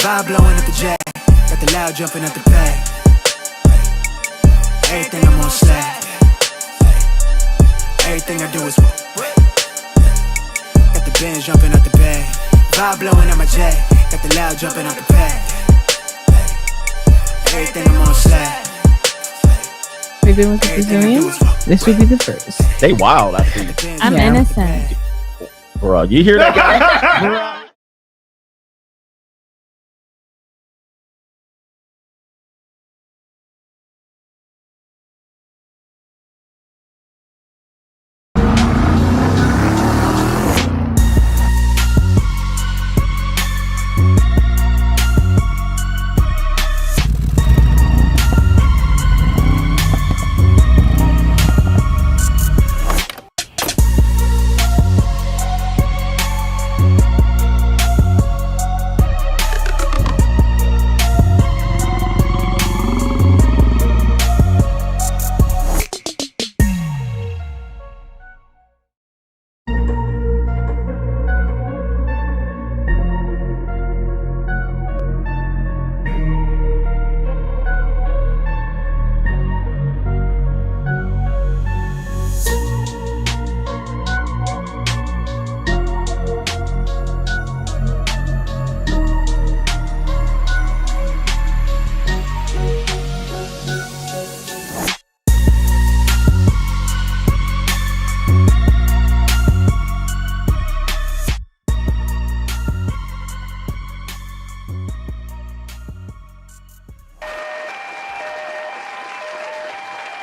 Vibe blowing up the jack. Got the loud jumping at the back. Everything I'm on slack. Everything I do is got the bands jumping at the back. Vibe blowing at my jack. Got the loud jumping at the back. Everything I'm on slack. We've been with the Brazilians. This will be the first. They wild, I think. I'm innocent. Bro, you hear that guy?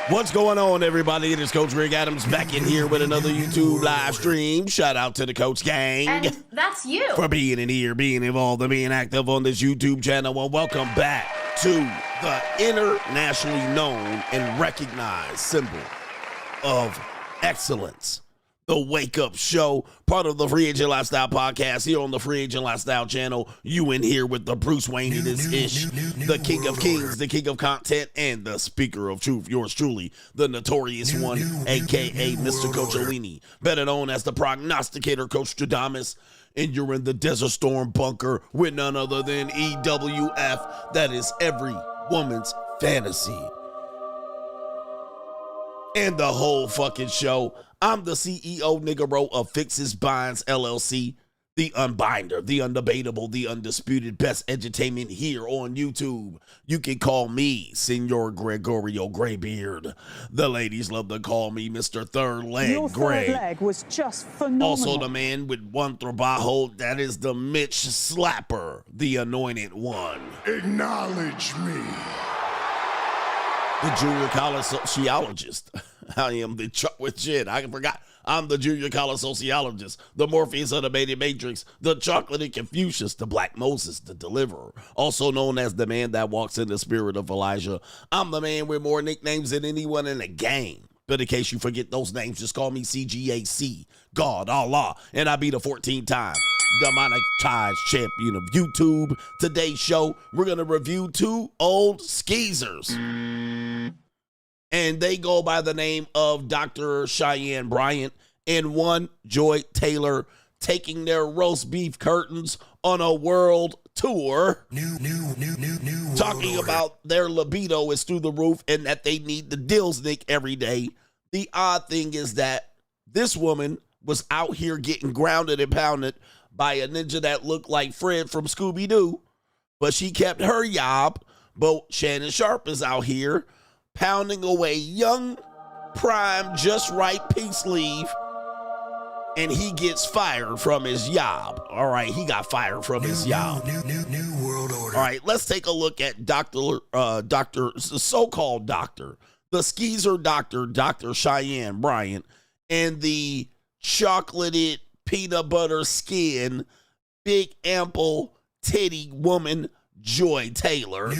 What's going on, everybody? It is Coach Rick Adams back in here with another YouTube live stream. Shout out to the Coach Gang. And that's you. For being in here, being involved, and being active on this YouTube channel. And welcome back to the internationally known and recognized symbol of excellence, the Wake Up Show, part of the Free Agent Lifestyle podcast here on the Free Agent Lifestyle channel. You in here with the Bruce Wayne in this ish, the King of Kings, the King of Content, and the Speaker of Truth, yours truly, the Notorious One, aka Mr. Coach Alini, better known as the Prognosticator, Coach Stradamus. And you're in the Desert Storm bunker with none other than EWF. That is every woman's fantasy. And the whole fucking show. I'm the CEO, nigga, bro, of Fixes Binds LLC, the unbinder, the undebatable, the undisputed best entertainment here on YouTube. You can call me Senor Gregorio Graybeard. The ladies love to call me Mr. Third Leg Your Gray. third leg was just phenomenal. Also the man with one trabajo, that is the Mitch Slapper, the anointed one. Acknowledge me. The junior college sociologist. I am the Chuck with Jen. I forgot. I'm the junior college sociologist, the Morpheus of the Beta Matrix, the chocolate and Confucius, the Black Moses, the deliverer, also known as the man that walks in the spirit of Elijah. I'm the man with more nicknames than anyone in the game. But in case you forget those names, just call me CGAC, God, Allah, and I be the 14-time demonetized champion of YouTube. Today's show, we're going to review two old skeezers. And they go by the name of Dr. Cheyenne Bryant and one Joy Taylor, taking their roast beef curtains on a world tour. Talking about their libido is through the roof and that they need the Dilsnick every day. The odd thing is that this woman was out here getting grounded and pounded by a ninja that looked like Fred from Scooby-Doo, but she kept her job. But Shannon Sharpe is out here pounding away young, prime, just right pink sleeve, and he gets fired from his job. All right, he got fired from his job. New world order. All right, let's take a look at the so-called doctor, the skeezer doctor, Dr. Cheyenne Bryant, and the chocolated peanut butter skin, big ample titty woman, Joy Taylor.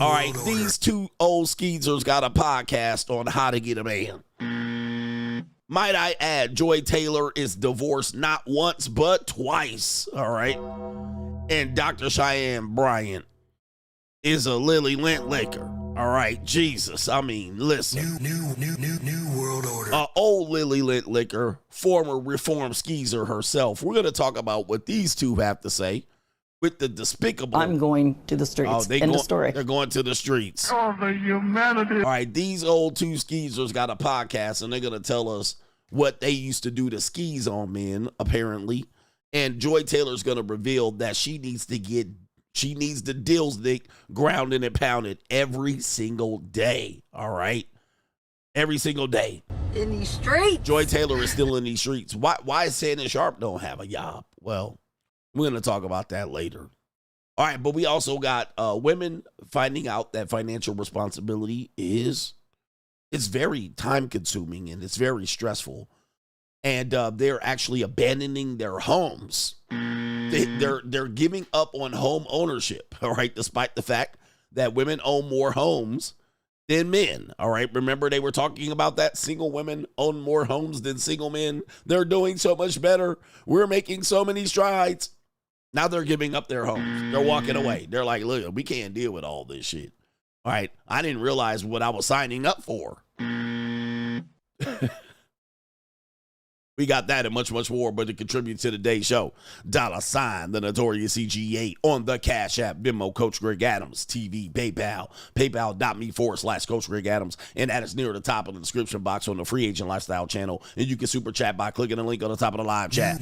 All right, these two old skeezers got a podcast on how to get a man. Might I add, Joy Taylor is divorced not once, but twice. All right. And Dr. Cheyenne Bryant is a Lily Lint liquor. All right, Jesus. I mean, listen. New world order. Old Lily Lint liquor, former reform skeezer herself. We're going to talk about what these two have to say with the despicable. I'm going to the streets. End of story. They're going to the streets. Oh, the humanity. All right, these old two skeezers got a podcast, and they're going to tell us what they used to do to skis on men, apparently. And Joy Taylor's going to reveal that she needs the dills dick grounded and pounded every single day. All right? Every single day. In these streets. Joy Taylor is still in these streets. Why is Shannon Sharpe don't have a job? Well, we're going to talk about that later. All right, but we also got women finding out that financial responsibility it's very time-consuming and it's very stressful. And they're actually abandoning their homes. They're giving up on home ownership, all right, despite the fact that women own more homes than men, all right? Remember they were talking about that single women own more homes than single men. They're doing so much better. We're making so many strides. Now they're giving up their homes. They're walking away. They're like, look, we can't deal with all this shit. All right, I didn't realize what I was signing up for. We got that and much, much more, but to contribute to today's show, $, the Notorious CGA on the Cash App, Venmo, Coach Greg Adams, TV, PayPal, paypal.me/Coach Greg Adams, and that is near the top of the description box on the Free Agent Lifestyle channel, and you can super chat by clicking the link on the top of the live chat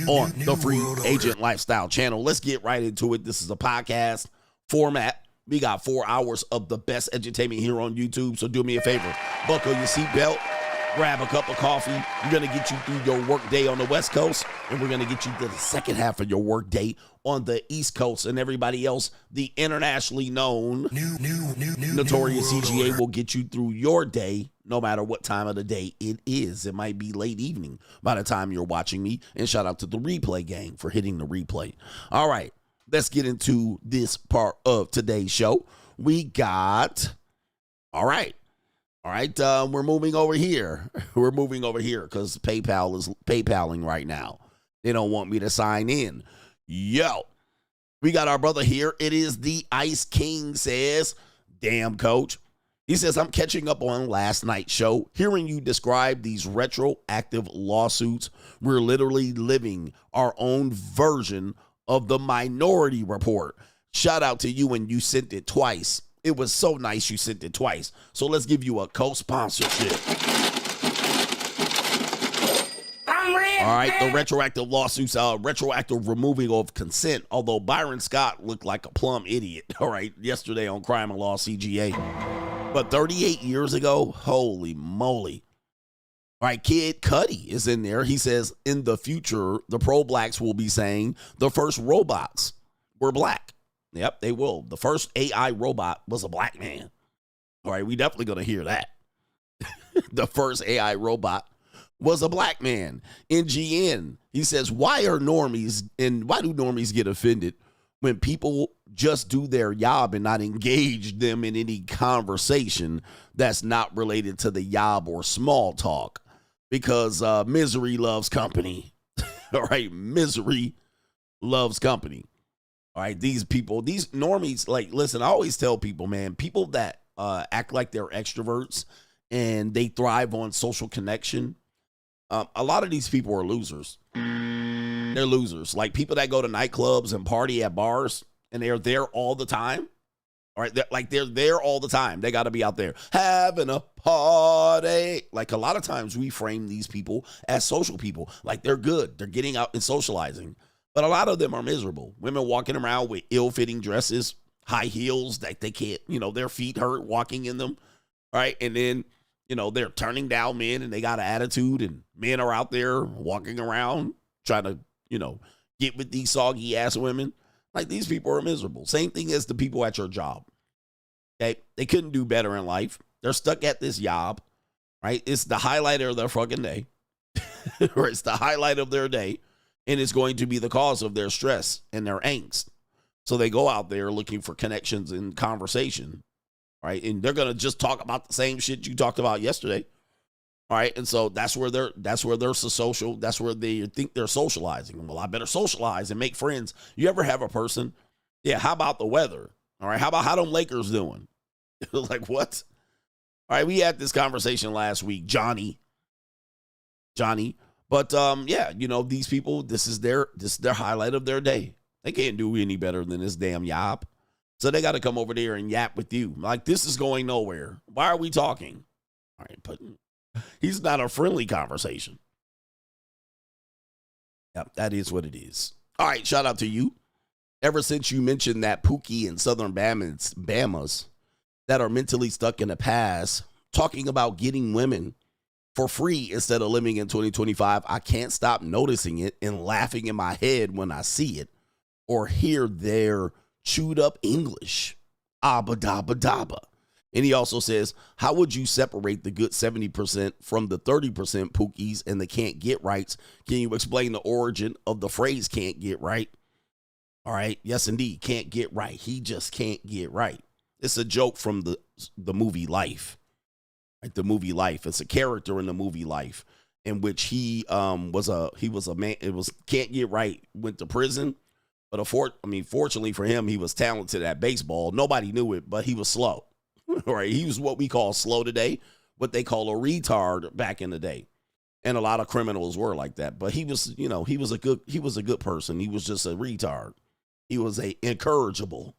on the Free Agent Lifestyle channel. Let's get right into it. This is a podcast format. We got 4 hours of the best entertainment here on YouTube, so do me a favor, buckle your seatbelt. Grab a cup of coffee. We're going to get you through your work day on the West Coast, and we're going to get you to the second half of your work day on the East Coast. And everybody else, the internationally known Notorious CGA will get you through your day, no matter what time of the day it is. It might be late evening by the time you're watching me. And shout out to the replay gang for hitting the replay. All right, let's get into this part of today's show. We got, all right, we're moving over here. We're moving over here because PayPal is PayPaling right now. They don't want me to sign in. Yo, we got our brother here. It is the Ice King says, damn, coach. He says, I'm catching up on last night's show. Hearing you describe these retroactive lawsuits, we're literally living our own version of the Minority Report. Shout out to you when you sent it twice. It was so nice you sent it twice. So let's give you a co-sponsorship. All right, the retroactive lawsuits, retroactive removing of consent, although Byron Scott looked like a plumb idiot, all right, yesterday on Crime and Law CGA. But 38 years ago, holy moly. All right, Kid Cudi is in there. He says, in the future, the pro-blacks will be saying the first robots were black. Yep, they will. The first AI robot was a black man. All right, we definitely going to hear that. The first AI robot was a black man. NGN, he says, why do normies get offended when people just do their job and not engage them in any conversation that's not related to the job or small talk? Because misery loves company. All right, misery loves company. All right, these people, these normies, like, listen, I always tell people, man, people that act like they're extroverts and they thrive on social connection, a lot of these people are losers. They're losers. Like people that go to nightclubs and party at bars and they're there all the time. All right, they're there all the time. They got to be out there having a party. Like a lot of times we frame these people as social people. Like they're good. They're getting out and socializing. But a lot of them are miserable. Women walking around with ill-fitting dresses, high heels that they can't, their feet hurt walking in them, right? And then, they're turning down men and they got an attitude, and men are out there walking around trying to, get with these soggy-ass women. Like these people are miserable. Same thing as the people at your job, okay? They couldn't do better in life. They're stuck at this job, right? It's the highlight of their fucking day, or it's the highlight of their day. And it's going to be the cause of their stress and their angst. So they go out there looking for connections and conversation, right? And they're going to just talk about the same shit you talked about yesterday, all right? And so that's where they're social. That's where they think they're socializing. Well, I better socialize and make friends. You ever have a person? Yeah. How about the weather? All right. How them Lakers doing? Like what? All right. We had this conversation last week, Johnny. But yeah, these people, this is their highlight of their day. They can't do any better than this damn yap. So they got to come over there and yap with you. Like, this is going nowhere. Why are we talking? All right, but he's not a friendly conversation. Yep, that is what it is. All right, shout out to you. Ever since you mentioned that Pookie and Southern Bamas that are mentally stuck in the past, talking about getting women for free instead of living in 2025, I can't stop noticing it and laughing in my head when I see it or hear their chewed up English. Abba dabba dabba. And he also says, how would you separate the good 70% from the 30% Pookies and the can't get rights? Can you explain the origin of the phrase can't get right? All right. Yes, indeed. Can't get right. He just can't get right. It's a joke from the movie Life. Right? The movie Life. It's a character in the movie Life in which he was a man. It was can't get right. Went to prison. But fortunately for him, he was talented at baseball. Nobody knew it, but he was slow. All right. He was what we call slow today, what they call a retard back in the day. And a lot of criminals were like that. But he was, he was a good person. He was just a retard. He was a incorrigible.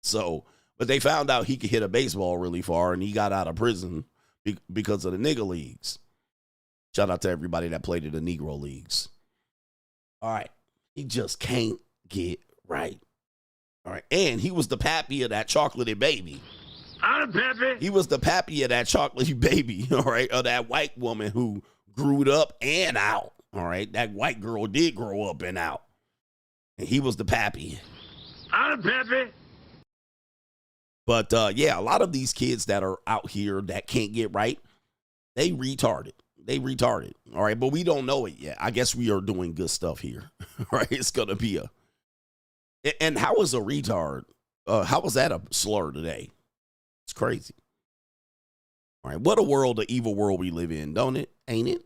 So, but they found out he could hit a baseball really far, and he got out of prison because of the nigger leagues. Shout out to everybody that played in the Negro leagues. All right. He just can't get right. All right. And he was the pappy of that chocolatey baby. I'm Peppy. He was the pappy of that chocolatey baby, all right, of that white woman who grew up and out. All right. That white girl did grow up and out. And he was the pappy. I'm Peppy. But, yeah, a lot of these kids that are out here that can't get right, they retarded. They retarded. All right. But we don't know it yet. I guess we are doing good stuff here. All right. It's going to be and how is a retard? How was that a slur today? It's crazy. All right. What a world, an evil world we live in, don't it? Ain't it?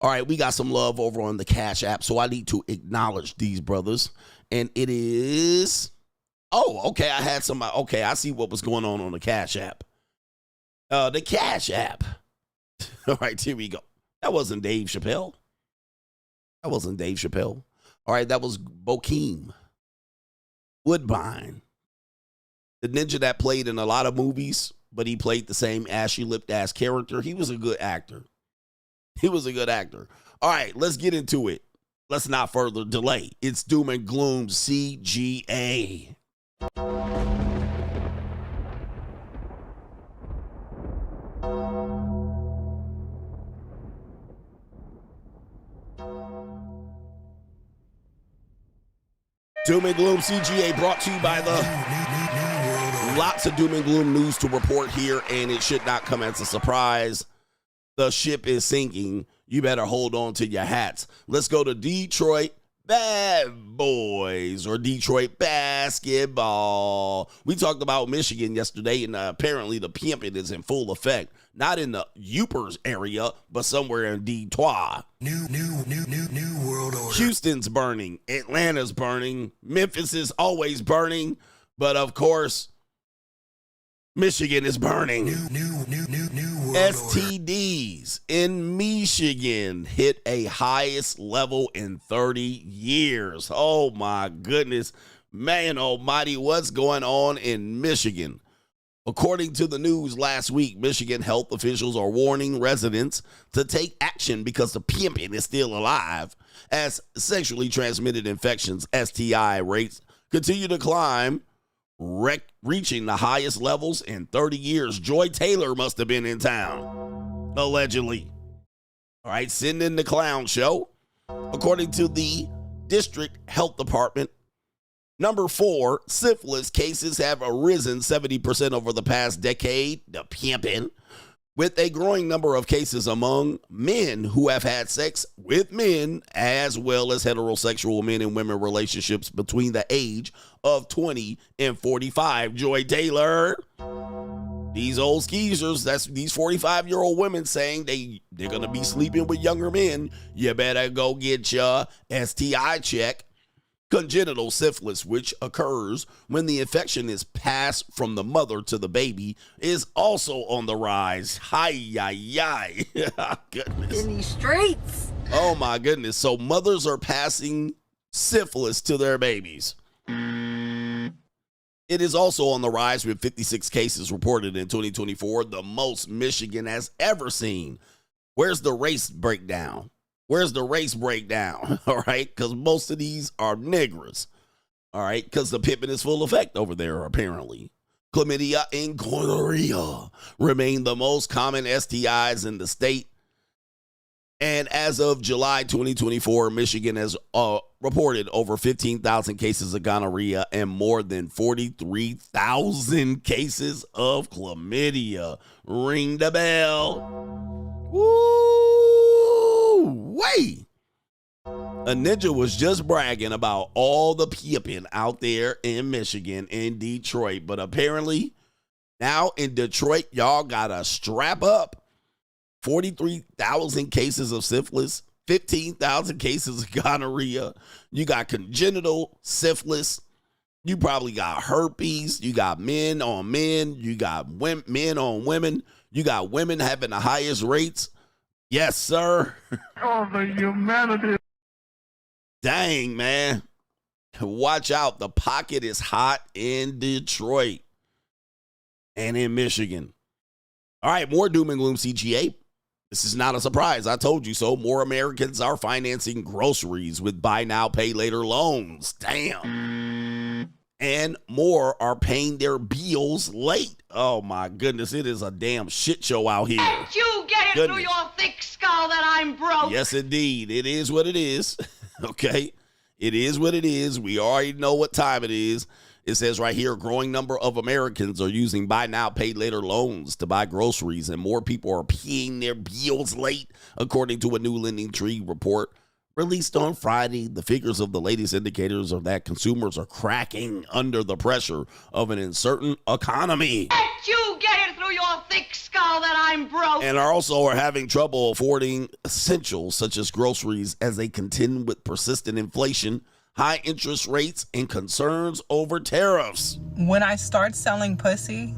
All right. We got some love over on the Cash App. So I need to acknowledge these brothers. And it is. Oh, okay. I had some. Okay. I see what was going on the Cash App. The Cash App. All right. Here we go. That wasn't Dave Chappelle. That wasn't Dave Chappelle. All right. That was Bokeem Woodbine. The ninja that played in a lot of movies, but he played the same ashy-lipped ass character. He was a good actor. He was a good actor. All right, let's get into it. Let's not further delay. It's Doom and Gloom CGA. Doom and Gloom CGA brought to you by lots of Doom and Gloom news to report here, and it should not come as a surprise. The ship is sinking. You better hold on to your hats. Let's go to Detroit Bad Boys or Detroit basketball. We talked about Michigan yesterday, and apparently the pimping is in full effect. Not in the Upers area, but somewhere in Detroit. New world order. Houston's burning. Atlanta's burning. Memphis is always burning. But of course, Michigan is burning. New world STDs in Michigan hit a highest level in 30 years. Oh my goodness. Man almighty, what's going on in Michigan? According to the news last week, Michigan health officials are warning residents to take action because the pimping is still alive as sexually transmitted infections, STI rates, continue to climb, reaching the highest levels in 30 years. Joy Taylor must have been in town, allegedly. All right, send in the clown show. According to the district health department, number 4, syphilis cases have arisen 70% over the past decade, the pimping, with a growing number of cases among men who have had sex with men, as well as heterosexual men and women relationships between the age of 20 and 45. Joy Taylor. These old skeezers, that's these 45-year-old women saying they're going to be sleeping with younger men. You better go get your STI check. Congenital syphilis, which occurs when the infection is passed from the mother to the baby, is also on the rise. Hi. Goodness. In these streets. Oh, my goodness. So mothers are passing syphilis to their babies. It is also on the rise with 56 cases reported in 2024, the most Michigan has ever seen. Where's the race breakdown? Where's the race breakdown? All right, because most of these are niggers. All right, because the pimping is full effect over there, apparently. Chlamydia and gonorrhea remain the most common STIs in the state. And as of July 2024, Michigan has reported over 15,000 cases of gonorrhea and more than 43,000 cases of chlamydia. Ring the bell. Woo! Wait. A ninja was just bragging about all the pimping out there in Michigan and Detroit. But apparently, now in Detroit, y'all got to strap up. 43,000 cases of syphilis, 15,000 cases of gonorrhea. You got congenital syphilis. You probably got herpes. You got men on men. You got men on women. You got women having the highest rates. Yes, sir. Oh, the humanity. Dang, man. Watch out. The pocket is hot in Detroit and in Michigan. All right, more doom and gloom CGA. This is not a surprise. I told you so. More Americans are financing groceries with buy now, pay later loans. Damn. And more are paying their bills late. Oh, my goodness. It is a damn shit show out here. Can't you get it through your thick skull that I'm broke? Yes, indeed. It is what it is. Okay? It is what it is. We already know what time it is. It says right here, a growing number of Americans are using buy now, pay later loans to buy groceries, and more people are paying their bills late, according to a new Lending Tree report released on Friday. The figures of the latest indicators are that consumers are cracking under the pressure of an uncertain economy. Can't you get it through your thick skull that I'm broke? And are having trouble affording essentials such as groceries as they contend with persistent inflation, high interest rates, and concerns over tariffs. When I start selling pussy,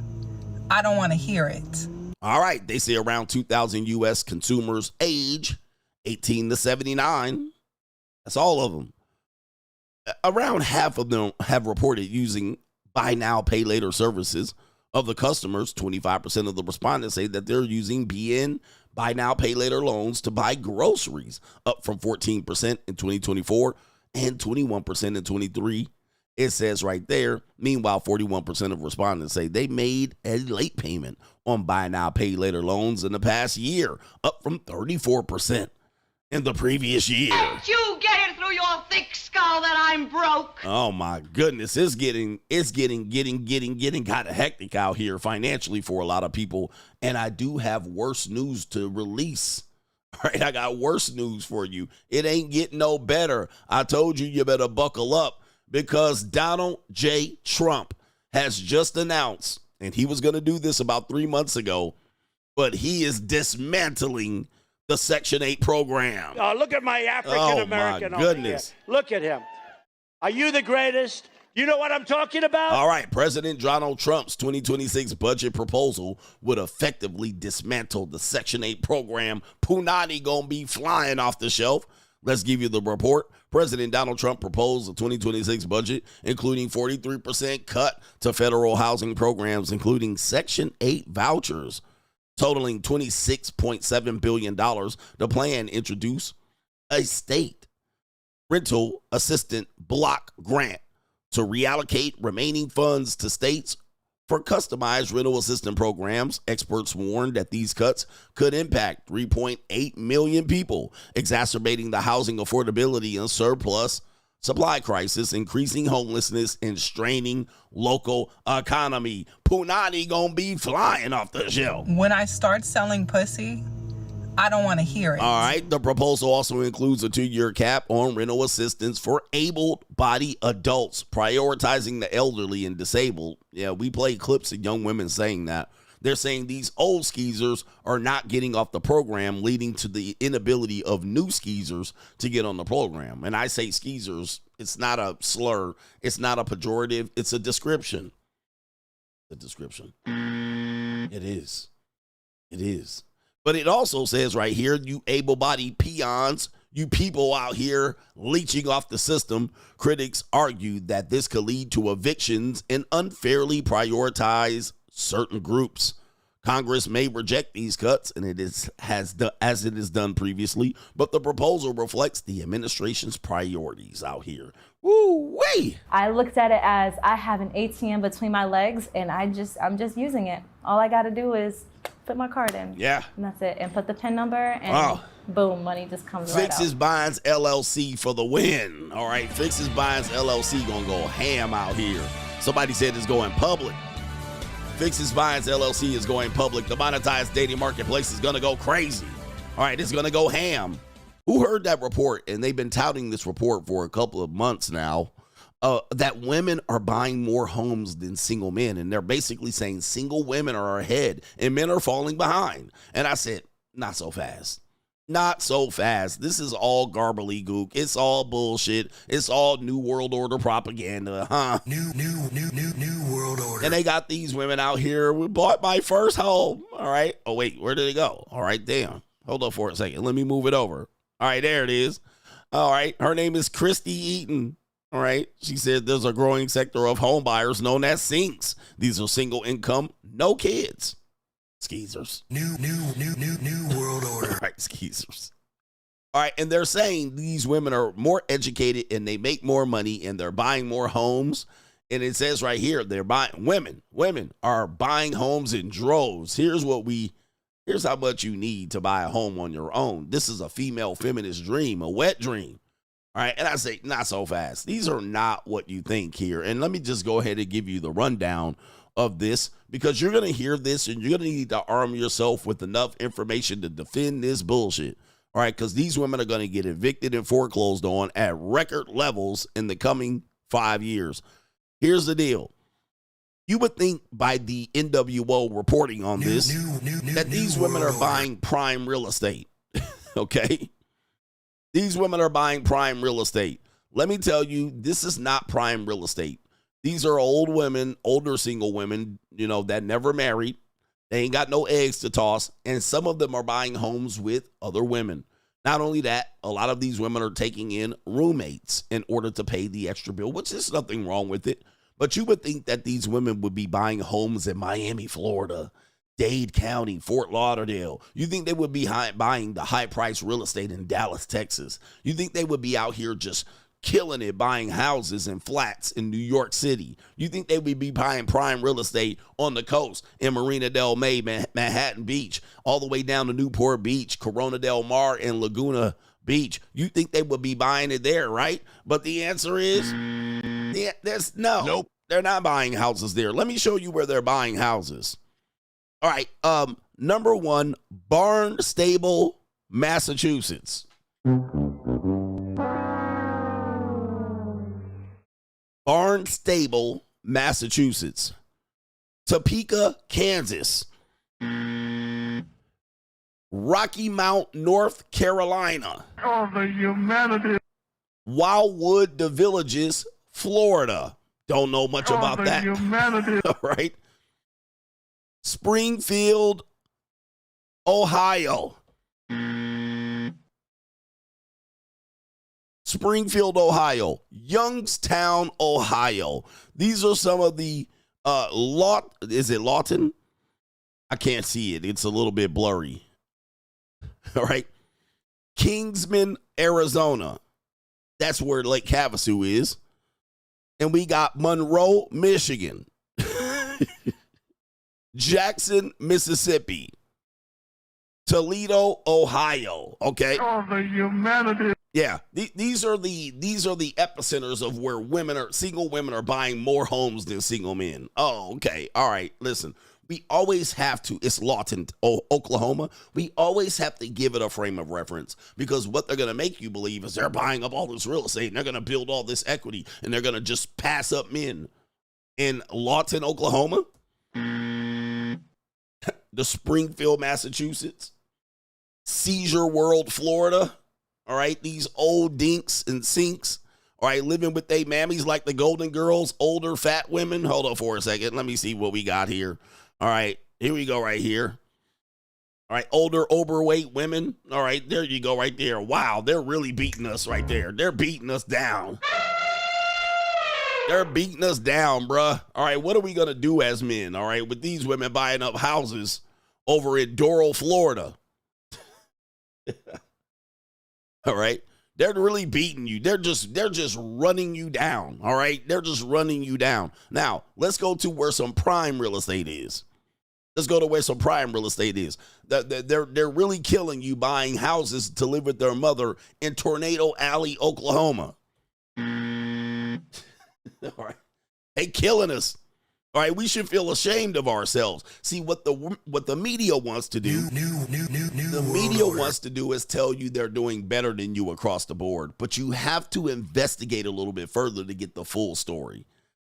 I don't want to hear it. All right, they say around 2,000 U.S. consumers age 18 to 79. That's all of them. Around half of them have reported using buy now, pay later services. Of the customers, 25% of the respondents say that they're using BN, buy now, pay later loans to buy groceries, up from 14% in 2024. And 21% in 23. It says right there. Meanwhile, 41% of respondents say they made a late payment on buy now, pay later loans in the past year, up from 34% in the previous year. Can't you get it through your thick skull that I'm broke? Oh my goodness, it's getting kind of hectic out here financially for a lot of people. And I do have worse news to release. All right, I got worse news for you. It ain't getting no better. I told you, you better buckle up, because Donald J. Trump has just announced, and he was going to do this about 3 months ago, but he is dismantling the Section 8 program. Look at my African-American. Oh, my goodness. Look at him. Are you the greatest? You know what I'm talking about? All right, President Donald Trump's 2026 budget proposal would effectively dismantle the Section 8 program. Punani gonna be flying off the shelf. Let's give you the report. President Donald Trump proposed a 2026 budget, including 43% cut to federal housing programs, including Section 8 vouchers, totaling $26.7 billion. The plan introduced a state rental assistance block grant to reallocate remaining funds to states for customized rental assistance programs. Experts warned that these cuts could impact 3.8 million people, exacerbating the housing affordability and surplus supply crisis, increasing homelessness, and straining local economy. Punani gonna be flying off the shelf. When I start selling pussy, I don't want to hear it. All right. The proposal also includes a 2-year cap on rental assistance for able-bodied adults, prioritizing the elderly and disabled. Yeah, we play clips of young women saying that. They're saying these old skeezers are not getting off the program, leading to the inability of new skeezers to get on the program. And I say skeezers, it's not a slur. It's not a pejorative. It's a description. A description. It is. It is. But it also says right here, you able-bodied peons, You people out here leeching off the system. Critics argue that this could lead to evictions and unfairly prioritize certain groups. Congress may reject these cuts, and as it is done previously, but the proposal reflects the administration's priorities out here. Woo-wee! I looked at it as I have an ATM between my legs, and I'm just using it. All I got to do is put my card in. Yeah. And that's it. And put the PIN number, and boom, money just comes right out. Fixes Binds LLC for the win. All right, Fixes Binds LLC gonna go ham out here. Somebody said it's going public. Fixes Binds LLC is going public. The monetized dating marketplace is gonna go crazy. All right, it's gonna go ham. Who heard that report? And they've been touting this report for a couple of months now. That women are buying more homes than single men. And they're basically saying single women are ahead and men are falling behind. And I said, not so fast. Not so fast. This is all garbly-gook. It's all bullshit. It's all New World Order propaganda, huh? New World Order. And they got these women out here. We bought my first home. All right. Oh, wait. Where did it go? All right. Damn. Hold up for a second. Let me move it over. All right. There it is. All right. Her name is Christy Eaton. All right. She said there's a growing sector of home buyers known as sinks. These are single income, no kids. Skeezers. New World Order. All right, skeezers. All right, and they're saying these women are more educated and they make more money and they're buying more homes. And it says right here, they're buying women are buying homes in droves. Here's how much you need to buy a home on your own. This is a female feminist dream, a wet dream. All right, and I say, not so fast. These are not what you think here. And let me just go ahead and give you the rundown of this, because you're going to hear this and you're going to need to arm yourself with enough information to defend this bullshit. All right, because these women are going to get evicted and foreclosed on at record levels in the coming 5 years. Here's the deal. You would think by the NWO reporting on this that these women are buying prime real estate. Okay? These women are buying prime real estate. Let me tell you, this is not prime real estate. These are old women, older single women, that never married. They ain't got no eggs to toss. And some of them are buying homes with other women. Not only that, a lot of these women are taking in roommates in order to pay the extra bill, which is nothing wrong with it. But you would think that these women would be buying homes in Miami, Florida, Dade County, Fort Lauderdale. You think they would be buying the high-priced real estate in Dallas, Texas. You think they would be out here just killing it, buying houses and flats in New York City. You think they would be buying prime real estate on the coast in Marina del May, Manhattan Beach, all the way down to Newport Beach, Corona del Mar, and Laguna Beach. You think they would be buying it there, right? But the answer is, there's no. Nope. They're not buying houses there. Let me show you where they're buying houses. All right, number 1, Barnstable, Massachusetts. Barnstable, Massachusetts. Topeka, Kansas. Rocky Mount, North Carolina. Oh, the humanity. Wildwood, the Villages, Florida. Don't know much about that. Humanity. All right. Springfield, Ohio. Springfield, Ohio. Youngstown, Ohio. These are some of the is it Lawton? I can't see it. It's a little bit blurry. All right. Kingsman, Arizona. That's where Lake Havasu is. And we got Monroe, Michigan. Jackson, Mississippi. Toledo, Ohio. Okay. Oh, the humanity. Yeah, these are the epicenters of where single women are buying more homes than single men. Oh, okay. All right. Listen, we always have to. It's Lawton, Oklahoma. We always have to give it a frame of reference, because what they're going to make you believe is they're buying up all this real estate and they're going to build all this equity and they're going to just pass up men. In Lawton, Oklahoma, the Springfield, Massachusetts, Seizure World, Florida. All right, these old dinks and sinks, all right, living with they mammies like the Golden Girls, older fat women. Hold on for a second. Let me see what we got here. All right, here we go right here. All right, older, overweight women. All right, there you go right there. Wow, they're really beating us right there. They're beating us down. They're beating us down, bruh. All right, what are we going to do as men, all right, with these women buying up houses over in Doral, Florida? All right, they're really beating you. They're just running you down, all right? They're just running you down. Now, let's go to where some prime real estate is. Let's go to where some prime real estate is. They're really killing you buying houses to live with their mother in Tornado Alley, Oklahoma. All right. They killing us. All right, we should feel ashamed of ourselves. See, what the media wants to do, the media wants to do is tell you they're doing better than you across the board. But you have to investigate a little bit further to get the full story.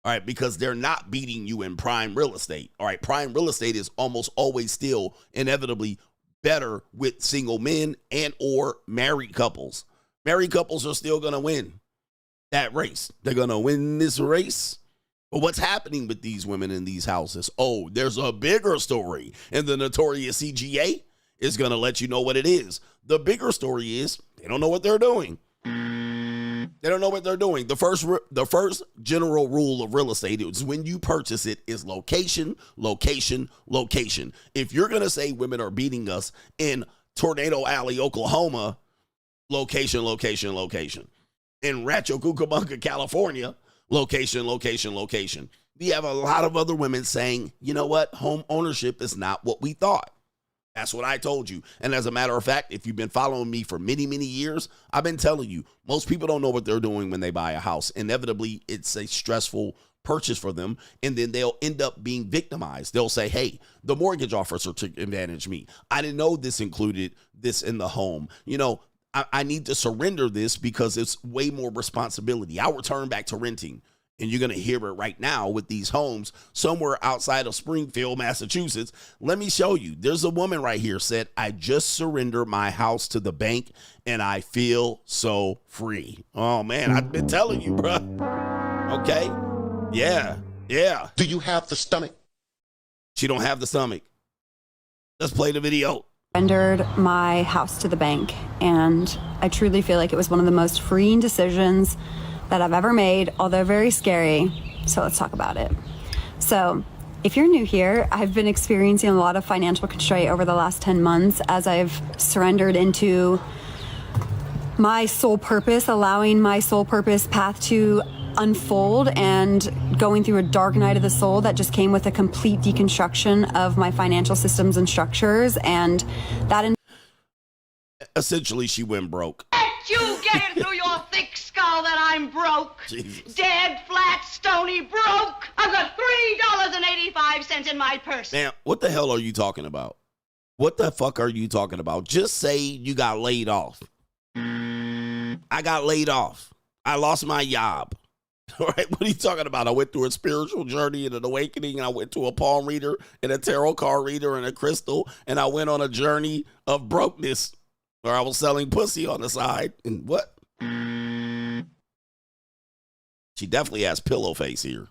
All right, because they're not beating you in prime real estate. All right, prime real estate is almost always still inevitably better with single men and or married couples. Married couples are still going to win that race. They're going to win this race. But what's happening with these women in these houses? Oh, there's a bigger story. And the Notorious CGA is going to let you know what it is. The bigger story is they don't know what they're doing. They don't know what they're doing. The first general rule of real estate is when you purchase it is location, location, location. If you're going to say women are beating us in Tornado Alley, Oklahoma, location, location, location. In Rancho Cucamonga, California, location, location, location. We have a lot of other women saying, you know what? Home ownership is not what we thought. That's what I told you. And as a matter of fact, if you've been following me for many, many years, I've been telling you, most people don't know what they're doing when they buy a house. Inevitably, it's a stressful purchase for them, and then they'll end up being victimized. They'll say, hey, the mortgage officer took advantage of me. I didn't know this included this in the home. You know, I need to surrender this because it's way more responsibility. I'll return back to renting. And you're going to hear it right now with these homes somewhere outside of Springfield, Massachusetts. Let me show you. There's a woman right here said, I just surrendered my house to the bank and I feel so free. Oh, man, I've been telling you, bro. Okay. Yeah. Yeah. Do you have the stomach? She don't have the stomach. Let's play the video. Surrendered my house to the bank, and I truly feel like it was one of the most freeing decisions that I've ever made, although very scary. So let's talk about it. So if you're new here, I've been experiencing a lot of financial constraint over the last 10 months as I've surrendered into my soul purpose, allowing my soul purpose path to unfold and going through a dark night of the soul that just came with a complete deconstruction of my financial systems and structures. And that essentially she went broke. You get it through your thick skull that I'm broke. Jesus. Dead, flat, stony broke. I've got $3.85 in my purse. Man, what the hell are you talking about? What the fuck are you talking about? Just say you got laid off. I got laid off. I lost my job. All right, what are you talking about? I went through a spiritual journey and an awakening, and I went to a palm reader and a tarot card reader and a crystal, and I went on a journey of brokenness where I was selling pussy on the side. And what? She definitely has pillow face here.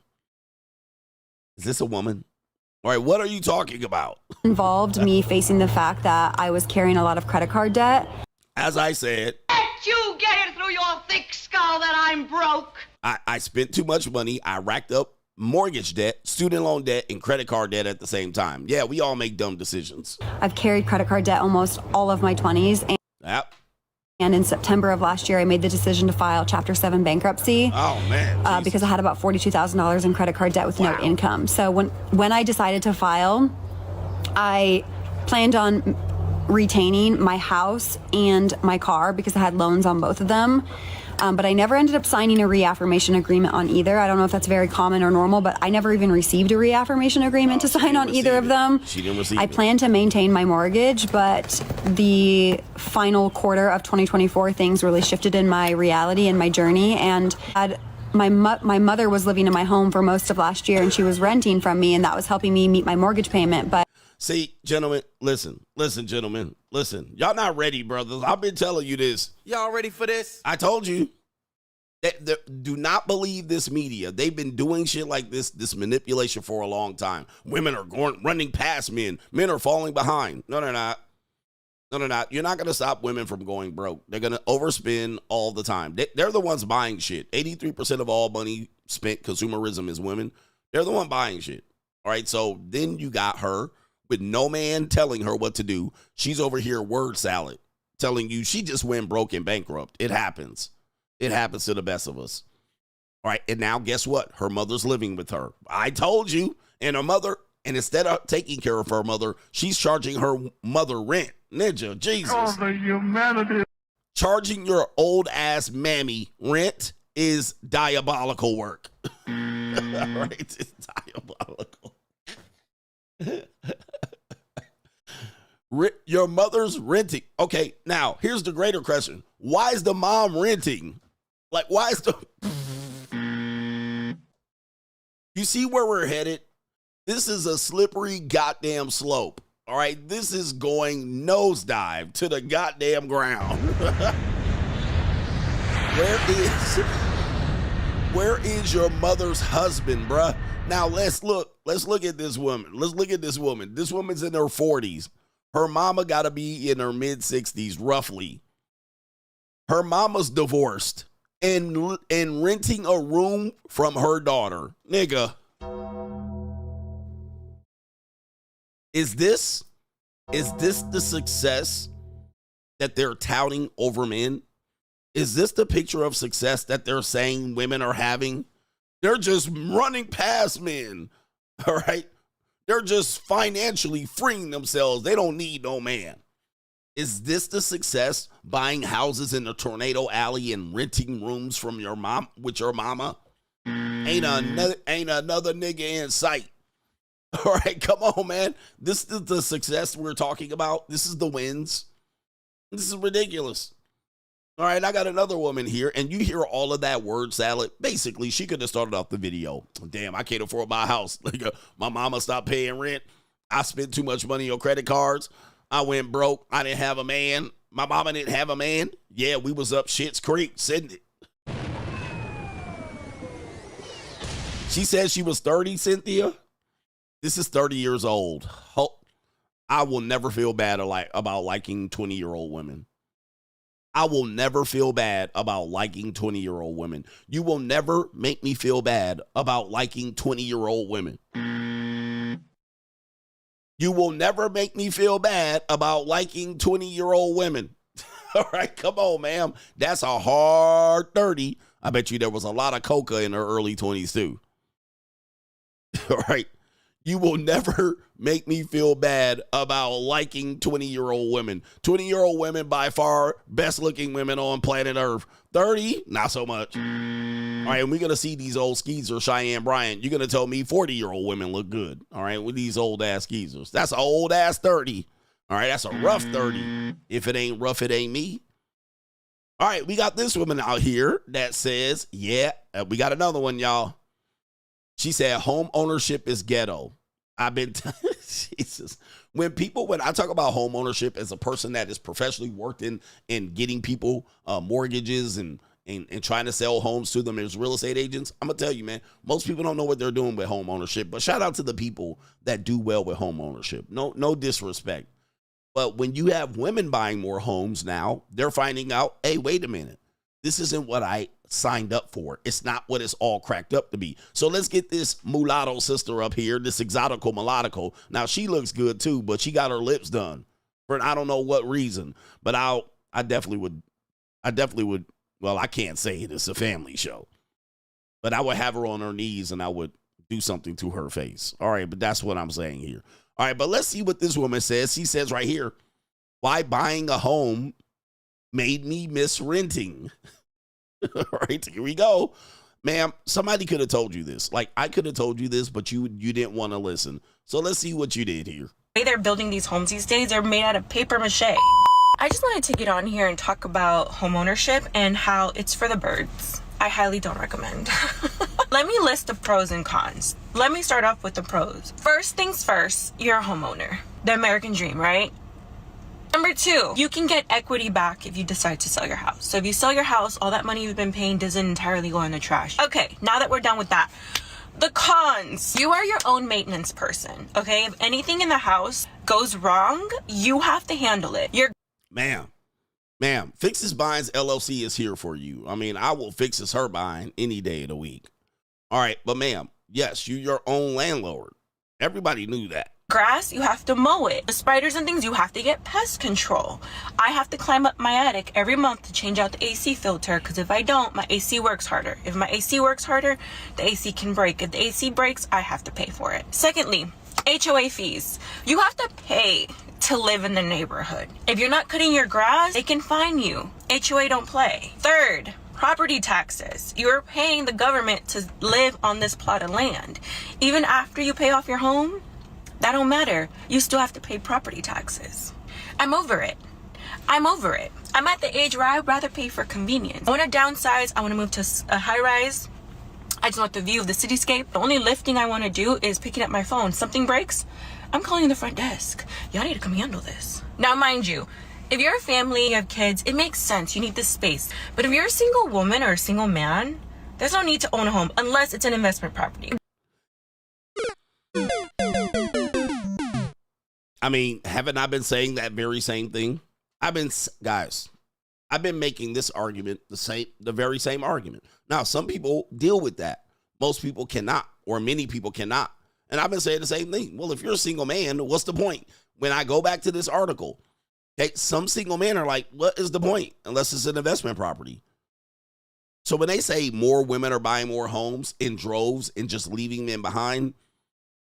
Is this a woman? All right, what are you talking about? Involved me facing the fact that I was carrying a lot of credit card debt. As I said, you get it through your thick skull that I'm broke. I spent too much money. I racked up mortgage debt, student loan debt, and credit card debt at the same time. Yeah, we all make dumb decisions. I've carried credit card debt almost all of my 20s. Yep. And in September of last year, I made the decision to file Chapter 7 bankruptcy. Oh, man. Because I had about $42,000 in credit card debt with no income. So when I decided to file, I planned on retaining my house and my car because I had loans on both of them. But I never ended up signing a reaffirmation agreement on either. I don't know if that's very common or normal, but I never even received a reaffirmation agreement to sign on either of them. She didn't receive I plan to maintain my mortgage, but the final quarter of 2024, things really shifted in my reality and my journey. And my mother was living in my home for most of last year, and she was renting from me, and that was helping me meet my mortgage payment. But see, gentlemen, listen, gentlemen, listen. Y'all not ready, brothers. I've been telling you this. Y'all ready for this? I told you. Do not believe this media. They've been doing shit like this manipulation for a long time. Women are running past men. Men are falling behind. No, they're not. No, they're not. You're not going to stop women from going broke. They're going to overspend all the time. They're the ones buying shit. 83% of all money spent, consumerism, is women. They're the one buying shit. All right, so then you got her with no man telling her what to do. She's over here word salad, telling you she just went broke and bankrupt. It happens. It happens to the best of us. All right, and now guess what? Her mother's living with her. I told you. And her mother, and instead of taking care of her mother, she's charging her mother rent. Ninja, Jesus. Oh, the humanity. Charging your old ass mammy rent is diabolical work. Right? It's diabolical. Your mother's renting. Okay, now here's the greater question. Why is the mom renting? Like, why is the... You see where we're headed? This is a slippery goddamn slope. All right, this is going nosedive to the goddamn ground. Where is your mother's husband, bruh? Now let's look at this woman. Let's look at this woman. This woman's in her 40s. Her mama got to be in her mid 60s, roughly. Her mama's divorced and renting a room from her daughter. Nigga. Is this the success that they're touting over men? Is this the picture of success that they're saying women are having? They're just running past men, all right? They're just financially freeing themselves. They don't need no man. Is this the success, buying houses in the tornado alley and renting rooms from your mom with your mama? Ain't another nigga in sight. All right, come on, man. This is the success we're talking about. This is the wins. This is ridiculous. All right, I got another woman here, and you hear all of that word salad. Basically, she could have started off the video. Damn, I can't afford my house. Like, my mama stopped paying rent. I spent too much money on credit cards. I went broke. I didn't have a man. My mama didn't have a man. Yeah, we was up Schitt's Creek. Send it. She said she was 30, Cynthia. This is 30 years old. I will never feel bad about liking 20-year-old women. I will never feel bad about liking 20-year-old women. You will never make me feel bad about liking 20-year-old women. You will never make me feel bad about liking 20-year-old women. All right, come on, ma'am. That's a hard 30. I bet you there was a lot of coca in her early 20s, too. All right. You will never make me feel bad about liking 20-year-old women. 20-year-old women, by far, best-looking women on planet Earth. 30, not so much. All right, and we're going to see these old skeezers, Cheyenne Bryant. You're going to tell me 40-year-old women look good, all right, with these old-ass skeezers. That's an old-ass 30. All right, that's a rough 30. If it ain't rough, it ain't me. All right, we got this woman out here that says, yeah, we got another one, y'all. She said, home ownership is ghetto. I've been, Jesus. When I talk about home ownership as a person that is professionally worked in getting people mortgages and trying to sell homes to them as real estate agents, I'm going to tell you, man, most people don't know what they're doing with home ownership. But shout out to the people that do well with home ownership. No disrespect. But when you have women buying more homes now, they're finding out, hey, wait a minute. This isn't what I signed up for. It's not what it's all cracked up to be. So let's get this mulatto sister up here, this exotical mulatto. Now, she looks good too, but she got her lips done for I don't know what reason. But I definitely would. Well, I can't say it. It's a family show. But I would have her on her knees and I would do something to her face. All right, but that's what I'm saying here. All right, but let's see what this woman says. She says right here, why buying a home made me miss renting. All right, here we go. Ma'am, somebody could have told you this. Like, I could have told you this, but you didn't want to listen. So let's see what you did here. The way they're building these homes these days, they're made out of paper mache. I just wanted to get on here and talk about home ownership and how it's for the birds. I highly don't recommend. Let me list the pros and cons. Let me start off with the pros. First things first, you're a homeowner. The American dream, right? Number 2, you can get equity back if you decide to sell your house. So if you sell your house, all that money you've been paying doesn't entirely go in the trash. Okay, now that we're done with that, the cons. You are your own maintenance person, okay? If anything in the house goes wrong, you have to handle it. You're Ma'am, Fix This Binds LLC is here for you. I mean, I will fix this her bind any day of the week. All right, but ma'am, yes, you're your own landlord. Everybody knew that. Grass, you have to mow it. The spiders and things, you have to get pest control. I have to climb up my attic every month to change out the AC filter, because if I don't, my AC works harder. If my AC works harder, the AC can break. If the AC breaks, I have to pay for it. Secondly, HOA fees. You have to pay to live in the neighborhood. If you're not cutting your grass, they can fine you. HOA don't play. Third, property taxes. You're paying the government to live on this plot of land. Even after you pay off your home, that don't matter. You still have to pay property taxes. I'm over it. I'm at the age where I'd rather pay for convenience. I want to downsize. I want to move to a high rise. I just want the view of the cityscape. The only lifting I want to do is picking up my phone. Something breaks, I'm calling the front desk. Y'all need to come handle this. Now, mind you, if you're a family, you have kids, it makes sense. You need this space. But if you're a single woman or a single man, there's no need to own a home unless it's an investment property. I mean, haven't I been saying that very same thing? I've been making this argument, the very same argument. Now, some people deal with that. Most people cannot, or many people cannot. And I've been saying the same thing. Well, if you're a single man, what's the point? When I go back to this article, okay, some single men are like, what is the point? Unless it's an investment property. So when they say more women are buying more homes in droves and just leaving men behind,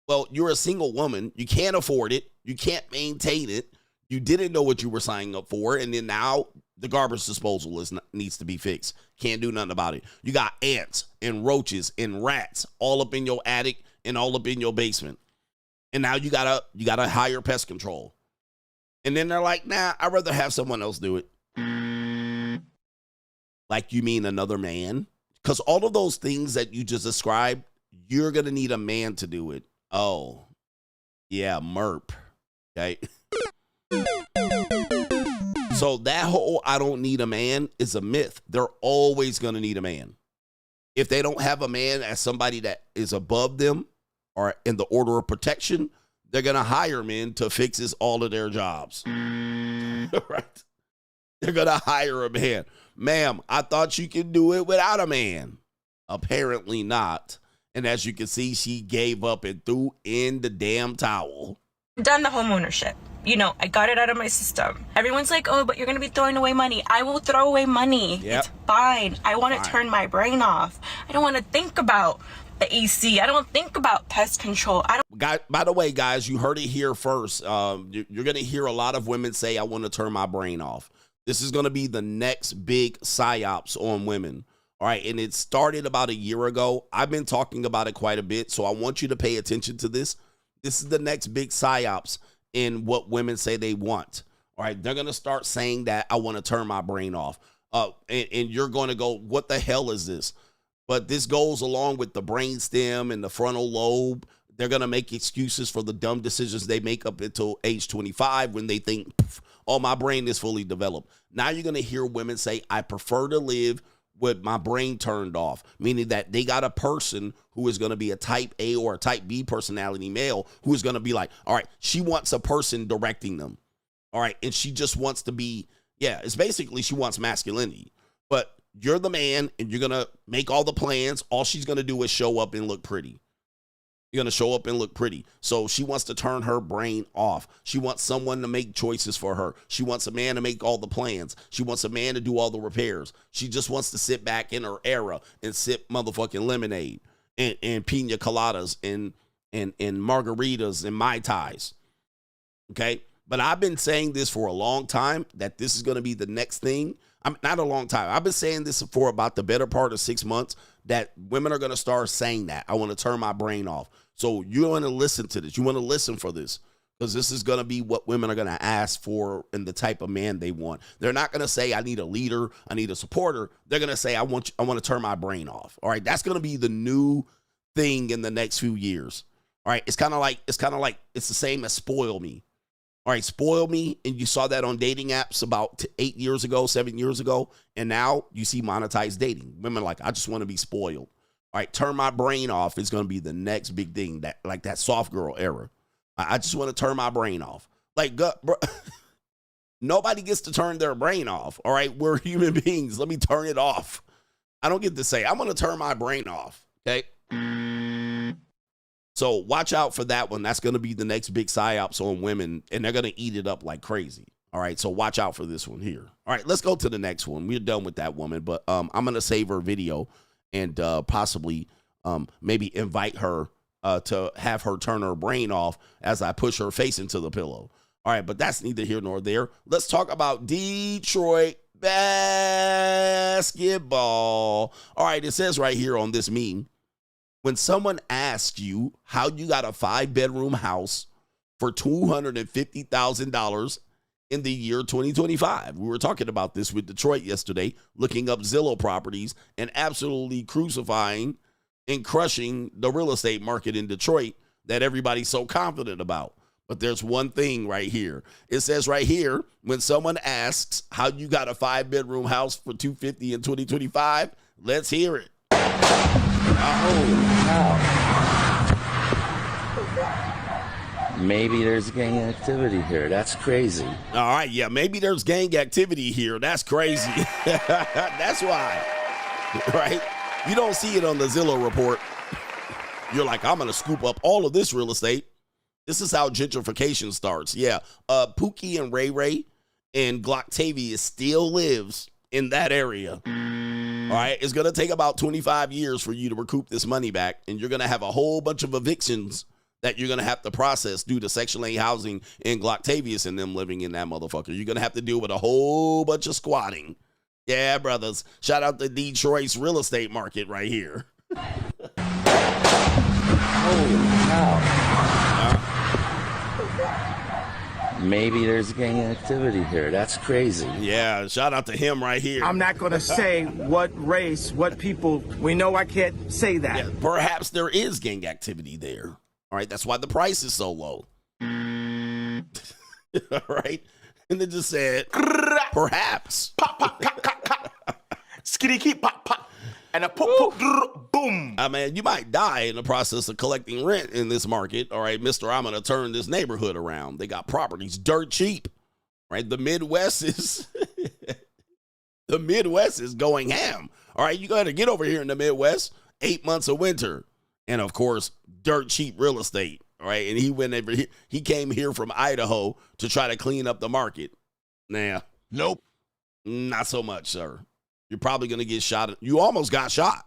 well, you're a single woman. You can't afford it. You can't maintain it. You didn't know what you were signing up for. And then now the garbage disposal needs to be fixed. Can't do nothing about it. You got ants and roaches and rats all up in your attic and all up in your basement. And now you gotta hire pest control. And then they're like, nah, I'd rather have someone else do it. Like, you mean another man? Because all of those things that you just described, you're going to need a man to do it. Oh, yeah, MERP. Okay. So that whole I don't need a man is a myth. They're always going to need a man. If they don't have a man as somebody that is above them or in the order of protection, they're going to hire men to fix all of their jobs. Right? They're going to hire a man. Ma'am, I thought you could do it without a man. Apparently not. And as you can see, she gave up and threw in the damn towel. Done the homeownership. You know, I got it out of my system. Everyone's like, oh, but you're going to be throwing away money. I will throw away money. Yep. It's fine. I want to turn my brain off. I don't want to think about the AC. I don't think about pest control. By the way, guys, you heard it here first. You're going to hear a lot of women say, I want to turn my brain off. This is going to be the next big psyops on women. All right. And it started about a year ago. I've been talking about it quite a bit. So I want you to pay attention to this. This is the next big psyops in what women say they want. All right. They're going to start saying that I want to turn my brain off. And you're going to go, what the hell is this? But this goes along with the brainstem and the frontal lobe. They're going to make excuses for the dumb decisions they make up until age 25 when they think, oh, my brain is fully developed. Now you're going to hear women say, I prefer to live with my brain turned off, meaning that they got a person who is going to be a type A or a type B personality male who is going to be like, all right, she wants a person directing them. All right. And she just wants to be, it's basically she wants masculinity. But you're the man and you're going to make all the plans. All she's going to do is show up and look pretty. You're going to show up and look pretty. So she wants to turn her brain off. She wants someone to make choices for her. She wants a man to make all the plans. She wants a man to do all the repairs. She just wants to sit back in her era and sip motherfucking lemonade and pina coladas and margaritas and Mai Tais. Okay? But I've been saying this for a long time, that this is going to be the next thing. Not a long time. I've been saying this for about the better part of 6 months, that women are going to start saying that. I want to turn my brain off. So you want to listen to this. You want to listen for this, because this is going to be what women are going to ask for and the type of man they want. They're not going to say, I need a leader, I need a supporter. They're going to say, I want to turn my brain off. All right. That's going to be the new thing in the next few years. All right. It's kind of like it's the same as spoil me. All right, spoil me, and you saw that on dating apps about 8 years ago, 7 years ago, and now you see monetized dating. Women are like, I just want to be spoiled. All right, turn my brain off is going to be the next big thing, that soft girl era. I just want to turn my brain off. Like, bro, Nobody gets to turn their brain off. All right, we're human beings. Let me turn it off. I don't get to say, I'm going to turn my brain off. Okay. So watch out for that one. That's going to be the next big psyops on women, and they're going to eat it up like crazy. All right, so watch out for this one here. All right, let's go to the next one. We're done with that woman, but I'm going to save her video and possibly maybe invite her to have her turn her brain off as I push her face into the pillow. All right, but that's neither here nor there. Let's talk about Detroit basketball. All right, it says right here on this meme, when someone asks you how you got a 5-bedroom house for $250,000 in the year 2025. We were talking about this with Detroit yesterday, looking up Zillow properties and absolutely crucifying and crushing the real estate market in Detroit that everybody's so confident about. But there's one thing right here. It says right here, when someone asks how you got a 5-bedroom house for $250 in 2025, let's hear it. Oh, wow. Maybe there's gang activity here. That's crazy. All right, yeah, maybe there's gang activity here. That's crazy. That's why, right? You don't see it on the Zillow report. You're like, I'm going to scoop up all of this real estate. This is how gentrification starts. Yeah, Pookie and Ray Ray and Glocktavius still lives in that area. All right, it's going to take about 25 years for you to recoup this money back, and you're going to have a whole bunch of evictions that you're going to have to process due to Section 8 housing and Glocktavius and them living in that motherfucker. You're going to have to deal with a whole bunch of squatting. Yeah, brothers. Shout out to Detroit's real estate market right here. Holy cow. Maybe there's gang activity here. That's crazy. Yeah, shout out to him right here. I'm not going to say what race, what people. We know I can't say that. Yeah, perhaps there is gang activity there. All right, that's why the price is so low. All right, and it just said, perhaps. Pop, pop, pop, pop, pop. Skidi-Pop-Pops. And a pop, pop, boom. I mean, you might die in the process of collecting rent in this market. All right, mister, I'm going to turn this neighborhood around. They got properties dirt cheap. Right? The Midwest is going ham. All right, you got to get over here in the Midwest. 8 months of winter. And of course, dirt cheap real estate. All right. And he went over here. He came here from Idaho to try to clean up the market. Nah. Nope. Not so much, sir. You're probably going to get shot. You almost got shot.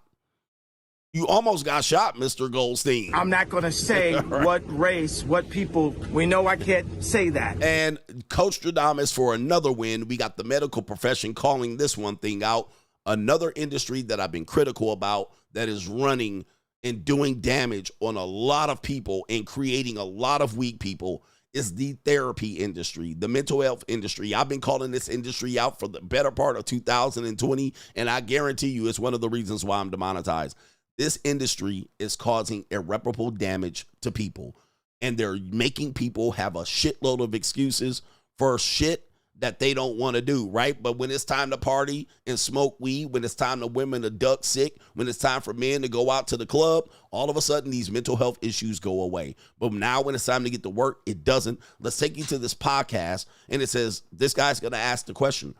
You almost got shot, Mr. Goldstein. I'm not going to say right. What race, what people. We know I can't say that. And Coach Stradamus for another win. We got the medical profession calling this one thing out. Another industry that I've been critical about that is running and doing damage on a lot of people and creating a lot of weak people is the therapy industry, the mental health industry. I've been calling this industry out for the better part of 2020, and I guarantee you it's one of the reasons why I'm demonetized. This industry is causing irreparable damage to people, and they're making people have a shitload of excuses for shit that they don't want to do, right? But when it's time to party and smoke weed, when it's time for women to duck sick, when it's time for men to go out to the club, all of a sudden these mental health issues go away. But now when it's time to get to work, it doesn't. Let's take you to this podcast, and it says, this guy's going to ask the question,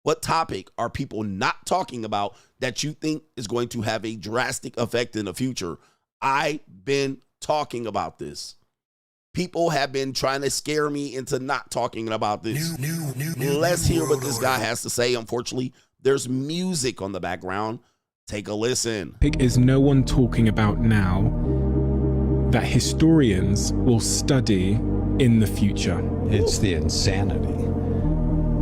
what topic are people not talking about that you think is going to have a drastic effect in the future? I've been talking about this. People have been trying to scare me into not talking about this. Let's hear what this guy has to say. Unfortunately, there's music on the background. Take a listen. Is no one talking about now that historians will study in the future? It's the insanity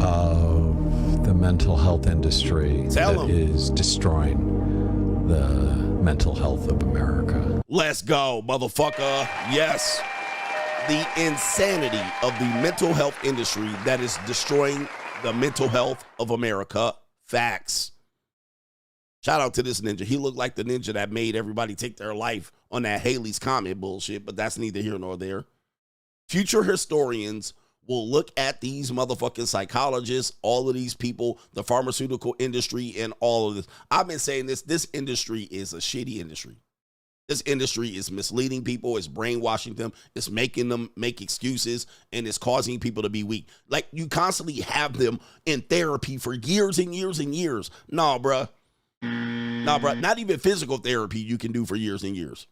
of the mental health industry that is destroying the mental health of America. Let's go, motherfucker. Yes. The insanity of the mental health industry that is destroying the mental health of America. Facts. Shout out to this ninja. He looked like the ninja that made everybody take their life on that Haley's Comet bullshit, but that's neither here nor there. Future historians will look at these motherfucking psychologists, all of these people, the pharmaceutical industry, and all of this. I've been saying this industry is a shitty industry. This industry is misleading people, it's brainwashing them, it's making them make excuses, and it's causing people to be weak. Like, you constantly have them in therapy for years and years and years. Nah, bruh. Not even physical therapy you can do for years and years,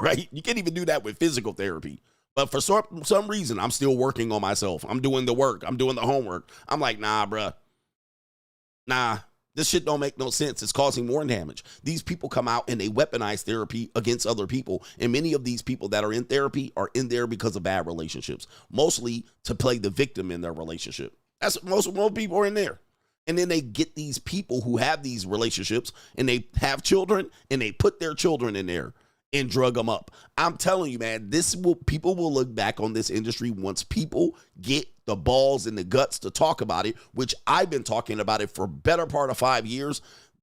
right? You can't even do that with physical therapy. But for some reason, I'm still working on myself. I'm doing the work. I'm doing the homework. I'm like, nah, bruh. Nah. This shit don't make no sense. It's causing more damage. These people come out and they weaponize therapy against other people. And many of these people that are in therapy are in there because of bad relationships, mostly to play the victim in their relationship. That's most people are in there. And then they get these people who have these relationships and they have children and they put their children in there and drug them up. I'm telling you, man, people will look back on this industry once people get the balls and the guts to talk about it, which I've been talking about it for better part of 5 years.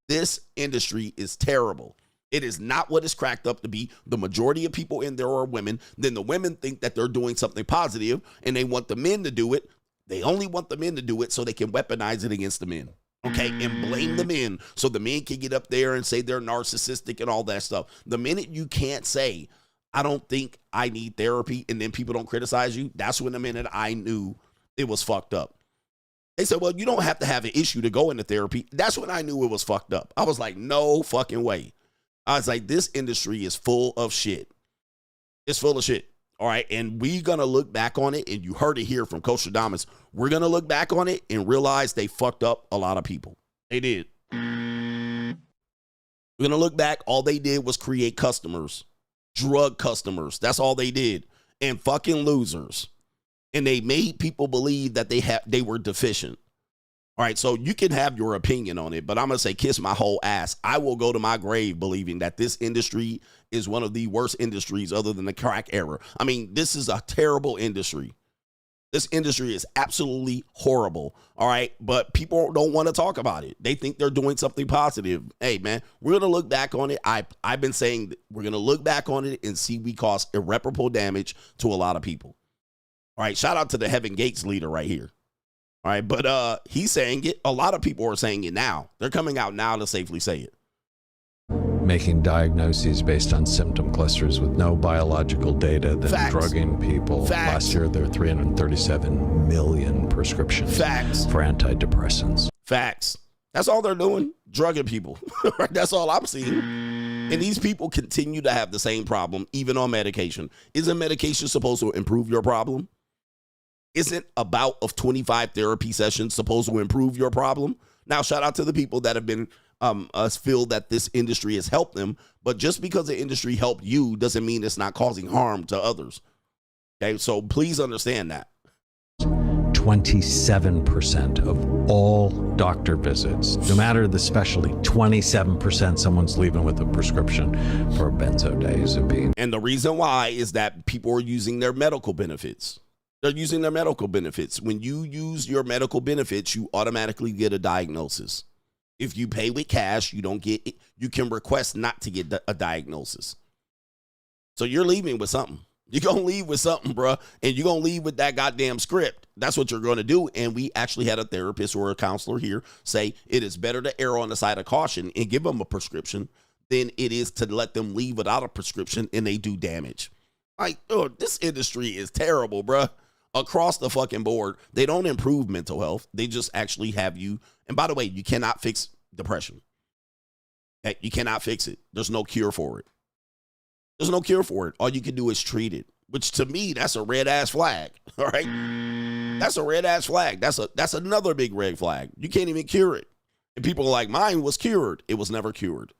This industry is terrible. It is not what it's cracked up to be. The majority of people in there are women. Then the women think that they're doing something positive and they want the men to do it. They only want the men to do it so they can weaponize it against the men. Okay, and blame the men so the men can get up there and say they're narcissistic and all that stuff. The minute you can't say, I don't think I need therapy, and then people don't criticize you, that's when the minute I knew it was fucked up. They said, well, you don't have to have an issue to go into therapy. That's when I knew it was fucked up. I was like, no fucking way. I was like, this industry is full of shit. It's full of shit. All right, and we're going to look back on it, and you heard it here from Coach Adamas. We're going to look back on it and realize they fucked up a lot of people. They did. We're going to look back. All they did was create customers, drug customers. That's all they did. And fucking losers. And they made people believe that they were deficient. All right, so you can have your opinion on it, but I'm going to say kiss my whole ass. I will go to my grave believing that this industry is one of the worst industries other than the crack era. I mean, this is a terrible industry. This industry is absolutely horrible, all right? But people don't want to talk about it. They think they're doing something positive. Hey, man, we're going to look back on it. I've been saying that we're going to look back on it and see we caused irreparable damage to a lot of people. All right, shout out to the Heaven Gates leader right here. All right, but he's saying it. A lot of people are saying it now. They're coming out now to safely say it. Making diagnoses based on symptom clusters with no biological data, then Facts. Drugging people. Facts. Last year, there were 337 million prescriptions Facts. for antidepressants. Facts. That's all they're doing, drugging people. That's all I'm seeing. And these people continue to have the same problem, even on medication. Isn't medication supposed to improve your problem? Isn't a bout of 25 therapy sessions supposed to improve your problem? Now, shout out to the people that have been feel that this industry has helped them, but just because the industry helped you doesn't mean it's not causing harm to others. Okay, so please understand that. 27% of all doctor visits, no matter the specialty, 27% someone's leaving with a prescription for benzodiazepine. And the reason why is that people are using their medical benefits. They're using their medical benefits. When you use your medical benefits, you automatically get a diagnosis. If you pay with cash, you don't get it. You can request not to get a diagnosis. So you're leaving with something. You're going to leave with something, bro. And you're going to leave with that goddamn script. That's what you're going to do. And we actually had a therapist or a counselor here say it is better to err on the side of caution and give them a prescription than it is to let them leave without a prescription and they do damage. Like, oh, this industry is terrible, bro. Across the fucking board, they don't improve mental health. They just actually have you. And by the way, you cannot fix depression. Okay? You cannot fix it. There's no cure for it. There's no cure for it. All you can do is treat it, which to me, that's a red ass flag. All right. That's a red ass flag. That's another big red flag. You can't even cure it. And people are like, mine was cured. It was never cured.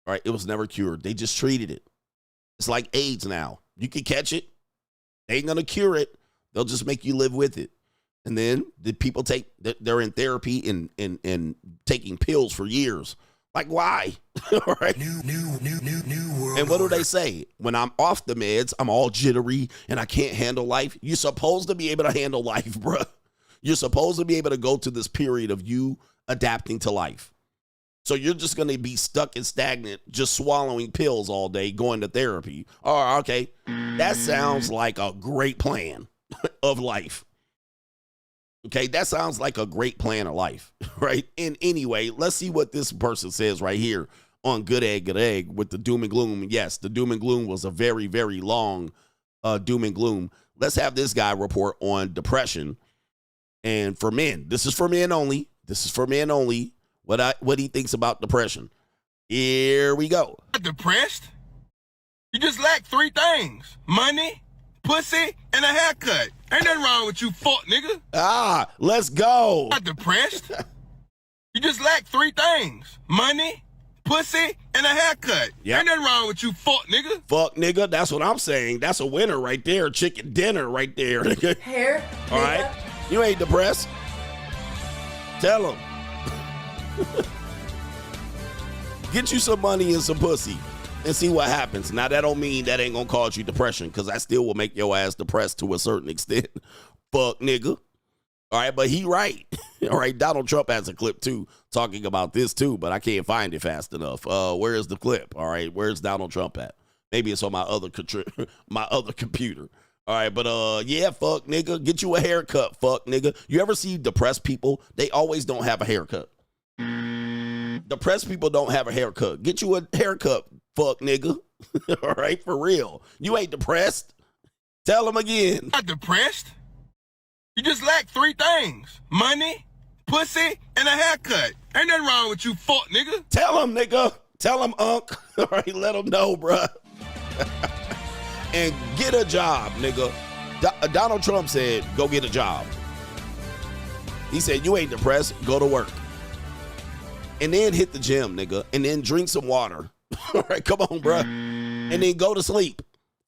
All right. It was never cured. They just treated it. It's like AIDS now. You can catch it. They ain't going to cure it. They'll just make you live with it. And then the people they're in therapy and taking pills for years. Like, why? All right. New world. And what do they say? When I'm off the meds, I'm all jittery and I can't handle life. You're supposed to be able to handle life, bro. You're supposed to be able to go to this period of you adapting to life. So you're just going to be stuck and stagnant, just swallowing pills all day, going to therapy. Oh, okay. That sounds like a great plan of life. Okay, that sounds like a great plan of life, right? And anyway, let's see what this person says right here. on Good Egg with the doom and gloom. Yes, the doom and gloom was a very, very long doom and gloom. Let's have this guy report on depression. And for men, this is for men only. This is for men only. What he thinks about depression. Here we go. Depressed? You just lack 3 things: money, pussy, and a haircut. Ain't nothing wrong with you, fuck nigga. Let's go. Not depressed. You just lack 3 things: money, pussy, and a haircut. Yep. Ain't nothing wrong with you, fuck nigga. Fuck nigga. That's what I'm saying. That's a winner right there. Chicken dinner right there. Nigga. Hair. All right. You ain't depressed. Tell him. Get you some money and some pussy and see what happens. Now, that don't mean that ain't gonna cause you depression, because that still will make your ass depressed to a certain extent. Fuck nigga. All right, but he right. All right, Donald Trump has a clip too talking about this too, but I can't find it fast enough. Where is the clip? All right, where's Donald Trump at? Maybe it's on my other computer. All right, but yeah, fuck nigga. Get you a haircut, fuck nigga. You ever see depressed people? They always don't have a haircut. Depressed people don't have a haircut. Get you a haircut, fuck nigga. All right, for real. You ain't depressed. Tell them again. Not depressed. You just lack 3 things: money, pussy, and a haircut. Ain't nothing wrong with you, fuck nigga. Tell them, nigga. Tell them, unk. All right, let them know, bruh. And get a job, nigga. Donald Trump said, go get a job. He said, you ain't depressed, go to work. And then hit the gym, nigga. And then drink some water. All right, come on, bruh. And then go to sleep.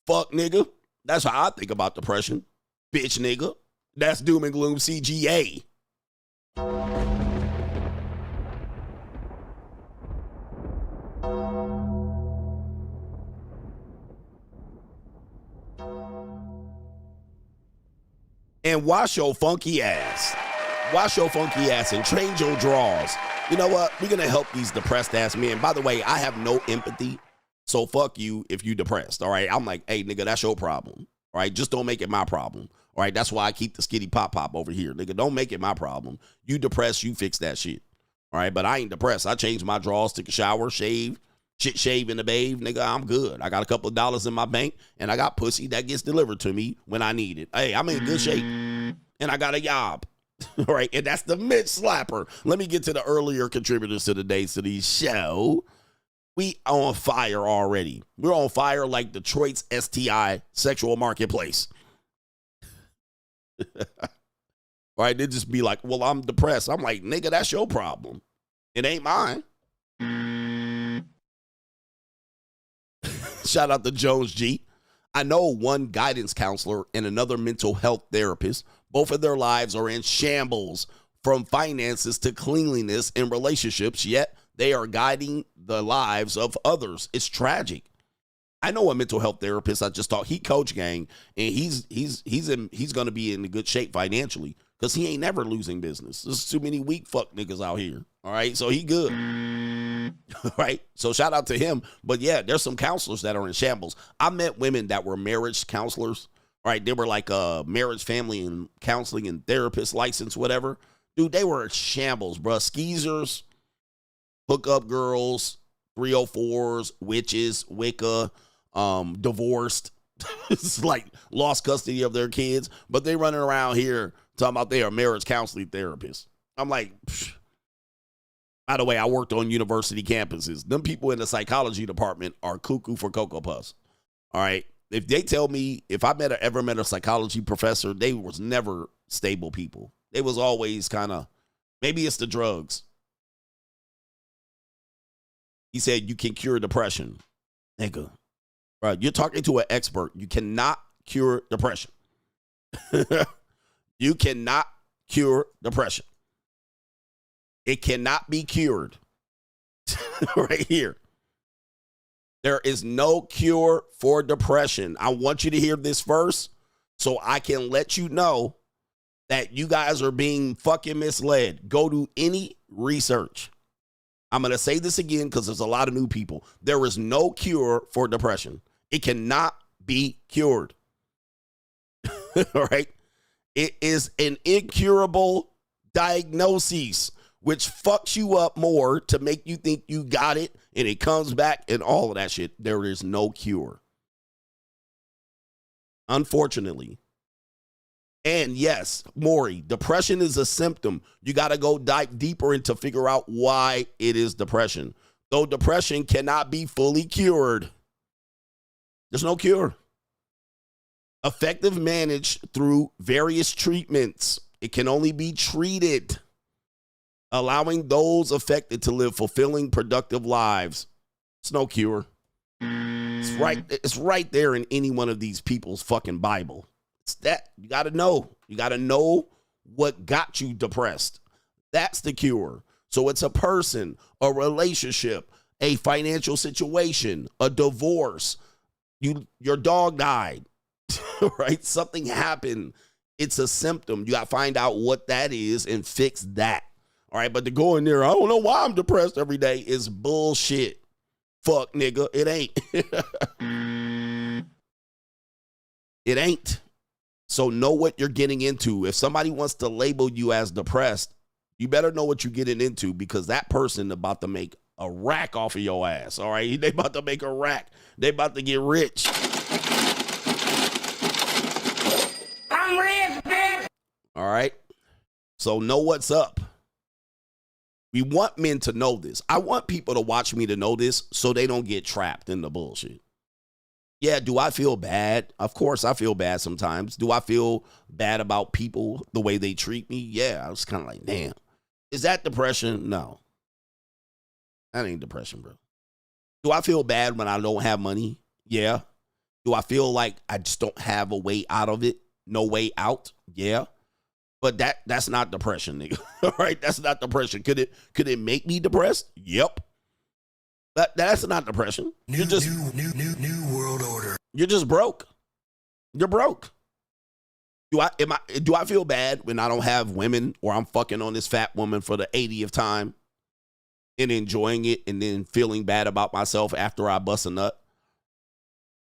Fuck, nigga. That's how I think about depression. Bitch, nigga. That's Doom and Gloom CGA. And wash your funky ass. Wash your funky ass and change your drawers. You know what? We're going to help these depressed ass men. By the way, I have no empathy. So fuck you if you depressed. All right. I'm like, hey, nigga, that's your problem. All right. Just don't make it my problem. All right. That's why I keep the Skidi-Pop-Pop over here. Nigga, don't make it my problem. You depressed, you fix that shit. All right. But I ain't depressed. I changed my drawers, took a shower, shave in the bathe. Nigga, I'm good. I got a couple of dollars in my bank and I got pussy that gets delivered to me when I need it. Hey, I'm in good shape. And I got a job. All right, and that's the Mitch Slapper. Let me get to the earlier contributors to today's show. We on fire already. We're on fire like Detroit's STI sexual marketplace. All right, they just be like, well, I'm depressed. I'm like, nigga, that's your problem. It ain't mine. Shout out to Jones G. I know one guidance counselor and another mental health therapist. Both of their lives are in shambles, from finances to cleanliness and relationships, yet they are guiding the lives of others. It's tragic. I know a mental health therapist. I just thought he coach gang, and he's going to be in good shape financially because he ain't never losing business. There's too many weak fuck niggas out here. All right, so he good. All right, so shout out to him. But yeah, there's some counselors that are in shambles. I met women that were marriage counselors. All right, they were like marriage, family, and counseling and therapist license, whatever. Dude, they were in shambles, bro. Skeezers, hookup girls, 304s, witches, Wicca, divorced. It's like lost custody of their kids, but they running around here talking about they are marriage counseling therapists. I'm like, psh. By the way, I worked on university campuses. Them people in the psychology department are cuckoo for Cocoa Puffs. All right. If they tell me, if I ever met a psychology professor, they was never stable people. They was always kind of, maybe it's the drugs. He said, you can cure depression. Nigga. Right, you're talking to an expert. You cannot cure depression. You cannot cure depression. It cannot be cured. Right here. There is no cure for depression. I want you to hear this first so I can let you know that you guys are being fucking misled. Go to any research. I'm going to say this again because there's a lot of new people. There is no cure for depression. It cannot be cured. All right. It is an incurable diagnosis, which fucks you up more to make you think you got it and it comes back and all of that shit. There is no cure. Unfortunately. And yes, Maury, depression is a symptom. You got to go dive deeper into figure out why it is depression. Though depression cannot be fully cured. There's no cure. Effective managed through various treatments. It can only be treated, allowing those affected to live fulfilling, productive lives. It's no cure. It's right there in any one of these people's fucking Bible. It's that you got to know. You got to know what got you depressed. That's the cure. So it's a person, a relationship, a financial situation, a divorce. Your dog died, right? Something happened. It's a symptom. You got to find out what that is and fix that. All right. But to go in there, I don't know why I'm depressed every day is bullshit. Fuck, nigga. It ain't. It ain't. So know what you're getting into. If somebody wants to label you as depressed, you better know what you're getting into because that person about to make a rack off of your ass. All right. They about to make a rack. They about to get rich. I'm rich, bitch. All right. So know what's up. We want men to know this. I want people to watch me to know this so they don't get trapped in the bullshit. Yeah, do I feel bad? Of course I feel bad sometimes. Do I feel bad about people, the way they treat me? Yeah, I was kind of like, damn. Is that depression? No. That ain't depression, bro. Do I feel bad when I don't have money? Yeah. Do I feel like I just don't have a way out of it? No way out? Yeah. But that's not depression, nigga. All right, that's not depression. Could it make me depressed? Yep. That's not depression. New world order. You're just broke. You're broke. Do I feel bad when I don't have women or I'm fucking on this fat woman for the 80th time and enjoying it and then feeling bad about myself after I bust a nut?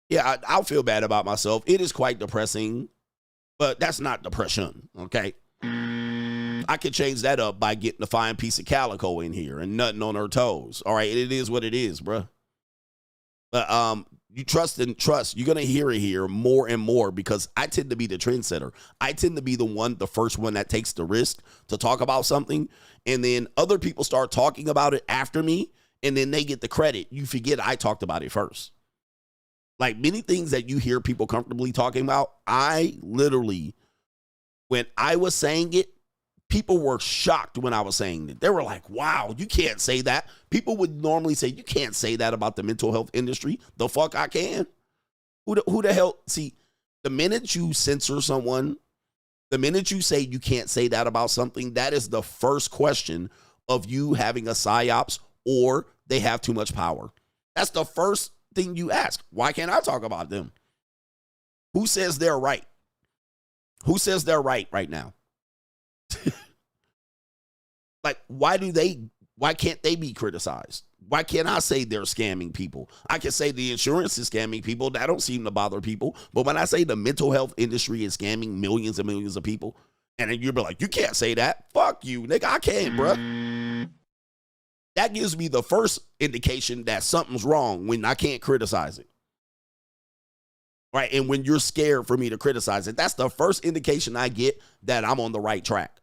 Yeah, I'll feel bad about myself. It is quite depressing, but that's not depression, okay? I could change that up by getting a fine piece of calico in here and nutting on her toes. All right, it is what it is, bro. But you trust and trust. You're gonna hear it here more and more because I tend to be the trendsetter. I tend to be the first one that takes the risk to talk about something, and then other people start talking about it after me, and then they get the credit. You forget I talked about it first. Like many things that you hear people comfortably talking about, I literally, when I was saying it, people were shocked when I was saying it. They were like, wow, you can't say that. People would normally say, you can't say that about the mental health industry. The fuck I can. Who the hell? See, the minute you censor someone, the minute you say you can't say that about something, that is the first question of you having a psyops or they have too much power. That's the first thing you ask. Why can't I talk about them? Who says they're right? Who says they're right now? Like, why can't they be criticized? Why can't I say they're scamming people? I can say the insurance is scamming people. That don't seem to bother people. But when I say the mental health industry is scamming millions and millions of people, and then you'll be like, you can't say that. Fuck you, nigga. I can't, bro. That gives me the first indication that something's wrong when I can't criticize it. Right? And when you're scared for me to criticize it, that's the first indication I get that I'm on the right track.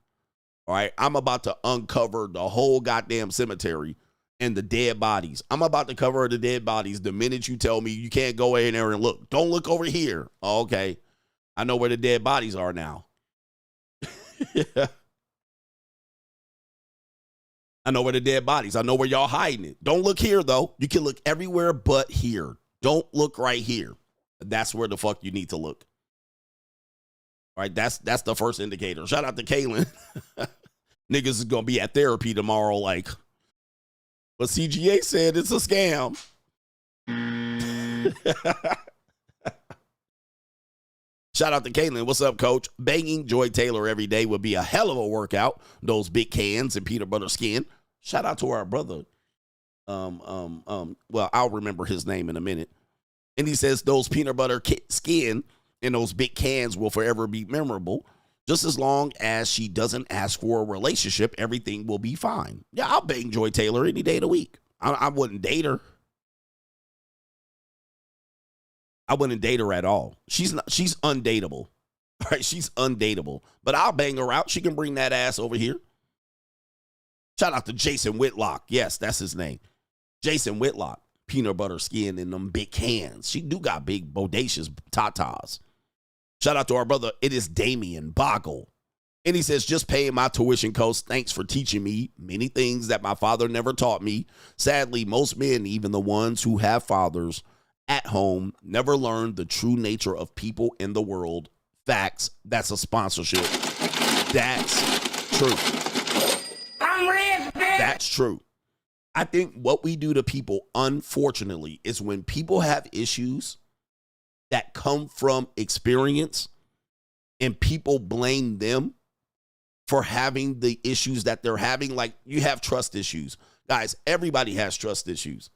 All right, I'm about to uncover the whole goddamn cemetery and the dead bodies. I'm about to cover the dead bodies the minute you tell me you can't go in there and look. Don't look over here. Oh, okay, I know where the dead bodies are now. I know where the dead bodies. I know where y'all hiding it. Don't look here, though. You can look everywhere but here. Don't look right here. That's where the fuck you need to look. All right, that's the first indicator. Shout out to Kaylin. Niggas is going to be at therapy tomorrow like, but CGA said it's a scam. Shout out to Kaylin. What's up, coach? Banging Joy Taylor every day would be a hell of a workout. Those big cans and peanut butter skin. Shout out to our brother. Well, I'll remember his name in a minute. And he says those peanut butter skin and those big cans will forever be memorable. Just as long as she doesn't ask for a relationship, everything will be fine. Yeah, I'll bang Joy Taylor any day of the week. I wouldn't date her. I wouldn't date her at all. She's undateable. All right, she's undateable. But I'll bang her out. She can bring that ass over here. Shout out to Jason Whitlock. Yes, that's his name. Jason Whitlock. Peanut butter skin in them big hands. She do got big, bodacious tatas. Shout out to our brother. It is Damian Boggle. And he says, just paying my tuition costs. Thanks for teaching me many things that my father never taught me. Sadly, most men, even the ones who have fathers at home, never learned the true nature of people in the world. Facts. That's a sponsorship. That's true. I'm rich, bitch. That's true. I think what we do to people, unfortunately, is when people have issues that come from experience and people blame them for having the issues that they're having. Like, you have trust issues. Guys, everybody has trust issues.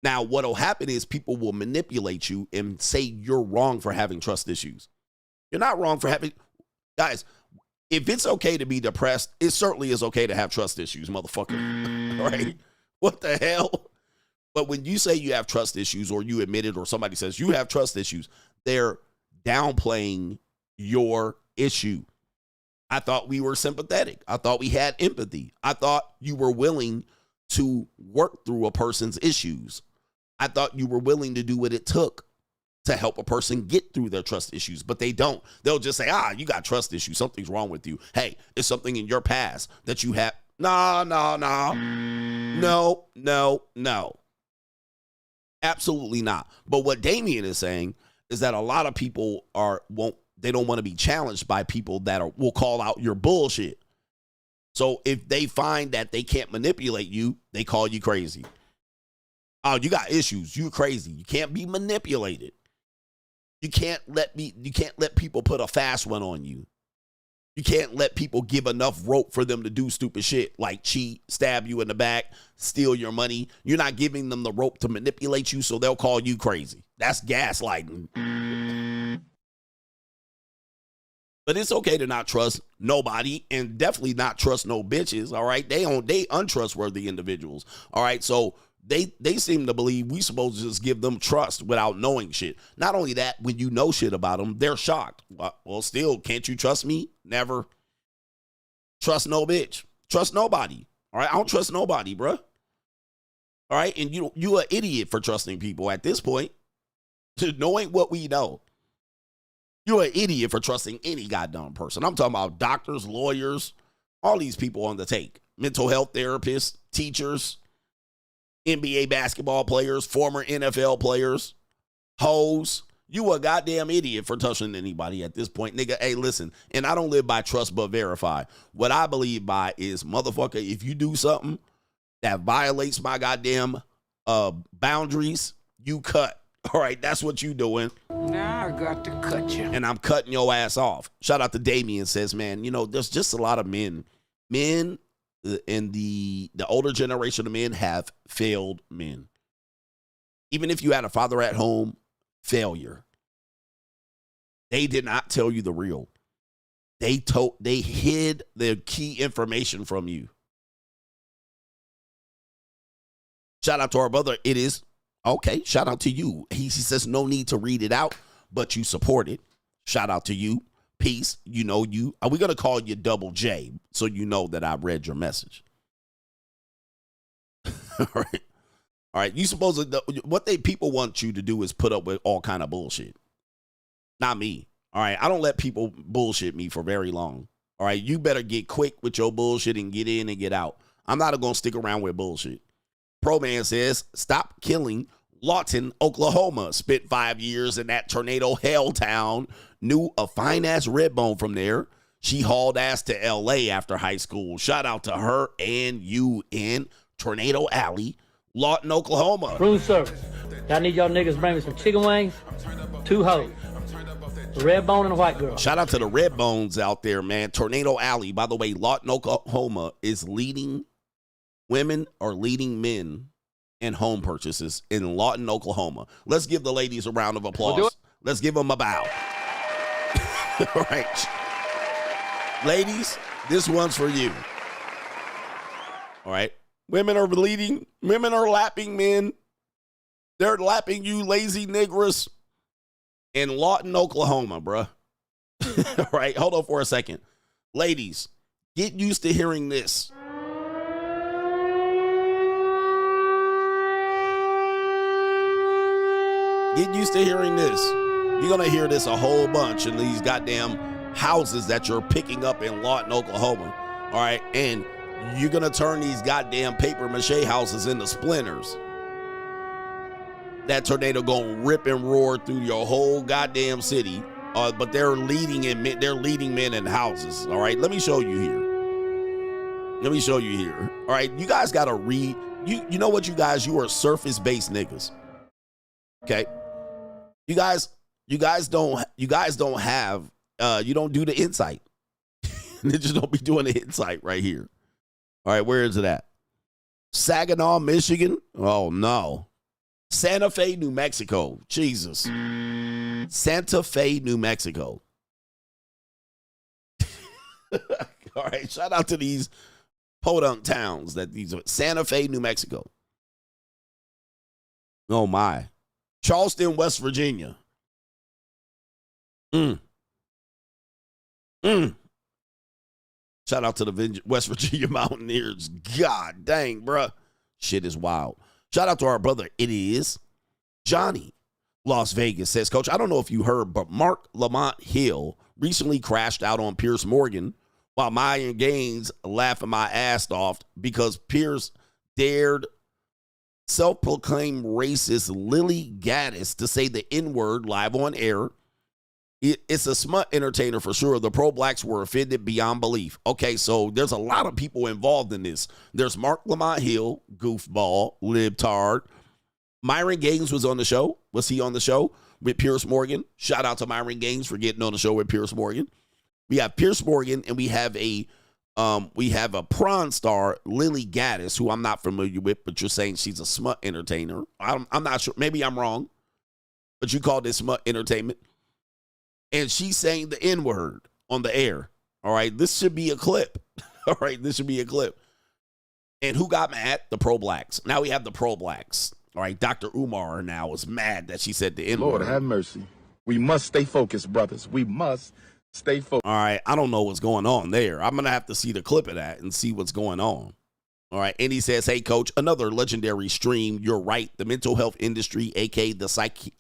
Now, what will happen is people will manipulate you and say you're wrong for having trust issues. You're not wrong for having... Guys, if it's okay to be depressed, it certainly is okay to have trust issues, motherfucker. Right? What the hell? But when you say you have trust issues, or you admit it, or somebody says you have trust issues, they're downplaying your issue. I thought we were sympathetic. I thought we had empathy. I thought you were willing to work through a person's issues. I thought you were willing to do what it took to help a person get through their trust issues, but they don't. They'll just say, you got trust issues. Something's wrong with you. Hey, it's something in your past that you have. No. Absolutely not. But what Damien is saying is that a lot of people they don't want to be challenged by people that will call out your bullshit. So if they find that they can't manipulate you, they call you crazy. Oh, you got issues. You're crazy. You can't be manipulated. You can't let people put a fast one on you. You can't let people give enough rope for them to do stupid shit like cheat, stab you in the back, steal your money. You're not giving them the rope to manipulate you, so they'll call you crazy. That's gaslighting. But it's okay to not trust nobody, and definitely not trust no bitches, all right? They untrustworthy individuals, all right? So they seem to believe we supposed to just give them trust without knowing shit. Not only that, when you know shit about them, they're shocked. Well, still, can't you trust me? Never. Trust no bitch. Trust nobody, all right? I don't trust nobody, bruh. All right? And you an idiot for trusting people at this point, knowing what we know. You're an idiot for trusting any goddamn person. I'm talking about doctors, lawyers, all these people on the take. Mental health therapists, teachers, NBA basketball players, former NFL players, hoes. You a goddamn idiot for trusting anybody at this point. Nigga, hey, listen, and I don't live by trust but verify. What I believe by is, motherfucker, if you do something that violates my goddamn boundaries, you cut. All right, that's what you doing. Now I got to cut you. And I'm cutting your ass off. Shout out to Damien, says, man, there's just a lot of men. Men in the older generation of men have failed men. Even if you had a father at home, failure. They did not tell you the real. They hid the key information from you. Shout out to our brother. It is okay. Shout out to you. He says no need to read it out, but you support it. Shout out to you. Peace. We're going to call you Double J so you know that I read your message. All right. All right. You suppose what people want you to do is put up with all kind of bullshit. Not me. All right. I don't let people bullshit me for very long. All right. You better get quick with your bullshit and get in and get out. I'm not going to stick around with bullshit. Pro Man says, stop killing Lawton, Oklahoma. Spent 5 years in that tornado hell town. Knew a fine-ass red bone from there. She hauled ass to L.A. after high school. Shout out to her and you in Tornado Alley, Lawton, Oklahoma. Room service. I need y'all niggas bring me some chicken wings, 2 hoes, a red bone and a white girl. Shout out to the red bones out there, man. Tornado Alley. By the way, Lawton, Oklahoma is leading women or leading men in home purchases in Lawton, Oklahoma. Let's give the ladies a round of applause. Let's give them a bow. All right. Ladies, this one's for you. All right. Women are lapping men. They're lapping you lazy niggers in Lawton, Oklahoma, bruh. All right, hold on for a second. Ladies, get used to hearing this. Get used to hearing this. You're going to hear this a whole bunch in these goddamn houses that you're picking up in Lawton, Oklahoma. All right, and you're going to turn these goddamn paper mache houses into splinters. That tornado going to rip and roar through your whole goddamn city. But they're leading men in houses. All right, let me show you here. All right, you guys got to read. You know what, you guys? You are surface-based niggas. Okay, you guys don't have. You don't do the insight. They just don't be doing the insight right here. All right, where is it at? Saginaw, Michigan. Oh no. Santa Fe, New Mexico. Jesus. Santa Fe, New Mexico. All right, shout out to these podunk towns that these are. Santa Fe, New Mexico. Oh my. Charleston, West Virginia. Shout out to the West Virginia Mountaineers. God dang, bruh. Shit is wild. Shout out to our brother, it is Johnny. Las Vegas says, Coach, I don't know if you heard, but Mark Lamont Hill recently crashed out on Piers Morgan while Myron Gaines laughing my ass off because Piers dared self-proclaimed racist Lily Gaddis to say the N-word live on air. It's a smut entertainer for sure. The pro-blacks were offended beyond belief. Okay, so there's a lot of people involved in this. There's Mark Lamont Hill, goofball, libtard. Myron Gaines was on the show. Was he on the show with Piers Morgan? Shout out to Myron Gaines for getting on the show with Piers Morgan. We have Piers Morgan, and we have a prawn star, Lily Gaddis, who I'm not familiar with, but you're saying she's a smut entertainer. I'm not sure. Maybe I'm wrong, but you call this smut entertainment. And she's saying the N-word on the air. All right, this should be a clip. All right, this should be a clip. And who got mad? The pro-blacks. Now we have the pro-blacks. All right, Dr. Umar now is mad that she said the N-word. Lord, have mercy. We must stay focused, brothers. We must stay focused. All right, I don't know what's going on there. I'm going to have to see the clip of that and see what's going on. All right, and he says, hey, Coach, another legendary stream. You're right. The mental health industry, a.k.a. the psychiatry.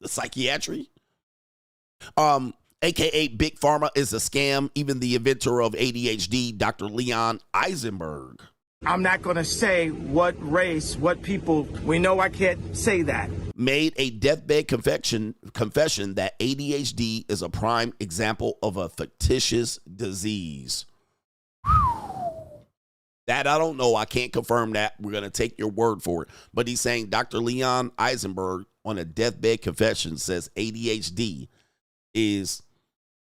The psychiatry, aka Big Pharma, is a scam. Even the inventor of ADHD, Dr. Leon Eisenberg. I'm not going to say what race, what people. We know I can't say that. Made a deathbed confession that ADHD is a prime example of a fictitious disease. That I don't know. I can't confirm that. We're going to take your word for it. But he's saying Dr. Leon Eisenberg on a deathbed confession says ADHD is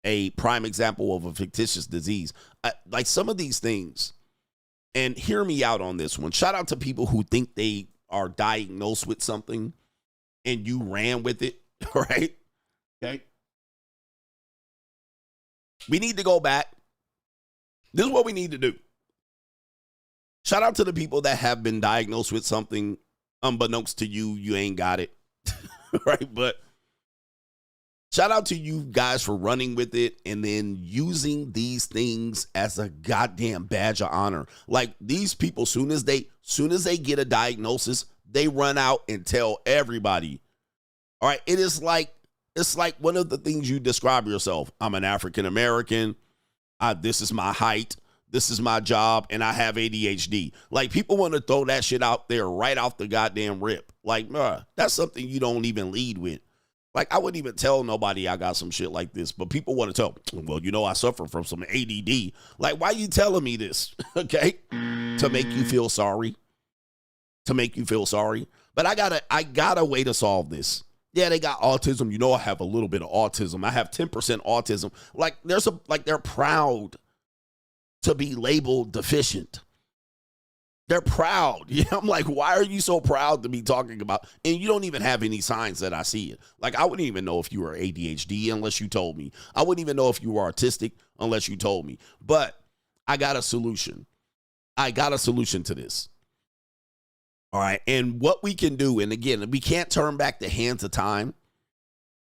a prime example of a fictitious disease. Like some of these things, and hear me out on this one. Shout out to people who think they are diagnosed with something and you ran with it, right? Okay. We need to go back. This is what we need to do. Shout out to the people that have been diagnosed with something unbeknownst to you. You ain't got it. Right? But shout out to you guys for running with it and then using these things as a goddamn badge of honor. Like these people, soon as they get a diagnosis, they run out and tell everybody. All right. It's like one of the things you describe yourself. I'm an African American. This is my height. This is my job, and I have ADHD. Like, people want to throw that shit out there right off the goddamn rip. Like, that's something you don't even lead with. Like, I wouldn't even tell nobody I got some shit like this, but people want to tell, well, you know, I suffer from some ADD. Like, why are you telling me this? Okay? To make you feel sorry. To make you feel sorry. But I got a way to solve this. Yeah, they got autism. You know, I have a little bit of autism. I have 10% autism. Like, they're proud to be labeled deficient. They're proud. Yeah, I'm like, why are you so proud to be talking about? And you don't even have any signs that I see it. Like, I wouldn't even know if you were ADHD unless you told me. I wouldn't even know if you were autistic unless you told me. But I got a solution. I got a solution to this. All right. And what we can do, and again, we can't turn back the hands of time.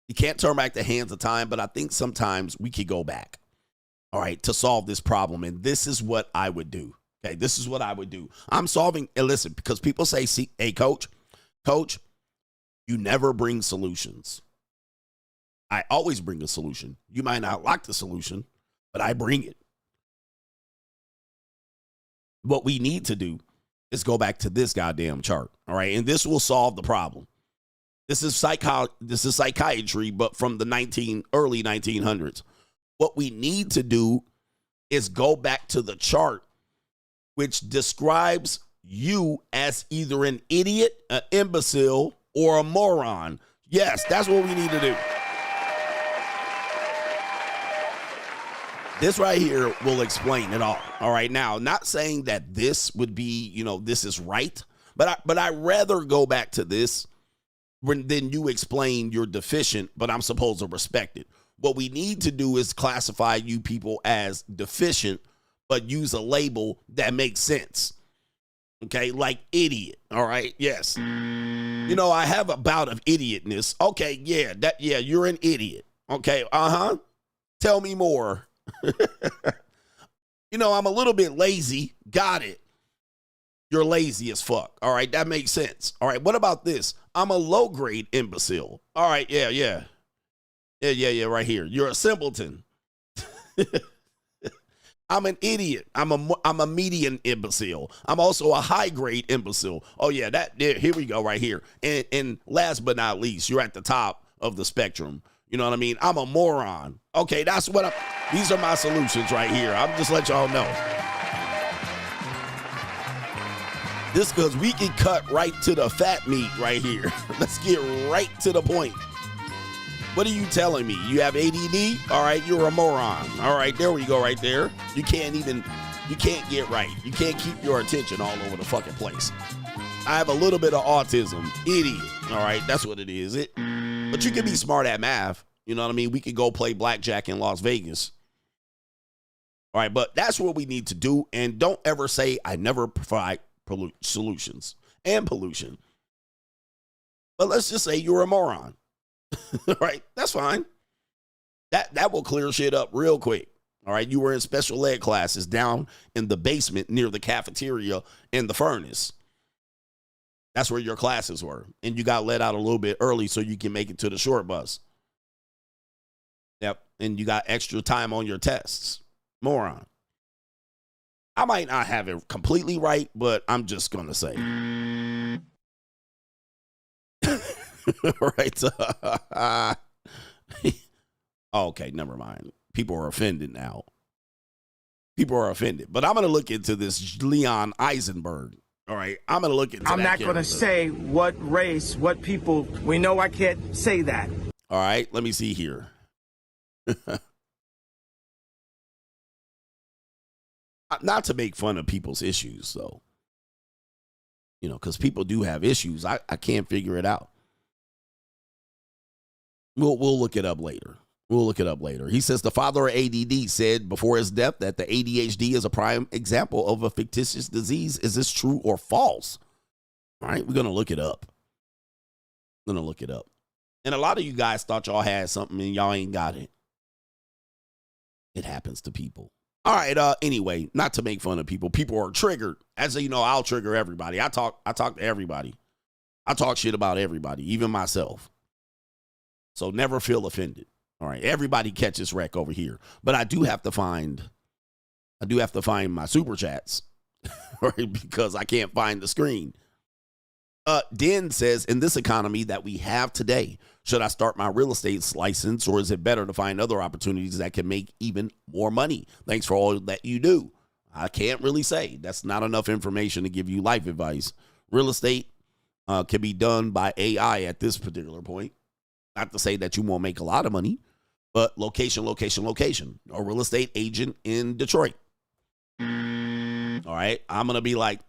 You can't turn back the hands of time, but I think sometimes we could go back, all right, to solve this problem. And this is what I would do. Okay, this is what I would do. I'm solving, and listen, because people say, see, hey, coach, you never bring solutions. I always bring a solution. You might not like the solution, but I bring it. What we need to do is go back to this goddamn chart, all right? And this will solve the problem. This is psychiatry, but from the early 1900s. What we need to do is go back to the chart, which describes you as either an idiot, an imbecile, or a moron. Yes, that's what we need to do. This right here will explain it all. All right. Now, not saying that this would be, this is right, but I rather go back to this than you explain you're deficient, but I'm supposed to respect it. What we need to do is classify you people as deficient, but use a label that makes sense. Okay. Like idiot. All right. Yes. I have a bout of idiotness. Okay. Yeah. You're an idiot. Okay. Tell me more. I'm a little bit lazy. Got it. You're lazy as fuck. All right. That makes sense. All right. What about this? I'm a low grade imbecile. All right. Yeah. Right here. You're a simpleton. I'm an idiot. I'm a median imbecile. I'm also a high grade imbecile. Oh yeah. Here we go right here. And last but not least, you're at the top of the spectrum. You know what I mean? I'm a moron. Okay, that's what these are my solutions right here. I'm just let y'all know. This because we can cut right to the fat meat right here. Let's get right to the point. What are you telling me? You have ADD? All right, you're a moron. All right, there we go right there. You can't get right. You can't keep your attention all over the fucking place. I have a little bit of autism. Idiot. All right, that's what it is. But you can be smart at math. You know what I mean? We could go play blackjack in Las Vegas. All right, but that's what we need to do. And don't ever say I never provide solutions and pollution. But let's just say you're a moron. All right, that's fine. That will clear shit up real quick. All right, you were in special ed classes down in the basement near the cafeteria and the furnace. That's where your classes were. And you got let out a little bit early so you can make it to the short bus. Yep. And you got extra time on your tests. Moron. I might not have it completely right, but I'm just going to say. Right. Okay, never mind. People are offended now. People are offended. But I'm going to look into this Leon Eisenberg. All right, I'm going to look into I'm not going to say what race, what people. We know I can't say that. All right, let me see here. Not to make fun of people's issues, though. Because people do have issues. I can't figure it out. We'll look it up later. He says the father of ADD said before his death that the ADHD is a prime example of a fictitious disease. Is this true or false? All right, we're going to look it up. And a lot of you guys thought y'all had something and y'all ain't got it. It happens to people. All right, anyway, not to make fun of people. People are triggered. As you know, I'll trigger everybody. I talk to everybody. I talk shit about everybody, even myself. So never feel offended. All right, everybody catches wreck over here. But I do have to find my super chats, right? Because I can't find the screen. Den says, in this economy that we have today, should I start my real estate license, or is it better to find other opportunities that can make even more money? Thanks for all that you do. I can't really say. That's not enough information to give you life advice. Real estate can be done by AI at this particular point. Not to say that you won't make a lot of money, but location. A real estate agent in Detroit. All right. I'm going to be like,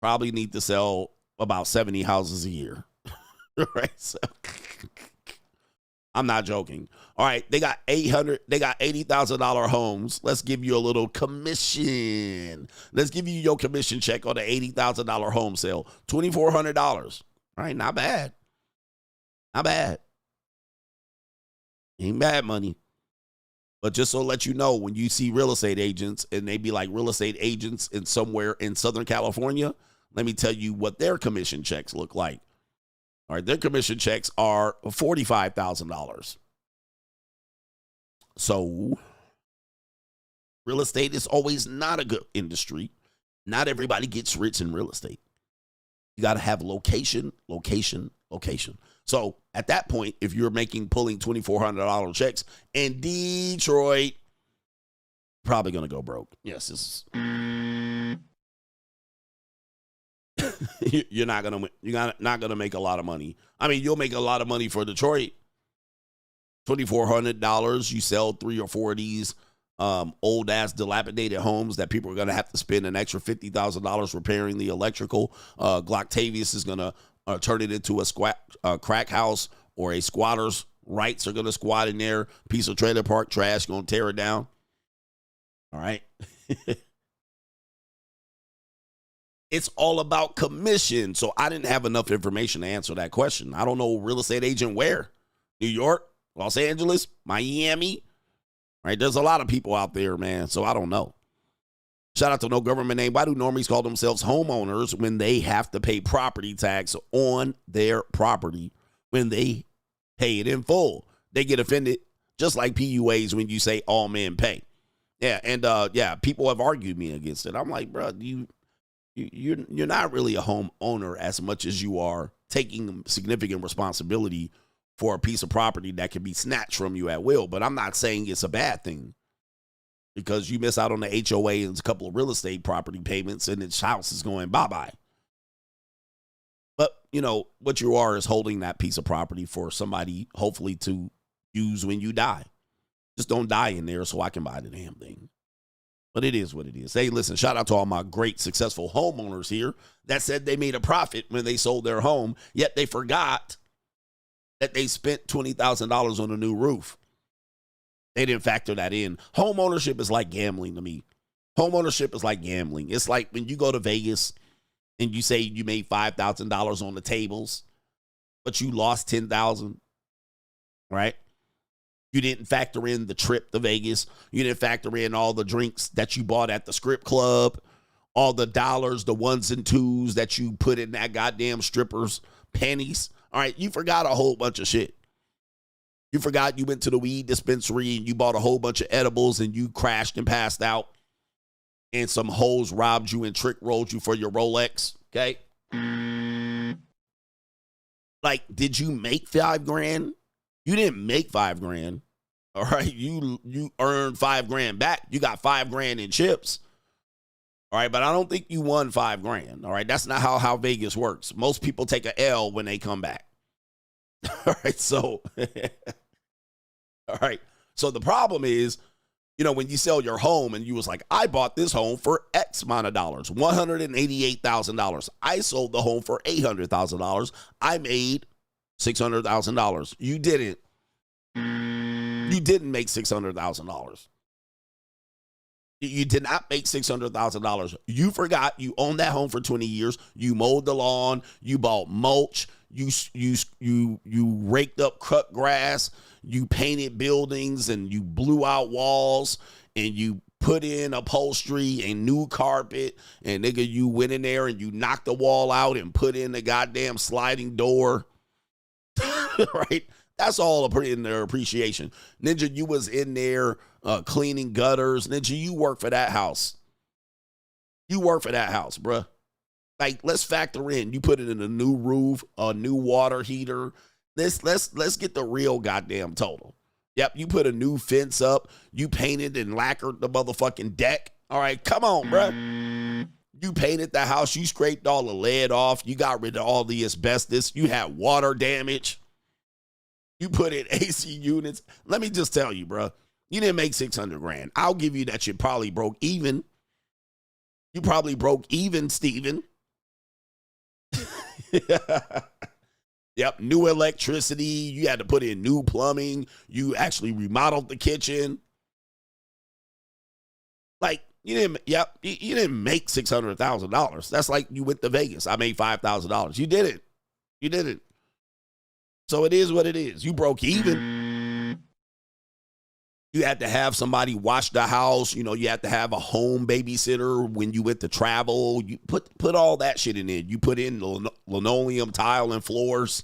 probably need to sell about 70 houses a year. Right. So I'm not joking. All right, they got $80,000 homes. Let's give you a little commission. Let's give you your commission check on the $80,000 home sale. $2,400. All right, not bad. Not bad. Ain't bad money. But just so to let you know, when you see real estate agents and they be like real estate agents in somewhere in Southern California, let me tell you what their commission checks look like. All right, their commission checks are $45,000. So real estate is always not a good industry. Not everybody gets rich in real estate. You got to have location, location, location. So at that point, if you're pulling $2,400 checks in Detroit, probably going to go broke. Yes, you're not gonna make a lot of money. I mean, you'll make a lot of money for Detroit. $2,400. You sell 3 or 4 of these old ass dilapidated homes that people are gonna have to spend an extra $50,000 repairing the electrical. Glocktavius is gonna turn it into a crack house or a squatter's rights are gonna squat in there. Piece of trailer park trash gonna tear it down. All right. It's all about commission. So I didn't have enough information to answer that question. I don't know real estate agent where. New York, Los Angeles, Miami. Right? There's a lot of people out there, man. So I don't know. Shout out to no government name. Why do normies call themselves homeowners when they have to pay property tax on their property when they pay it in full? They get offended, just like PUAs when you say all men pay. Yeah, and people have argued me against it. I'm like, bro, you're not really a homeowner as much as you are taking significant responsibility for a piece of property that can be snatched from you at will. But I'm not saying it's a bad thing because you miss out on the HOA and a couple of real estate property payments and its house is going bye-bye. But, what you are is holding that piece of property for somebody hopefully to use when you die. Just don't die in there so I can buy the damn thing. But it is what it is. Hey, listen, shout out to all my great successful homeowners here that said they made a profit when they sold their home, yet they forgot that they spent $20,000 on a new roof. They didn't factor that in. Home ownership is like gambling to me. Home ownership is like gambling. It's like when you go to Vegas and you say you made $5,000 on the tables, but you lost $10,000, right? You didn't factor in the trip to Vegas. You didn't factor in all the drinks that you bought at the strip club, all the dollars, the ones and twos that you put in that goddamn stripper's panties. All right, you forgot a whole bunch of shit. You forgot you went to the weed dispensary and you bought a whole bunch of edibles and you crashed and passed out and some hoes robbed you and trick rolled you for your Rolex, okay? Like, did you make $5,000? You didn't make $5,000. All right. You earned $5,000 back. You got $5,000 in chips. All right. But I don't think you won $5,000. All right. That's not how Vegas works. Most people take a L when they come back. All right. So, all right. So the problem is, when you sell your home and you was like, I bought this home for X amount of dollars, $188,000. I sold the home for $800,000. I made $600,000. You didn't. You didn't make $600,000. You did not make $600,000. You forgot you owned that home for 20 years. You mowed the lawn. You bought mulch. You raked up cut grass. You painted buildings and you blew out walls and you put in upholstery and new carpet. And nigga, you went in there and you knocked the wall out and put in the goddamn sliding door. Right? That's all in their appreciation. Ninja, you was in there cleaning gutters. Ninja, you work for that house. You work for that house, bruh. Like, let's factor in. You put it in a new roof, a new water heater. Let's get the real goddamn total. Yep, you put a new fence up. You painted and lacquered the motherfucking deck. All right, come on, bruh. You painted the house. You scraped all the lead off. You got rid of all the asbestos. You had water damage. You put in AC units. Let me just tell you, bro. You didn't make $600,000. I'll give you that you probably broke even. You probably broke even, Steven. Yep, new electricity. You had to put in new plumbing. You actually remodeled the kitchen. Like, you didn't make $600,000. That's like you went to Vegas. I made $5,000. You did it. You did it. So it is what it is. You broke even. You had to have somebody watch the house. You know, you had to have a home babysitter when you went to travel. You put all that shit in it. You put in linoleum, tile, and floors.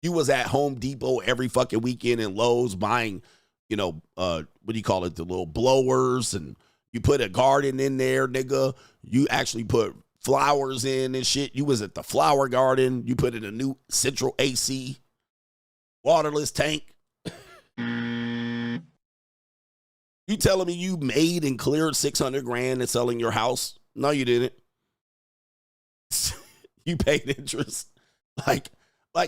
You was at Home Depot every fucking weekend and Lowe's buying, you know, what do you call it? The little blowers, and you put a garden in there, nigga. You actually put flowers in and shit. You was at the flower garden. You put in a new central AC, waterless tank. You telling me you made and cleared $600,000 in selling your house? No, you didn't. You paid interest. Like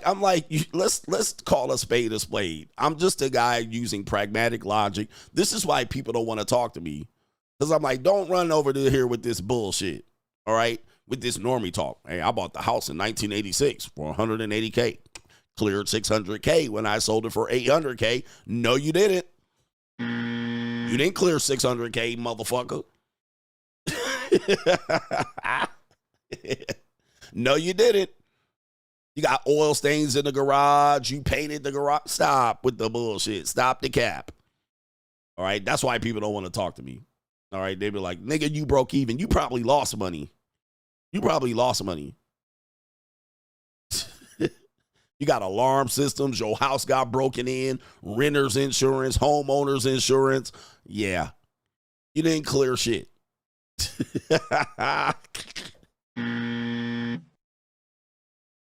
I'm like, let's call a spade a spade. I'm just a guy using pragmatic logic. This is why people don't want to talk to me. Because I'm like, don't run over to here with this bullshit. All right? With this normie talk. Hey, I bought the house in 1986 for $180K. Cleared $600K when I sold it for $800K. No, you didn't. You didn't clear $600K, motherfucker. No, you didn't. You got oil stains in the garage. You painted the garage. Stop with the bullshit. Stop the cap. All right? That's why people don't want to talk to me. All right? They be like, nigga, you broke even. You probably lost money. You probably lost money. You got alarm systems. Your house got broken in. Renter's insurance. Homeowner's insurance. Yeah. You didn't clear shit.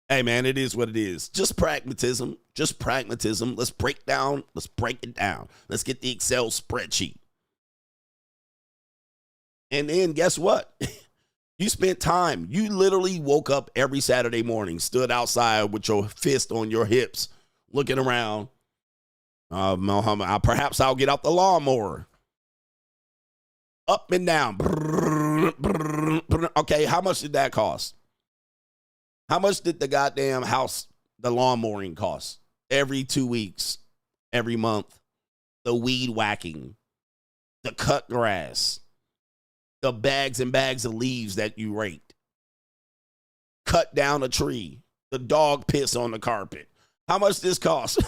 Hey, man, it is what it is. Just pragmatism. Just pragmatism. Let's break it down. Let's get the Excel spreadsheet. And then guess what? You spent time. You literally woke up every Saturday morning, stood outside with your fist on your hips, looking around. Perhaps I'll get out the lawnmower. Up and down. Okay, how much did that cost? How much did the goddamn house, the lawnmowing cost? Every 2 weeks, every month. The weed whacking, the cut grass, the bags and bags of leaves that you raked, cut down a tree, the dog piss on the carpet. How much this cost?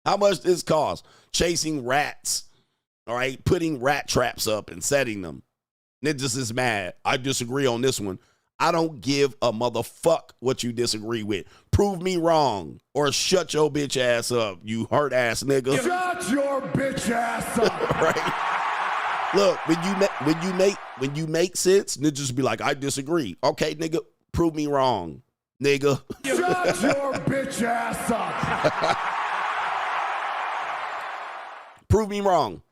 How much this cost? Chasing rats, all right? Putting rat traps up and setting them. Ninjas is mad. I disagree on this one. I don't give a motherfuck what you disagree with. Prove me wrong or shut your bitch ass up, you hurt ass nigga. Shut your bitch ass up. Right? Look, when you make sense, niggas be like, I disagree. Okay, nigga, prove me wrong, nigga. Shut your bitch ass up. Prove me wrong.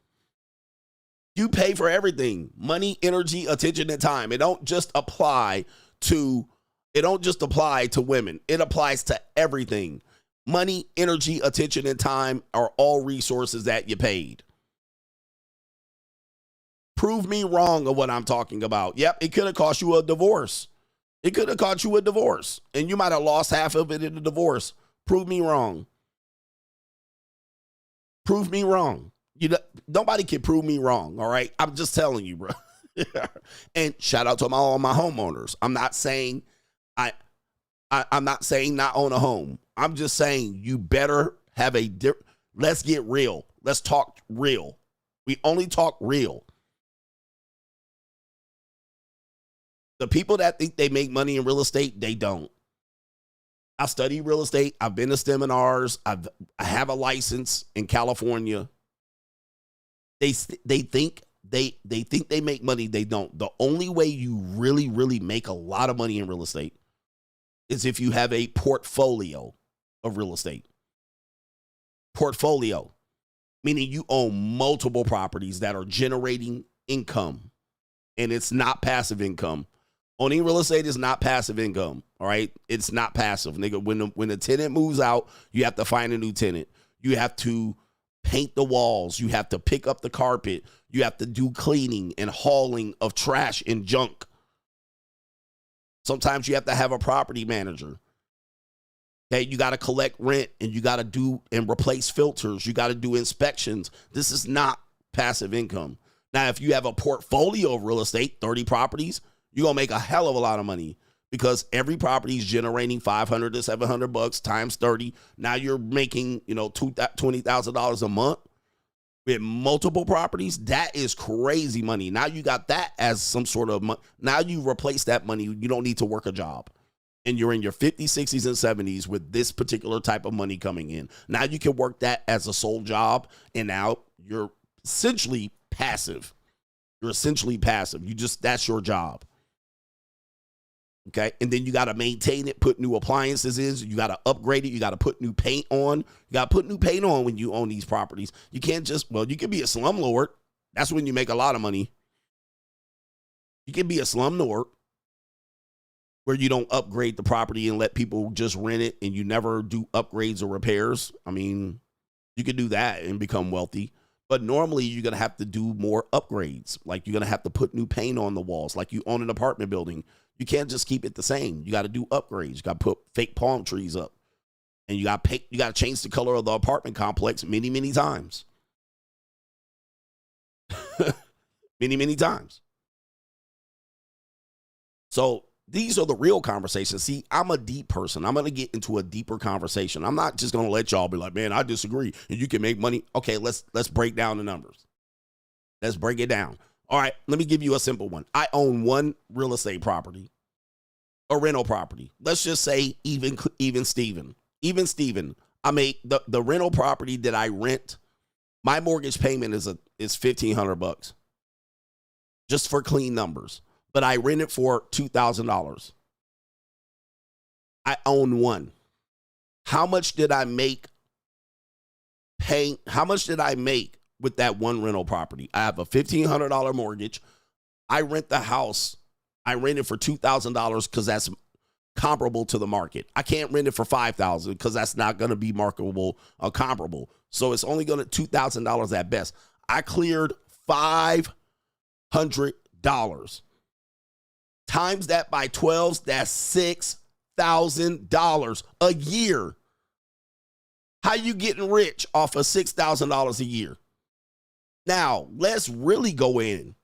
You pay for everything. Money, energy, attention, and time. It don't just apply to women. It applies to everything. Money, energy, attention, and time are all resources that you paid. Prove me wrong of what I'm talking about. Yep, it could have cost you a divorce. It could have cost you a divorce. And you might have lost half of it in a divorce. Prove me wrong. Prove me wrong. Nobody can prove me wrong, all right? I'm just telling you, bro. And shout out to all my homeowners. I'm not saying I'm not saying not own a home. I'm just saying you better have let's get real. Let's talk real. We only talk real. The people that think they make money in real estate, they don't. I study real estate. I've been to seminars. I have a license in California. They think they make money. They don't. The only way you really, really make a lot of money in real estate is if you have a portfolio of real estate. Portfolio, meaning you own multiple properties that are generating income, and it's not passive income. Owning real estate is not passive income. All right, it's not passive, nigga. When the tenant moves out, you have to find a new tenant. You have to paint the walls. You have to pick up the carpet. You have to do cleaning and hauling of trash and junk. Sometimes you have to have a property manager. Okay, you got to collect rent and you got to do and replace filters. You got to do inspections. This is not passive income. Now, if you have a portfolio of real estate, 30 properties, you're going to make a hell of a lot of money because every property is generating $500 to $700 times 30. Now you're making, $20,000 a month with multiple properties. That is crazy money. Now you got that as some sort of money. Now you replace that money. You don't need to work a job. And you're in your 50s, 60s, and 70s with this particular type of money coming in. Now you can work that as a sole job, and now you're essentially passive. You're essentially passive. That's your job. Okay? And then you got to maintain it, put new appliances in. You got to upgrade it. You got to put new paint on. You got to put new paint on when you own these properties. You can't you can be a slumlord. That's when you make a lot of money. You can be a slumlord, where you don't upgrade the property and let people just rent it and you never do upgrades or repairs. I mean, you could do that and become wealthy. But normally you're going to have to do more upgrades. Like you're going to have to put new paint on the walls like you own an apartment building. You can't just keep it the same. You got to do upgrades. You got to put fake palm trees up. And you got to change the color of the apartment complex many, many times. Many, many times. So these are the real conversations. See, I'm a deep person. I'm going to get into a deeper conversation. I'm not just going to let y'all be like, man, I disagree and you can make money. Okay, let's break down the numbers. Let's break it down. All right, let me give you a simple one. I own one real estate property, a rental property. Let's just say even Steven. Even Steven, I make the rental property that I rent, my mortgage payment is $1,500 just for clean numbers. But I rent it for $2,000. I own one. How much did I make How much did I make with that one rental property? I have a $1,500 mortgage. I rent the house. I rent it for $2,000 because that's comparable to the market. I can't rent it for $5,000 because that's not going to be marketable or comparable. So it's only going to $2,000 at best. I cleared $500. Times that by 12, that's $6,000 a year. How you getting rich off of $6,000 a year? Now, let's really go in.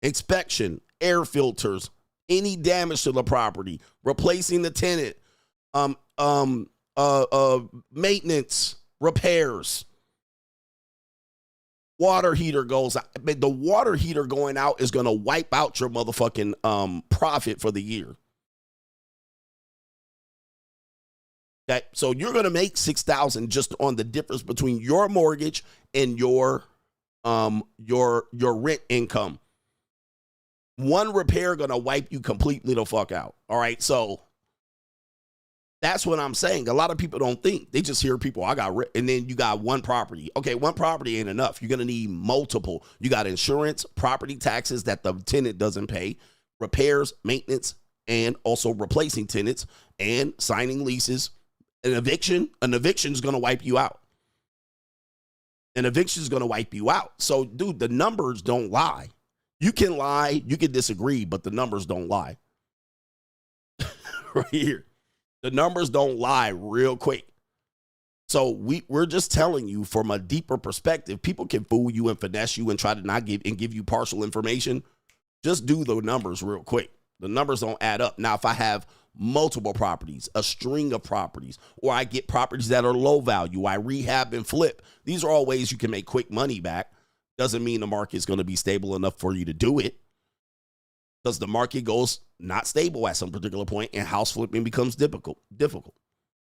Inspection, air filters, any damage to the property, replacing the tenant, maintenance, repairs. Water heater goes out. The water heater going out is going to wipe out your motherfucking profit for the year. Okay, so you're going to make $6,000 just on the difference between your mortgage and your rent income. One repair going to wipe you completely the fuck out. All right, so that's what I'm saying. A lot of people don't think. They just hear people, and then you got one property. Okay, one property ain't enough. You're going to need multiple. You got insurance, property taxes that the tenant doesn't pay, repairs, maintenance, and also replacing tenants and signing leases. An eviction is going to wipe you out. An eviction is going to wipe you out. So, dude, the numbers don't lie. You can lie, you can disagree, but the numbers don't lie. Right here. The numbers don't lie real quick. So we're just telling you from a deeper perspective. People can fool you and finesse you and try to not give you partial information. Just do the numbers real quick. The numbers don't add up. Now, if I have multiple properties, a string of properties, or I get properties that are low value, I rehab and flip. These are all ways you can make quick money back. Doesn't mean the market is going to be stable enough for you to do it. Because the market goes not stable at some particular point and house flipping becomes difficult.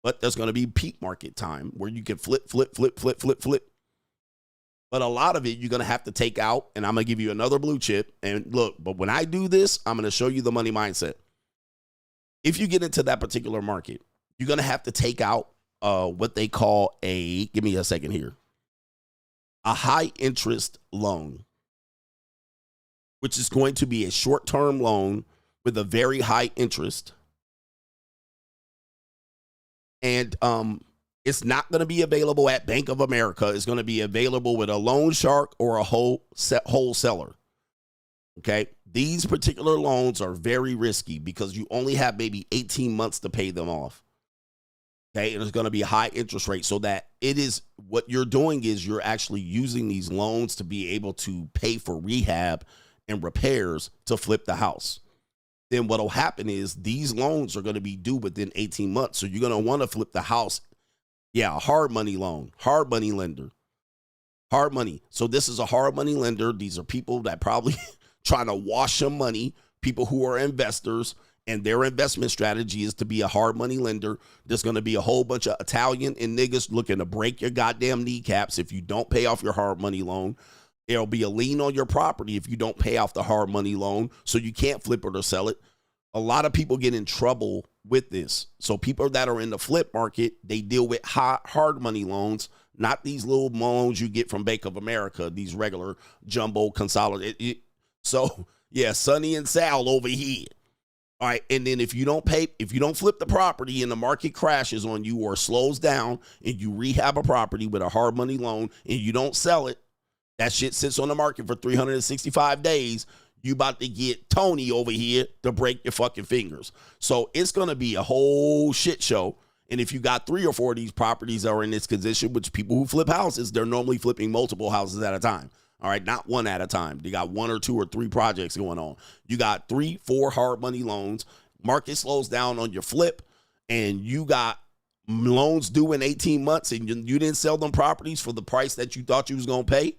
But there's going to be peak market time where you can flip. But a lot of it you're going to have to take out, and I'm going to give you another blue chip. And look, but when I do this, I'm going to show you the money mindset. If you get into that particular market, you're going to have to take out what they call give me a second here, a high interest loan, which is going to be a short-term loan with a very high interest. And it's not going to be available at Bank of America. It's going to be available with a loan shark or a wholesaler. Okay. These particular loans are very risky because you only have maybe 18 months to pay them off. Okay. And it's going to be a high interest rate, so that it is what you're doing is you're actually using these loans to be able to pay for rehab and repairs to flip the house. Then what will happen is these loans are going to be due within 18 months. So you're going to want to flip the house. Yeah, a hard money loan, hard money lender, hard money. So this is a hard money lender. These are people that probably trying to wash some money, people who are investors, and their investment strategy is to be a hard money lender. There's going to be a whole bunch of Italian and niggas looking to break your goddamn kneecaps if you don't pay off your hard money loan. There'll be a lien on your property if you don't pay off the hard money loan, so you can't flip it or sell it. A lot of people get in trouble with this. So people that are in the flip market, they deal with hard money loans, not these little loans you get from Bank of America, these regular jumbo consolidated. So, yeah, Sonny and Sal over here. All right, and then if you don't flip the property and the market crashes on you or slows down and you rehab a property with a hard money loan and you don't sell it, that shit sits on the market for 365 days. You about to get Tony over here to break your fucking fingers. So it's going to be a whole shit show. And if you got 3 or 4 of these properties that are in this condition, which people who flip houses, they're normally flipping multiple houses at a time. All right, not one at a time. They got 1 or 2 or 3 projects going on. You got 3, 4 hard money loans. Market slows down on your flip, and you got loans due in 18 months, and you didn't sell them properties for the price that you thought you was going to pay,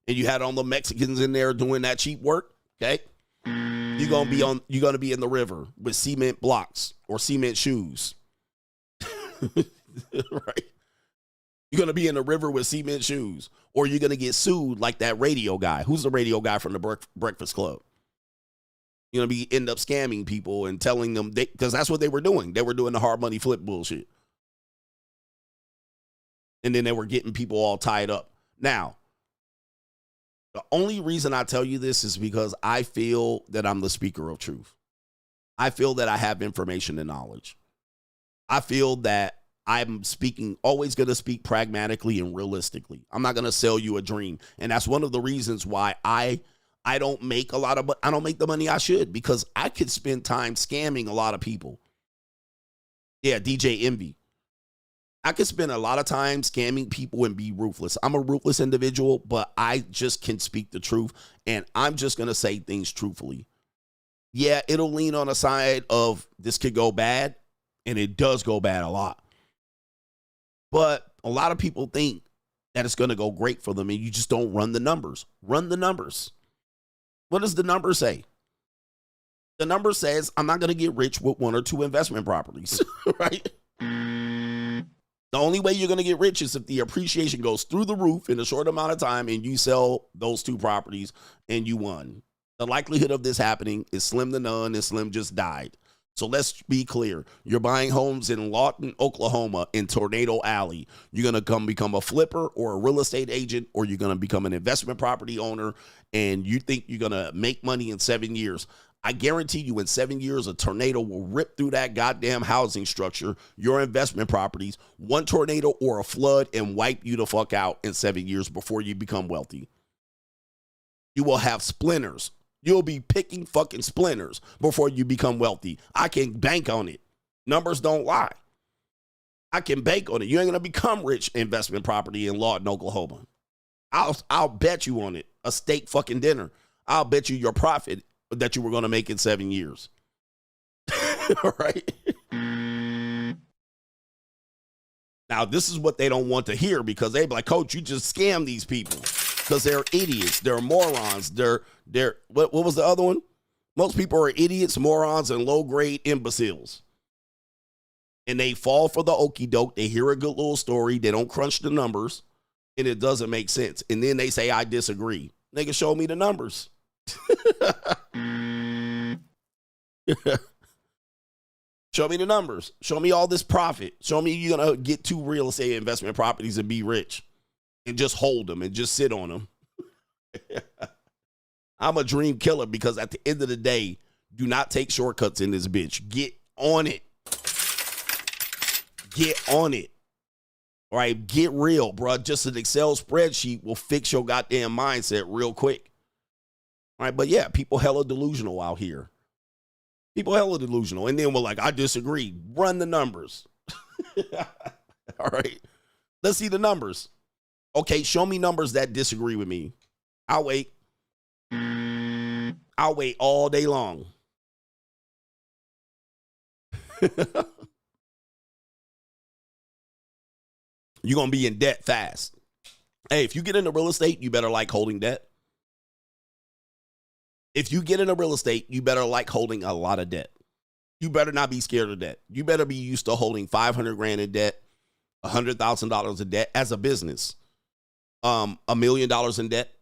and you had all the Mexicans in there doing that cheap work. Okay, you're gonna be in the river with cement blocks or cement shoes, right? You're gonna be in the river with cement shoes, or you're gonna get sued like that radio guy. Who's the radio guy from the Breakfast Club? You're gonna end up scamming people and telling them because that's what they were doing. They were doing the hard money flip bullshit, and then they were getting people all tied up. Now, the only reason I tell you this is because I feel that I'm the speaker of truth. I feel that I have information and knowledge. I feel that I'm always going to speak pragmatically and realistically. I'm not going to sell you a dream. And that's one of the reasons why I don't make I don't make the money I should, because I could spend time scamming a lot of people. Yeah, DJ Envy. I could spend a lot of time scamming people and be ruthless. I'm a ruthless individual, but I just can speak the truth, and I'm just going to say things truthfully. Yeah, it'll lean on the side of this could go bad, and it does go bad a lot. But a lot of people think that it's going to go great for them, and you just don't run the numbers. Run the numbers. What does the number say? The number says I'm not going to get rich with 1 or 2 investment properties, right? The only way you're going to get rich is if the appreciation goes through the roof in a short amount of time and you sell those 2 properties and you won. The likelihood of this happening is slim to none, and Slim just died. So let's be clear. You're buying homes in Lawton, Oklahoma, in Tornado Alley. You're going to become a flipper or a real estate agent, or you're going to become an investment property owner, and you think you're going to make money in 7 years. I guarantee you in 7 years, a tornado will rip through that goddamn housing structure, your investment properties, one tornado or a flood, and wipe you the fuck out in 7 years before you become wealthy. You will have splinters. You'll be picking fucking splinters before you become wealthy. I can bank on it. Numbers don't lie. I can bank on it. You ain't going to become rich investment property in Lawton, Oklahoma. I'll bet you on it. A steak fucking dinner. I'll bet you your profit that you were going to make in 7 years. All right. Now, this is what they don't want to hear, because they be like, Coach, you just scam these people because they're idiots. They're morons. They're what was the other one? Most people are idiots, morons, and low-grade imbeciles. And they fall for the okie doke. They hear a good little story. They don't crunch the numbers, and it doesn't make sense. And then they say, I disagree. Nigga, show me the numbers. Show me the numbers. Show me all this profit. Show me you're going to get 2 real estate investment properties and be rich and just hold them and just sit on them. I'm a dream killer, because at the end of the day, do not take shortcuts in this bitch. Get on it. Get on it. All right, get real, bro. Just an Excel spreadsheet will fix your goddamn mindset real quick. All right, but yeah, people hella delusional out here. People hella delusional. And then we're like, I disagree. Run the numbers. All right. Let's see the numbers. Okay, show me numbers that disagree with me. I'll wait. I'll wait all day long. You're going to be in debt fast. Hey, if you get into real estate, you better like holding debt. If you get into real estate, you better like holding a lot of debt. You better not be scared of debt. You better be used to holding $500,000 in debt, $100,000 in debt as a business, $1 million in debt.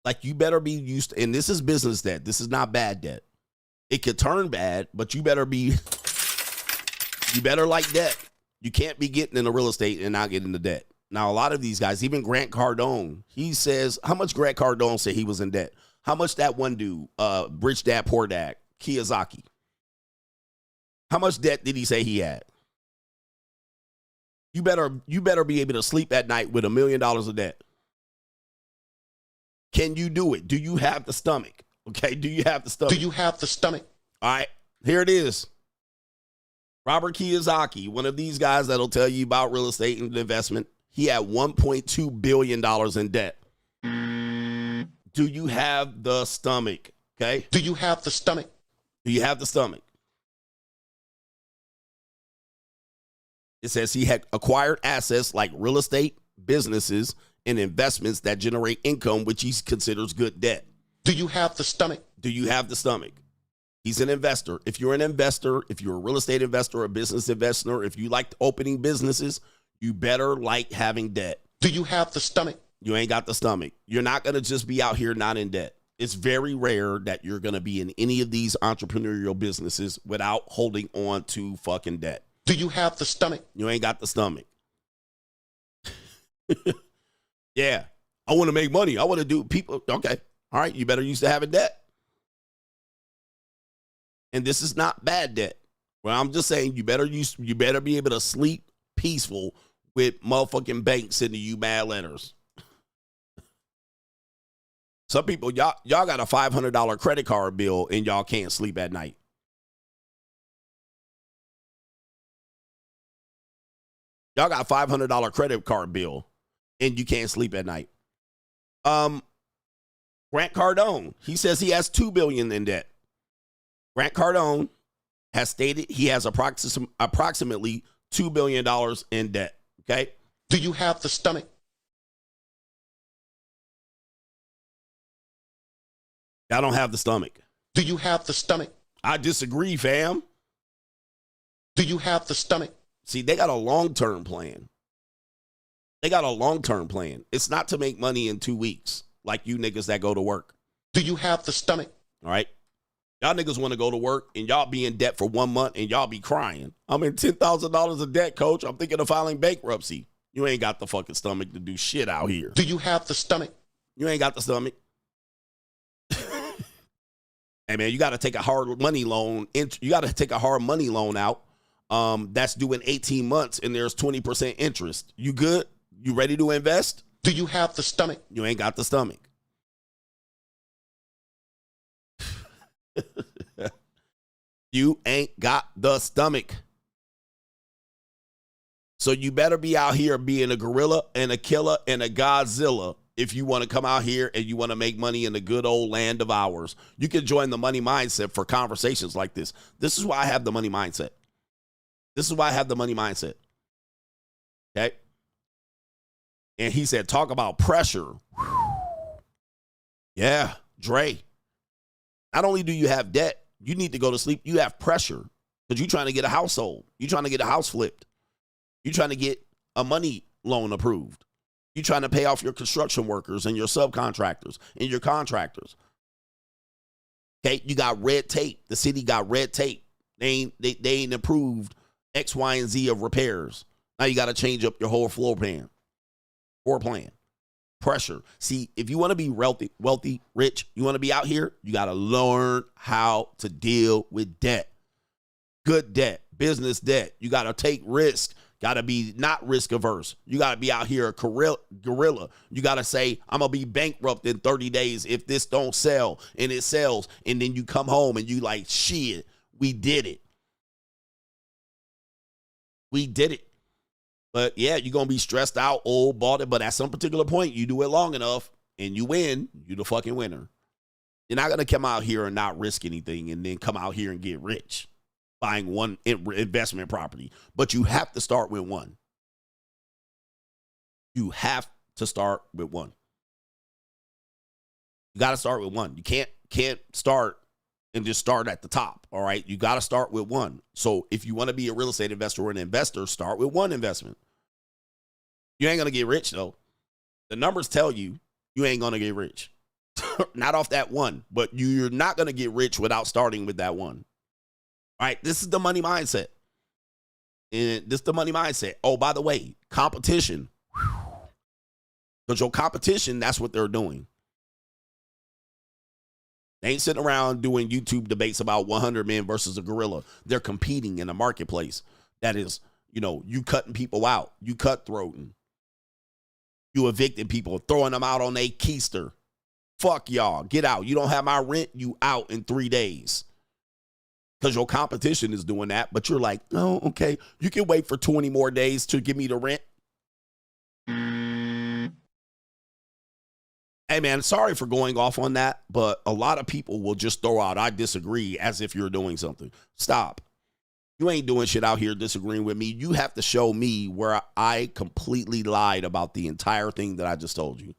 Like, you better be used to, and this is business debt. This is not bad debt. It could turn bad, but you better like debt. You can't be getting into real estate and not getting into debt. Now, a lot of these guys, even Grant Cardone, he says, how much Grant Cardone said he was in debt? How much that one dude, Rich Dad, Poor Dad, Kiyosaki, how much debt did he say he had? You better be able to sleep at night with $1 million of debt. Can you do it? Do you have the stomach? Okay, do you have the stomach? Do you have the stomach? All right, here it is. Robert Kiyosaki, one of these guys that'll tell you about real estate and investment, he had $1.2 billion in debt. Do you have the stomach? Okay. Do you have the stomach? Do you have the stomach? It says he had acquired assets like real estate, businesses, and investments that generate income, which he considers good debt. Do you have the stomach? Do you have the stomach? He's an investor. If you're an investor, if you're a real estate investor, a business investor, if you like opening businesses, you better like having debt. Do you have the stomach? You ain't got the stomach. You're not going to just be out here not in debt. It's very rare that you're going to be in any of these entrepreneurial businesses without holding on to fucking debt. Do you have the stomach? You ain't got the stomach. Yeah. I want to make money. I want to do people. Okay. All right. You better used to having debt. And this is not bad debt. Well, I'm just saying you better be able to sleep peaceful with motherfucking banks sending you bad letters. Some people, y'all got a $500 credit card bill and y'all can't sleep at night. Y'all got a $500 credit card bill and you can't sleep at night. Grant Cardone, he says he has $2 billion in debt. Grant Cardone has stated he has approximately $2 billion in debt. Okay. Do you have the stomach? I don't have the stomach. Do you have the stomach? I disagree, fam. Do you have the stomach? See, they got a long-term plan. They got a long-term plan. It's not to make money in 2 weeks like you niggas that go to work. Do you have the stomach? All right. Y'all niggas want to go to work and y'all be in debt for 1 month and y'all be crying. I'm in $10,000 of debt, coach. I'm thinking of filing bankruptcy. You ain't got the fucking stomach to do shit out here. Do you have the stomach? You ain't got the stomach. Hey, man, you got to take a hard money loan. You got to take a hard money loan out. That's due in 18 months and there's 20% interest. You good? You ready to invest? Do you have the stomach? You ain't got the stomach. You ain't got the stomach. So you better be out here being a gorilla and a killer and a Godzilla if you want to come out here and you want to make money in the good old land of ours. You can join the Money Mindset for conversations like this. This is why I have the Money Mindset. This is why I have the Money Mindset. Okay? And he said, talk about pressure. Yeah, Dre. Not only do you have debt, you need to go to sleep. You have pressure because you're trying to get a household. You're trying to get a house flipped. You're trying to get a money loan approved. You're trying to pay off your construction workers and your subcontractors and your contractors. Okay, you got red tape. The city got red tape. They ain't approved X, Y, and Z of repairs. Now you got to change up your whole floor plan. Pressure. See, if you want to be wealthy, rich, you want to be out here, you got to learn how to deal with debt. Good debt, business debt. You got to take risk. Got to be not risk averse. You got to be out here a gorilla. You got to say, I'm going to be bankrupt in 30 days if this don't sell, and it sells. And then you come home and you like, shit, we did it. We did it. But yeah, you're going to be stressed out, old, bought it. But at some particular point, you do it long enough and you win, you're the fucking winner. You're not going to come out here and not risk anything and then come out here and get rich buying one investment property. But you have to start with one. You have to start with one. You got to start with one. You can't start and just start at the top, all right? You got to start with one. So if you want to be a real estate investor or an investor, start with one investment. You ain't going to get rich, though. The numbers tell you you ain't going to get rich. Not off that one, but you're not going to get rich without starting with that one. All right, this is the money mindset. And this is the money mindset. Oh, by the way, competition. Because your competition, that's what they're doing. They ain't sitting around doing YouTube debates about 100 men versus a gorilla. They're competing in a marketplace. That is, you cutting people out. You cutthroating. You evicting people, throwing them out on a keister. Fuck y'all. Get out. You don't have my rent, you out in 3 days. Because your competition is doing that. But you're like, oh, okay. You can wait for 20 more days to give me the rent. Hey, man, sorry for going off on that. But a lot of people will just throw out, I disagree, as if you're doing something. Stop. You ain't doing shit out here disagreeing with me. You have to show me where I completely lied about the entire thing that I just told you.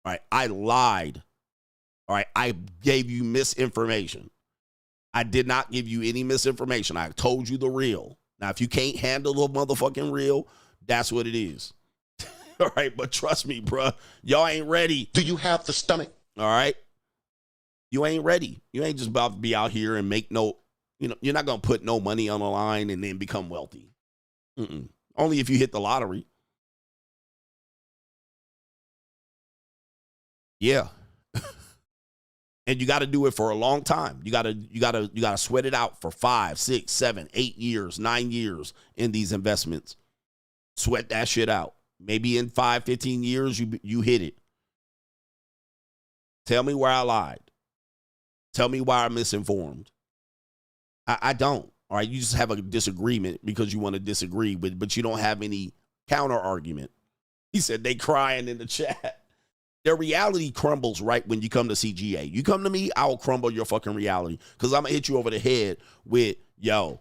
All right, I lied. All right, I gave you misinformation. I did not give you any misinformation. I told you the real. Now, if you can't handle the motherfucking real, that's what it is. All right, but trust me, bruh, y'all ain't ready. Do you have the stomach? All right, you ain't ready. You ain't just about to be out here and make no, you're not going to put no money on the line and then become wealthy. Only if you hit the lottery. Yeah. And you got to do it for a long time. You got to sweat it out for 5, 6, 7, 8 years, 9 years in these investments. Sweat that shit out. Maybe in 5, 15 years, you hit it. Tell me where I lied. Tell me why I'm misinformed. I don't. All right. You just have a disagreement because you want to disagree, but you don't have any counter argument. He said they crying in the chat. Their reality crumbles right when you come to CGA. You come to me, I'll crumble your fucking reality because I'm going to hit you over the head with, yo,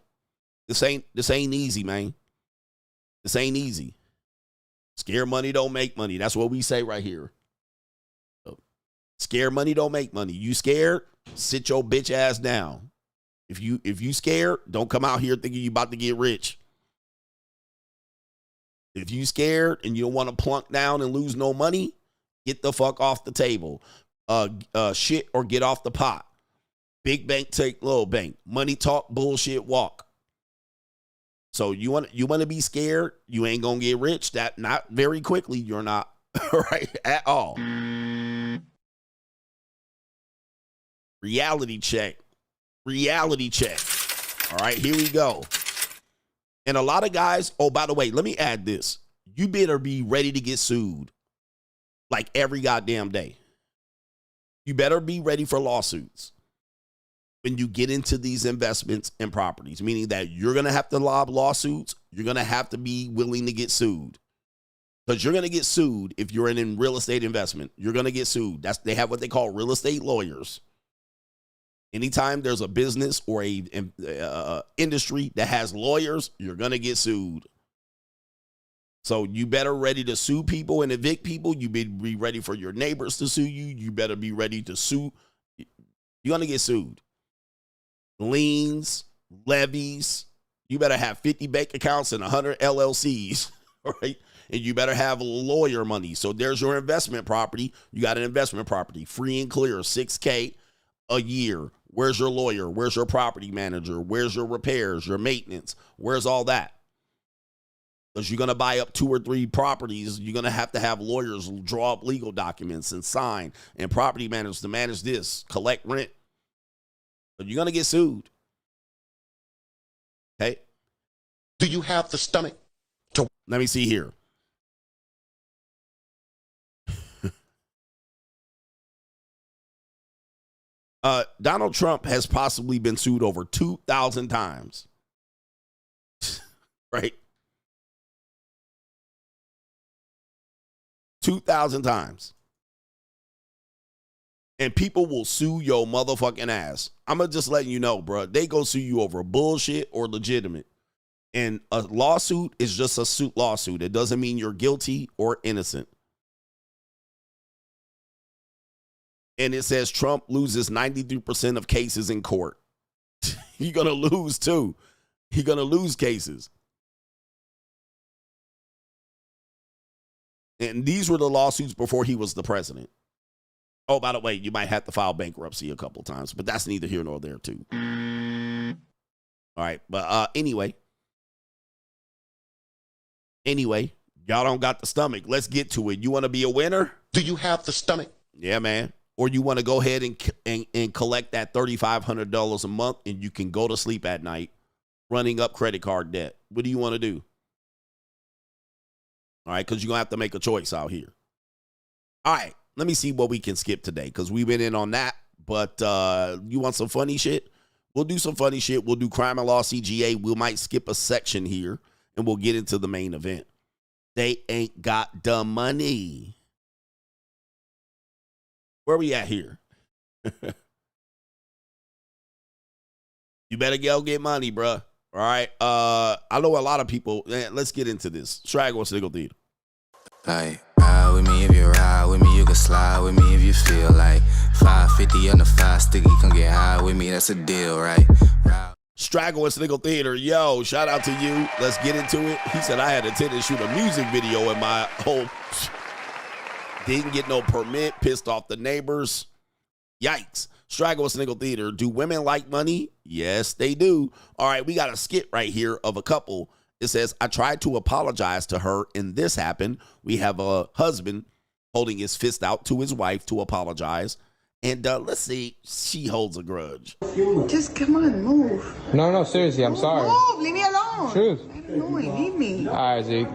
this ain't easy, man. This ain't easy. Scare money don't make money. That's what we say right here. Scare money don't make money. You scared? Sit your bitch ass down. If you scared, don't come out here thinking you about to get rich. If you scared and you don't want to plunk down and lose no money, get the fuck off the table. Shit or get off the pot. Big bank take little bank. Money talk, bullshit walk. So you want to be scared? You ain't gonna get rich. That not very quickly. You're not right at all. Reality check. Reality check. All right, here we go. And a lot of guys. Oh, by the way, let me add this. You better be ready to get sued. Like every goddamn day. You better be ready for lawsuits when you get into these investments and properties, meaning that you're going to have to lob lawsuits. You're going to have to be willing to get sued because you're going to get sued if you're in real estate investment. You're going to get sued. They have what they call real estate lawyers. Anytime there's a business or a industry that has lawyers, you're going to get sued. So you better ready to sue people and evict people. You be ready for your neighbors to sue you. You better be ready to sue. You're going to get sued. Liens, levies. You better have 50 bank accounts and 100 LLCs, right? And you better have lawyer money. So there's your investment property. You got an investment property, free and clear, $6K a year. Where's your lawyer? Where's your property manager? Where's your repairs, your maintenance? Where's all that? Because you're going to buy up 2 or 3 properties. You're going to have lawyers draw up legal documents and sign, and property managers to manage this, collect rent. But you're going to get sued. Okay? Do you have the stomach Let me see here. Donald Trump has possibly been sued over 2,000 times. Right? 2,000 times. And people will sue your motherfucking ass. I'm going to just letting you know, bro. They go sue you over bullshit or legitimate. And a lawsuit is just a suit lawsuit. It doesn't mean you're guilty or innocent. And it says Trump loses 93% of cases in court. You're going to lose too. You're going to lose cases. And these were the lawsuits before he was the president. Oh, by the way, you might have to file bankruptcy a couple times, but that's neither here nor there too. All right, but anyway, y'all don't got the stomach. Let's get to it. You want to be a winner? Do you have the stomach? Yeah, man. Or you want to go ahead and collect that $3,500 a month, and you can go to sleep at night running up credit card debt. What do you want to do? All right, because you're going to have to make a choice out here. All right, let me see what we can skip today, because we've been in on that. But you want some funny shit? We'll do some funny shit. We'll do crime and law CGA. We might skip a section here, and we'll get into the main event. They ain't got the money. Where we at here? You better go get money, bruh. All right. I know a lot of people. Let's get into this. Straggle, Sniggle Theater. Like, ride with me if you ride with me. You can slide with me if you feel like 550 on the 5 sticky. Come get high with me. That's a deal, right? Straggle and Sniggle Theater. Yo, shout out to you. Let's get into it. He said I had attended to shoot a music video in my home. Didn't get no permit. Pissed off the neighbors. Yikes. Straggle and Sniggle Theater. Do women like money? Yes, they do. All right, we got a skit right here of a couple. It says, I tried to apologize to her, and this happened. We have a husband holding his fist out to his wife to apologize. And let's see, she holds a grudge. Just come on, move. No, seriously, I'm sorry. Move, leave me alone. Truth. No, leave me. All right, Zeke.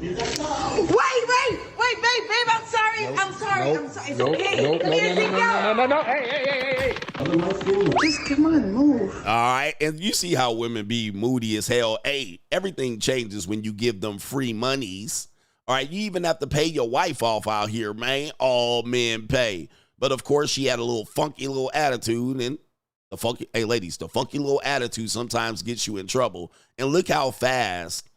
Wait, babe, I'm sorry. I'm sorry. It's okay. No. Hey. Just come on, move. All right, and you see how women be moody as hell. Hey, everything changes when you give them free monies. All right, you even have to pay your wife off out here, man. All men pay. But of course, she had a little funky little attitude, and the funky little attitude sometimes gets you in trouble. And look how fast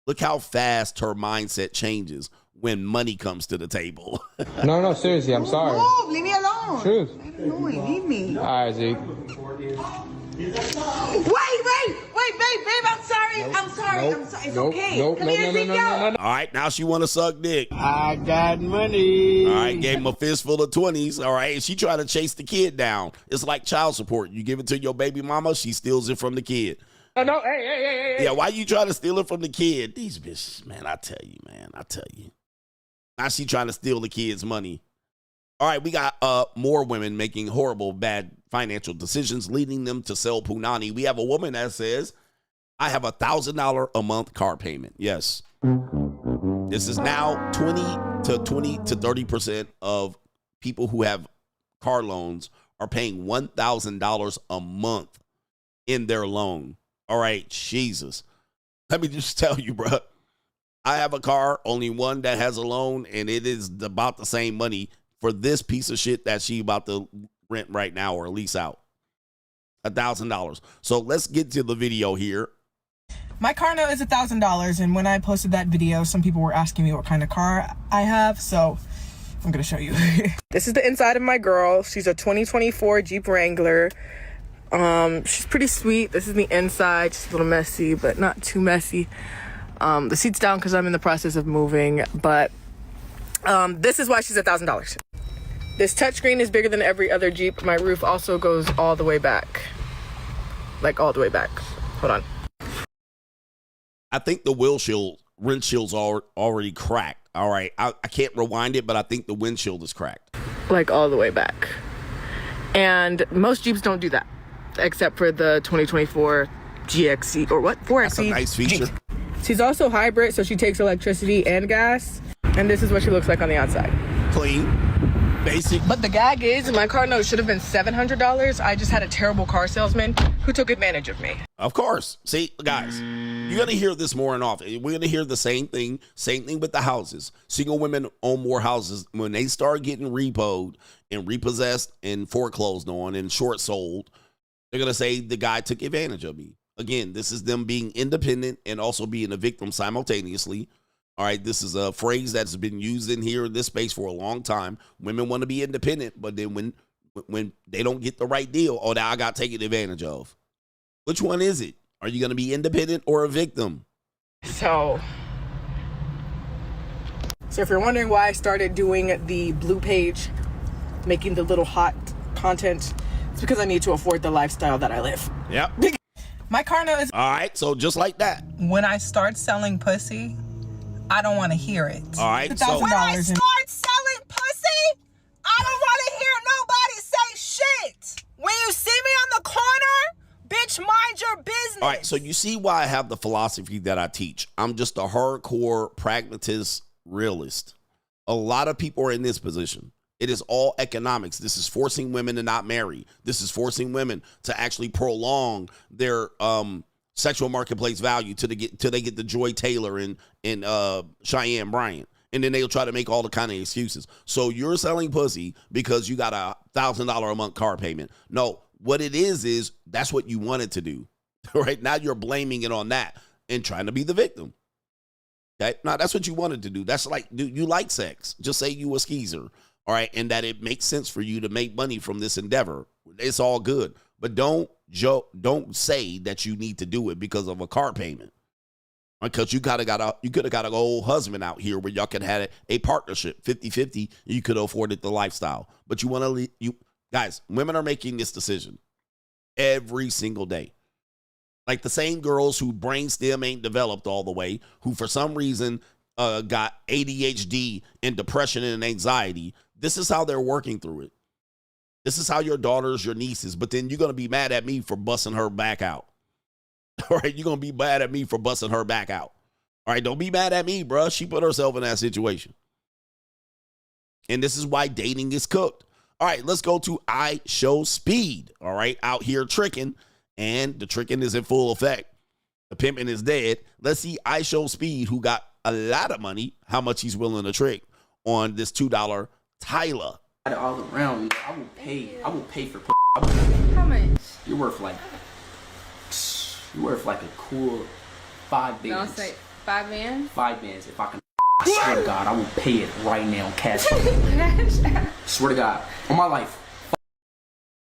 her mindset changes when money comes to the table. No, seriously, I'm sorry. Move, leave me alone. Truth. No, leave me. All right, Zeke. Wait, babe, I'm sorry. I'm sorry. It's okay. Come here, Zeke, All right, now she want to suck dick. I got money. All right, gave him a fistful of 20s. All right, she tried to chase the kid down. It's like child support. You give it to your baby mama, she steals it from the kid. No, hey. Yeah, why you trying to steal it from the kid? These bitches, man, I tell you. Now she trying to steal the kid's money. All right, we got more women making horrible, bad financial decisions, leading them to sell punani. We have a woman that says, I have $1,000 a month car payment. Yes. This is now 20 to 30% of people who have car loans are paying $1,000 a month in their loan. All right, Jesus. Let me just tell you, bro. I have a car, only one that has a loan, and it is about the same money for this piece of shit that she about to rent right now or lease out. $1,000. So let's get to the video here. My car note is $1,000, and when I posted that video, some people were asking me what kind of car I have, so I'm gonna show you. This is the inside of my girl. She's a 2024 Jeep Wrangler. She's pretty sweet. This is the inside. She's a little messy, but not too messy. The seat's down because I'm in the process of moving, but this is why she's $1,000. This touchscreen is bigger than every other Jeep. My roof also goes all the way back. Like all the way back. Hold on. I think the windshield's already cracked. All right. I can't rewind it, but I think the windshield is cracked. Like all the way back. And most Jeeps don't do that, except for the 2024 GXE or what? 4XE. That's a nice feature. She's also hybrid, so she takes electricity and gas. And this is what she looks like on the outside. Clean, basic. But the gag is, my car note should have been $700. I just had a terrible car salesman who took advantage of me. Of course. See, guys, you're going to hear this more and often. We're going to hear the same thing with the houses. Single women own more houses. When they start getting repoed and repossessed and foreclosed on and short sold, they're going to say the guy took advantage of me. Again, this is them being independent and also being a victim simultaneously. All right, this is a phrase that's been used in here in this space for a long time. Women want to be independent, but then when they don't get the right deal, oh, now I got taken advantage of. Which one is it? Are you going to be independent or a victim? So if you're wondering why I started doing the blue page, making the little hot content, it's because I need to afford the lifestyle that I live. Yep. My car note is... All right, so just like that. When I start selling pussy, I don't want to hear it. All right, so... When I start selling pussy, I don't want to hear nobody say shit. When you see me on the corner, bitch, mind your business. All right, so you see why I have the philosophy that I teach. I'm just a hardcore pragmatist realist. A lot of people are in this position. It is all economics. This is forcing women to not marry. This is forcing women to actually prolong their sexual marketplace value till they get the Joy Taylor and Cheyenne Bryant. And then they'll try to make all the kind of excuses. So you're selling pussy because you got a $1,000 a month car payment. No, what it is that's what you wanted to do. Right now you're blaming it on that and trying to be the victim. Okay, now that's what you wanted to do. That's like, dude, you like sex. Just say you a skeezer. All right, and that it makes sense for you to make money from this endeavor. It's all good, but don't say that you need to do it because of a car payment. Because you could have got an old husband out here where y'all could have had a partnership, 50-50. You could have afforded the lifestyle, but you want to guys. Women are making this decision every single day. Like the same girls who brainstem ain't developed all the way, who for some reason got ADHD and depression and anxiety. This is how they're working through it. This is how your daughters, your nieces, but then you're going to be mad at me for busting her back out. All right, you're going to be mad at me for busting her back out. All right, don't be mad at me, bro. She put herself in that situation. And this is why dating is cooked. All right, let's go to iShowSpeed. All right, out here tricking, and the tricking is in full effect. The pimping is dead. Let's see iShowSpeed, who got a lot of money, how much he's willing to trick on this $2 Tyla. All around me, I will pay for. How much? You're worth like a cool 5 bands. Don't say 5 bands. 5 bands. If I can, I swear to God, I will pay it right now, cash. Swear to God, on my life.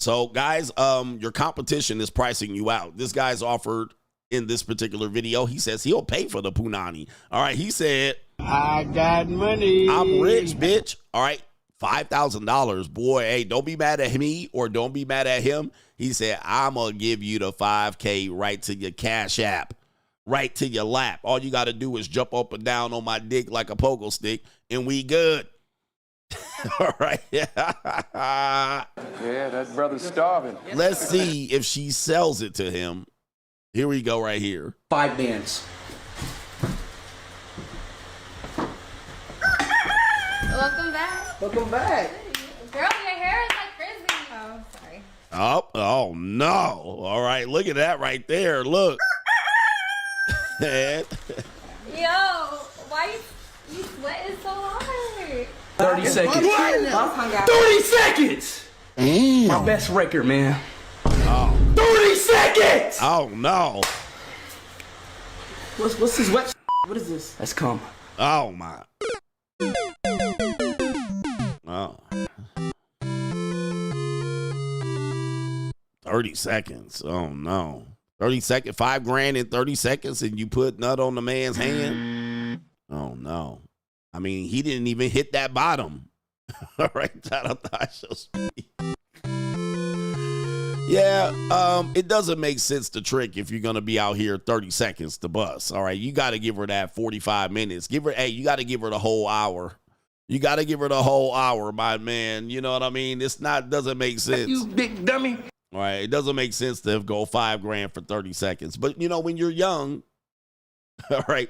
So, guys, your competition is pricing you out. This guy's offered in this particular video. He says he'll pay for the punani. All right, he said, I got money. I'm rich, bitch. All right, $5,000. Boy, hey, don't be mad at me or don't be mad at him. He said, I'm going to give you the $5K right to your Cash App, right to your lap. All you got to do is jump up and down on my dick like a pogo stick, and we good. All right. Yeah, that brother's starving. Let's see if she sells it to him. Here we go right here. 5 bands. Welcome back. Welcome back. Girl, your hair is like frizzy. Oh, sorry. Oh no. All right, look at that right there. Look. Yo, why you sweating so hard? 30 seconds. What? 30 seconds! My best record, man. Oh. 30 seconds! Oh no. What's this wet? What is this? That's cum. Oh my. Oh. 30 seconds. Oh no. 30 seconds, $5,000 in 30 seconds, and you put nut on the man's hand. Oh no. I mean, he didn't even hit that bottom. All right, shout out to iShowSpeed. Yeah, it doesn't make sense to trick if you're gonna be out here 30 seconds to bust. All right, you got to give her that 45 minutes. You got to give her the whole hour. You got to give her the whole hour, my man. You know what I mean? Doesn't make sense. You big dummy. All right, it doesn't make sense to go $5,000 for 30 seconds. But you know, when you're young, All right.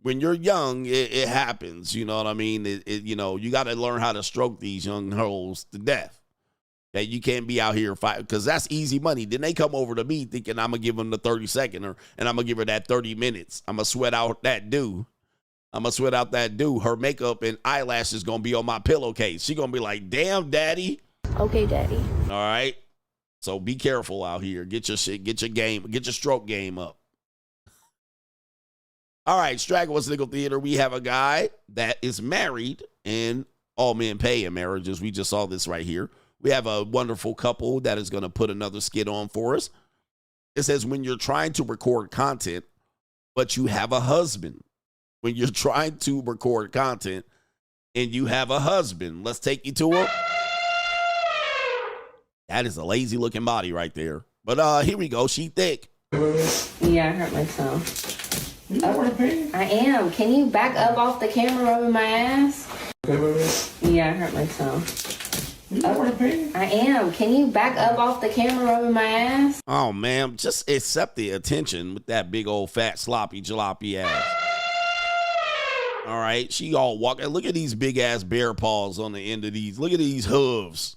When you're young, it happens. You know what I mean? You know, you got to learn how to stroke these young hoes to death. That you can't be out here fighting because that's easy money. Then they come over to me thinking I'm going to give them the 30-second and I'm going to give her that 30 minutes. I'm going to sweat out that dude. Her makeup and eyelashes going to be on my pillowcase. She going to be like, damn, daddy. Okay, daddy. All right. So be careful out here. Get your shit, get your stroke game up. All right, Straggle Sniggle Theater. We have a guy that is married and all men pay in marriages. We just saw this right here. We have a wonderful couple that is going to put another skit on for us. It says, when you're trying to record content, but you have a husband. When you're trying to record content and you have a husband. Let's take you to him. That is a lazy looking body right there. But here we go. She thick. Yeah, I hurt myself. I am. Can you back up off the camera rubbing my ass? Yeah, I hurt myself. I am. Can you back up off the camera rubbing my ass? Oh, man. Just accept the attention with that big old fat sloppy jalopy ass. All right. She all walking. Look at these big ass bear paws on the end of these. Look at these hooves.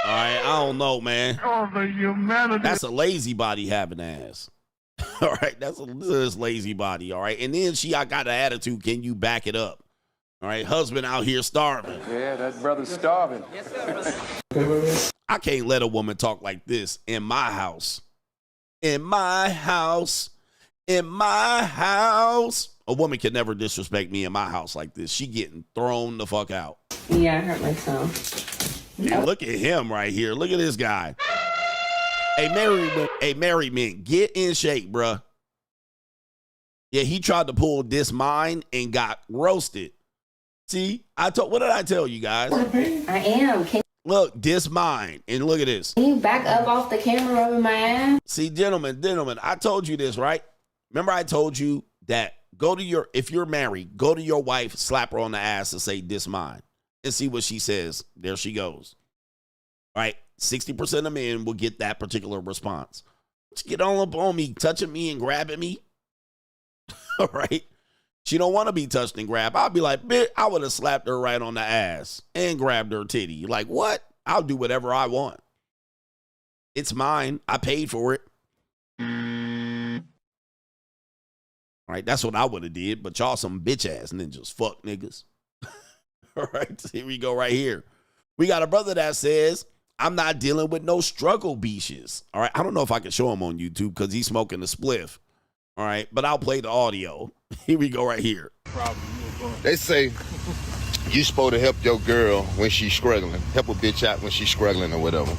All right. I don't know, man. Oh, the humanity. That's a lazy body having ass. All right. That's this lazy body. All right. And then I got an attitude. Can you back it up? All right, husband out here starving. Yeah, that brother's starving. Yes, sir. I can't let a woman talk like this in my house. In my house. In my house. A woman can never disrespect me in my house like this. She getting thrown the fuck out. Yeah, I hurt myself. And look at him right here. Look at this guy. Hey, married men, get in shape, bruh. Yeah, he tried to pull this mine and got roasted. See, what did I tell you guys? I am. Look, this mine, and look at this. Can you back up off the camera rubbing my ass? See, gentlemen, I told you this, right? Remember I told you that if you're married, go to your wife, slap her on the ass and say, this mine, and see what she says. There she goes. All right, 60% of men will get that particular response. Just get all up on me, touching me and grabbing me. All right. She don't want to be touched and grabbed. I'll be like, bitch, I would have slapped her right on the ass and grabbed her titty. Like, what? I'll do whatever I want. It's mine. I paid for it. All right, that's what I would have did. But y'all some bitch-ass ninjas. Fuck niggas. All right, here we go right here. We got a brother that says, I'm not dealing with no struggle beaches. All right, I don't know if I can show him on YouTube because he's smoking a spliff. All right, but I'll play the audio. Here we go right here. They say you supposed to help your girl when she's struggling. Help a bitch out when she's struggling or whatever.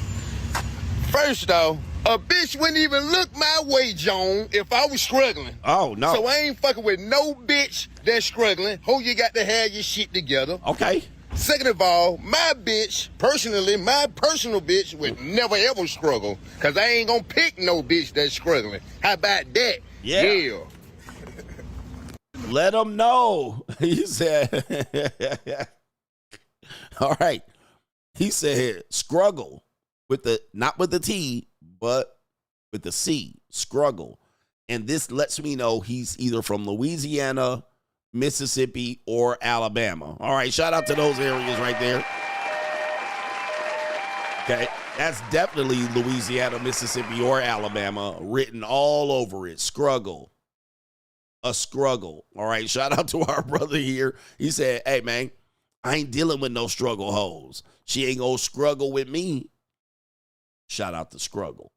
First off, a bitch wouldn't even look my way, John, if I was struggling. Oh, no. So I ain't fucking with no bitch that's struggling. Ho, you got to have your shit together. Okay. Second of all, my bitch, personally, my personal bitch would never ever struggle because I ain't gonna pick no bitch that's struggling. How about that? Yeah. Let them know. He said, all right. He said, struggle not with the T, but with the C, struggle. And this lets me know he's either from Louisiana, Mississippi, or Alabama. All right. Shout out to those areas right there. Okay. That's definitely Louisiana, Mississippi, or Alabama written all over it. Struggle. A struggle. All right. Shout out to our brother here. He said, hey, man, I ain't dealing with no struggle hoes. She ain't gonna struggle with me. Shout out to struggle.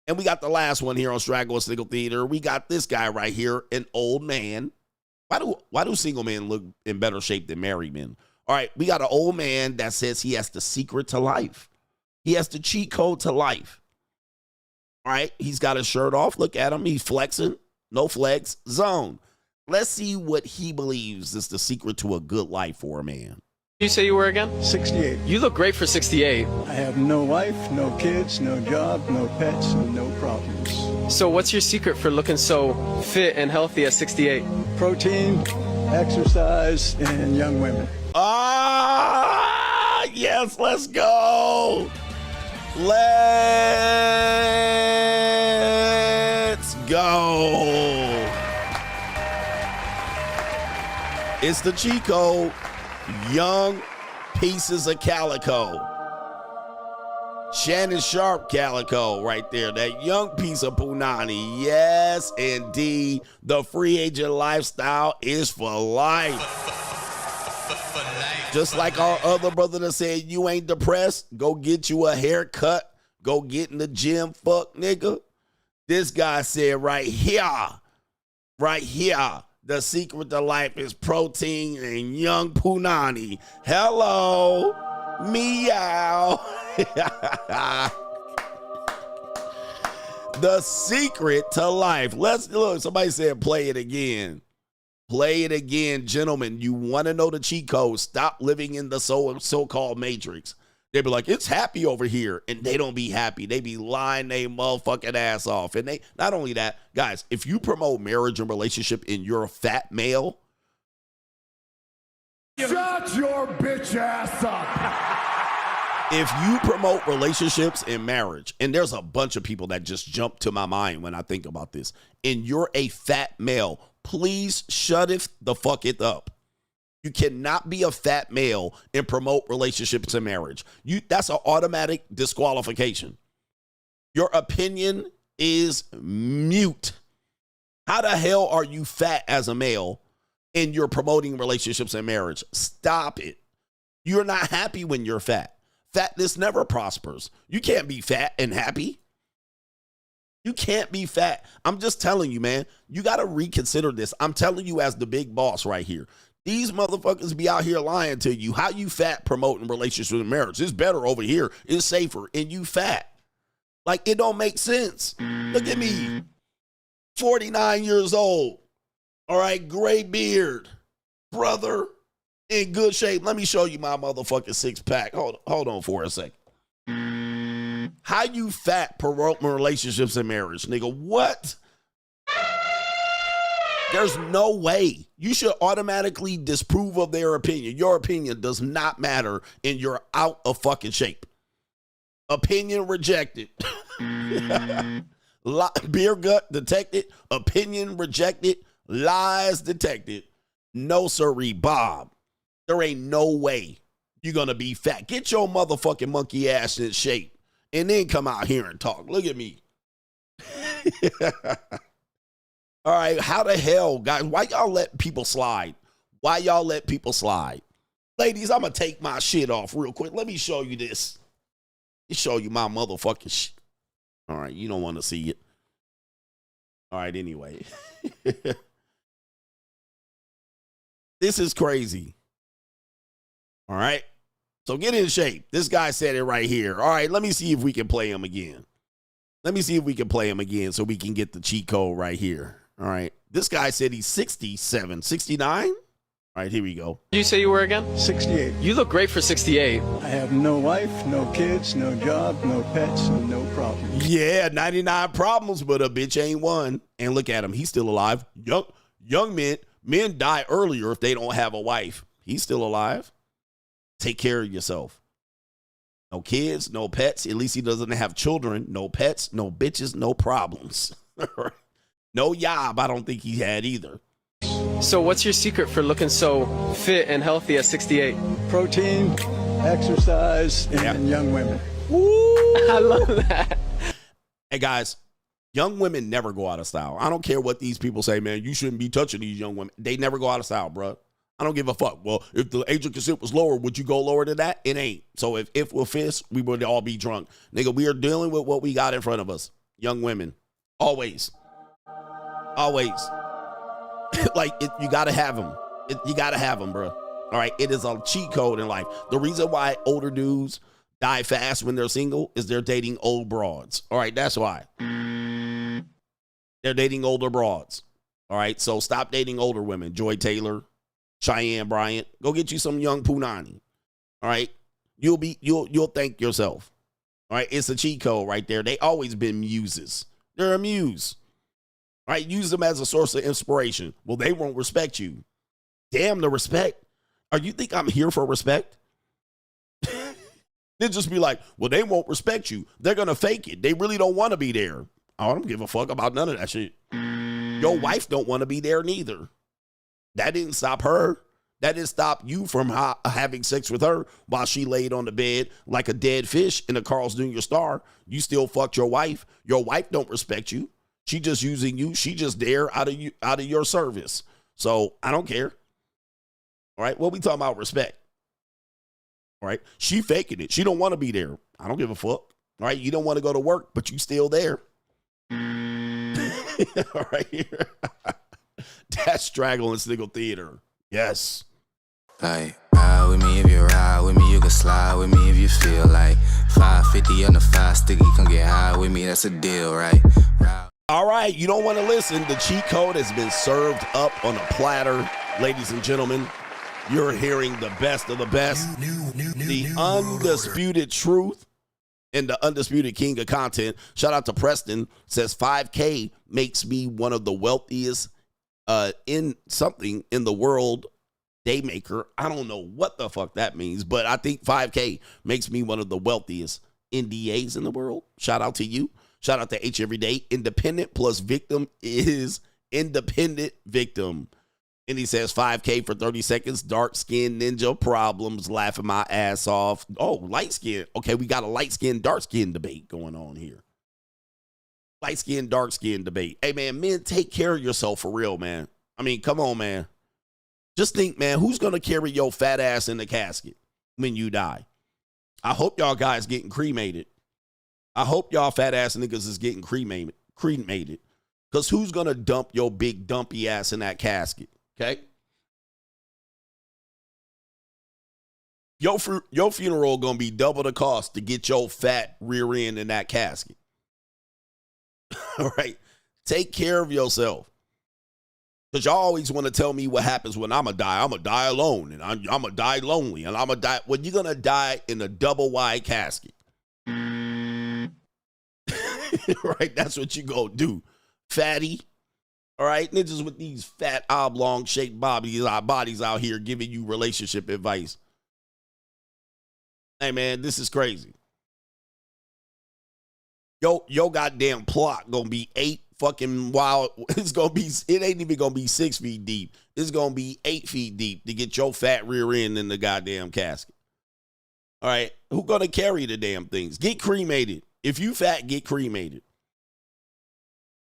And we got the last one here on Straggle Sniggle Theater. We got this guy right here, an old man. Why do single men look in better shape than married men? All right. We got an old man that says he has the secret to life. He has the cheat code to life. All right. He's got his shirt off. Look at him. He's flexing. No flex zone. Let's see what he believes is the secret to a good life for a man. You say you were again? 68. You look great for 68. I have no wife, no kids, no job, no pets, and no problems. So what's your secret for looking so fit and healthy at 68? Protein, exercise, and young women. Ah, yes, let's go. Let's go. It's the cheat code. Young pieces of calico. Shannon Sharpe calico right there. That young piece of punani. Yes, indeed. The free agent lifestyle is for life. Just like our other brother that said, you ain't depressed, go get you a haircut. Go get in the gym, fuck nigga. This guy said right here, the secret to life is protein and young punani. Hello, meow. The secret to life. Let's look. Somebody said play it again. Play it again, gentlemen. You want to know the cheat code? Stop living in the so-called matrix. They be like, it's happy over here, and they don't be happy. They be lying their motherfucking ass off. And they, not only that, guys, if you promote marriage and relationship and you're a fat male, shut your bitch ass up. If you promote relationships and marriage, and there's a bunch of people that just jump to my mind when I think about this, and you're a fat male, please shut it the fuck it up. You cannot be a fat male and promote relationships and marriage. That's an automatic disqualification. Your opinion is mute. How the hell are you fat as a male and you're promoting relationships and marriage? Stop it. You're not happy when you're fat. Fatness never prospers. You can't be fat and happy. You can't be fat. I'm just telling you, man. You got to reconsider this. I'm telling you as the big boss right here. These motherfuckers be out here lying to you. How you fat promoting relationships and marriage? It's better over here. It's safer. And you fat. Like, it don't make sense. Look at me. 49 years old. All right, gray beard. Brother, in good shape. Let me show you my motherfucking six-pack. Hold on for a second. How you fat promoting relationships and marriage? Nigga, what? There's no way. You should automatically disprove of their opinion. Your opinion does not matter and you're out of fucking shape. Opinion rejected. Beer gut detected. Opinion rejected. Lies detected. No sirree, Bob. There ain't no way you're going to be fat. Get your motherfucking monkey ass in shape and then come out here and talk. Look at me. All right, how the hell, guys? Why y'all let people slide? Why y'all let people slide? Ladies, I'm going to take my shit off real quick. Let me show you this. Let me show you my motherfucking shit. All right, you don't want to see it. All right, anyway. This is crazy. All right, so get in shape. This guy said it right here. All right, let me see if we can play him again. Let me see if we can play him again so we can get the cheat code right here. All right. This guy said he's 67, 69. All right, here we go. You say you were again? 68. You look great for 68. I have no wife, no kids, no job, no pets, and no problems. Yeah, 99 problems, but a bitch ain't one. And look at him. He's still alive. Young men die earlier if they don't have a wife. He's still alive. Take care of yourself. No kids, no pets. At least he doesn't have children. No pets, no bitches, no problems. No job, I don't think he had either. So what's your secret for looking so fit and healthy at 68? Protein, exercise, and young women. Woo! I love that. Hey, guys, young women never go out of style. I don't care what these people say, man. You shouldn't be touching these young women. They never go out of style, bro. I don't give a fuck. Well, if the age of consent was lower, would you go lower than that? It ain't. So if we're fists, we would all be drunk. Nigga, we are dealing with what we got in front of us. Young women. Always. Always. You got to have them. You got to have them, bro. All right. It is a cheat code in life. The reason why older dudes die fast when they're single is they're dating old broads. All right. That's why. They're dating older broads. All right. So stop dating older women. Joy Taylor, Cheyenne Bryant. Go get you some young punani. All right. You'll thank yourself. All right. It's a cheat code right there. They always been muses. They're a muse. All right, use them as a source of inspiration. Well, they won't respect you. Damn the respect. You think I'm here for respect? They'll just be like, well, they won't respect you. They're going to fake it. They really don't want to be there. I don't give a fuck about none of that shit. Your wife don't want to be there neither. That didn't stop her. That didn't stop you from having sex with her while she laid on the bed like a dead fish in a Carl's Jr. star. You still fucked your wife. Your wife don't respect you. She just using you. She just there out of your service. So I don't care. All right. What we talking about? Respect. All right. She faking it. She don't want to be there. I don't give a fuck. All right. You don't want to go to work, but you still there. All right. That's Straggle and Sniggle Theater. Yes. Like, ride with me if you ride with me, you can slide with me if you feel like 550 on the 5 sticky, come get high with me, that's a deal, right? All right, you don't want to listen. The cheat code has been served up on a platter. Ladies and gentlemen, you're hearing the best of the best. The undisputed truth and the undisputed king of content. Shout out to Preston. Says 5K makes me one of the wealthiest in something in the world. Daymaker. I don't know what the fuck that means, but I think 5K makes me one of the wealthiest NDAs in the world. Shout out to you. Shout out to H Everyday. Independent plus victim is independent victim. And he says 5K for 30 seconds. Dark skin ninja problems. Laughing my ass off. Oh, light skin. Okay, we got a light skin, dark skin debate going on here. Light skin, dark skin debate. Hey, man, men, take care of yourself for real, man. I mean, come on, man. Just think, man, who's going to carry your fat ass in the casket when you die? I hope y'all guys getting cremated. I hope y'all fat ass niggas is getting cremated. Because who's going to dump your big dumpy ass in that casket? Okay? Your funeral going to be double the cost to get your fat rear end in that casket. All right? Take care of yourself. Because y'all always want to tell me what happens when I'm going to die. I'm going to die alone, and I'm going to die lonely, and I'm going to die. Well, you're going to die in a double wide casket. Right? That's what you going to do. Fatty. All right? Niggas with these fat, oblong-shaped bodies out here giving you relationship advice. Hey, man, this is crazy. Yo goddamn plot going to be 8 fucking wild. It ain't even gonna be 6 feet deep. It's gonna be 8 feet deep to get your fat rear end in the goddamn casket. All right, who gonna carry the damn things? Get cremated. If you fat, get cremated.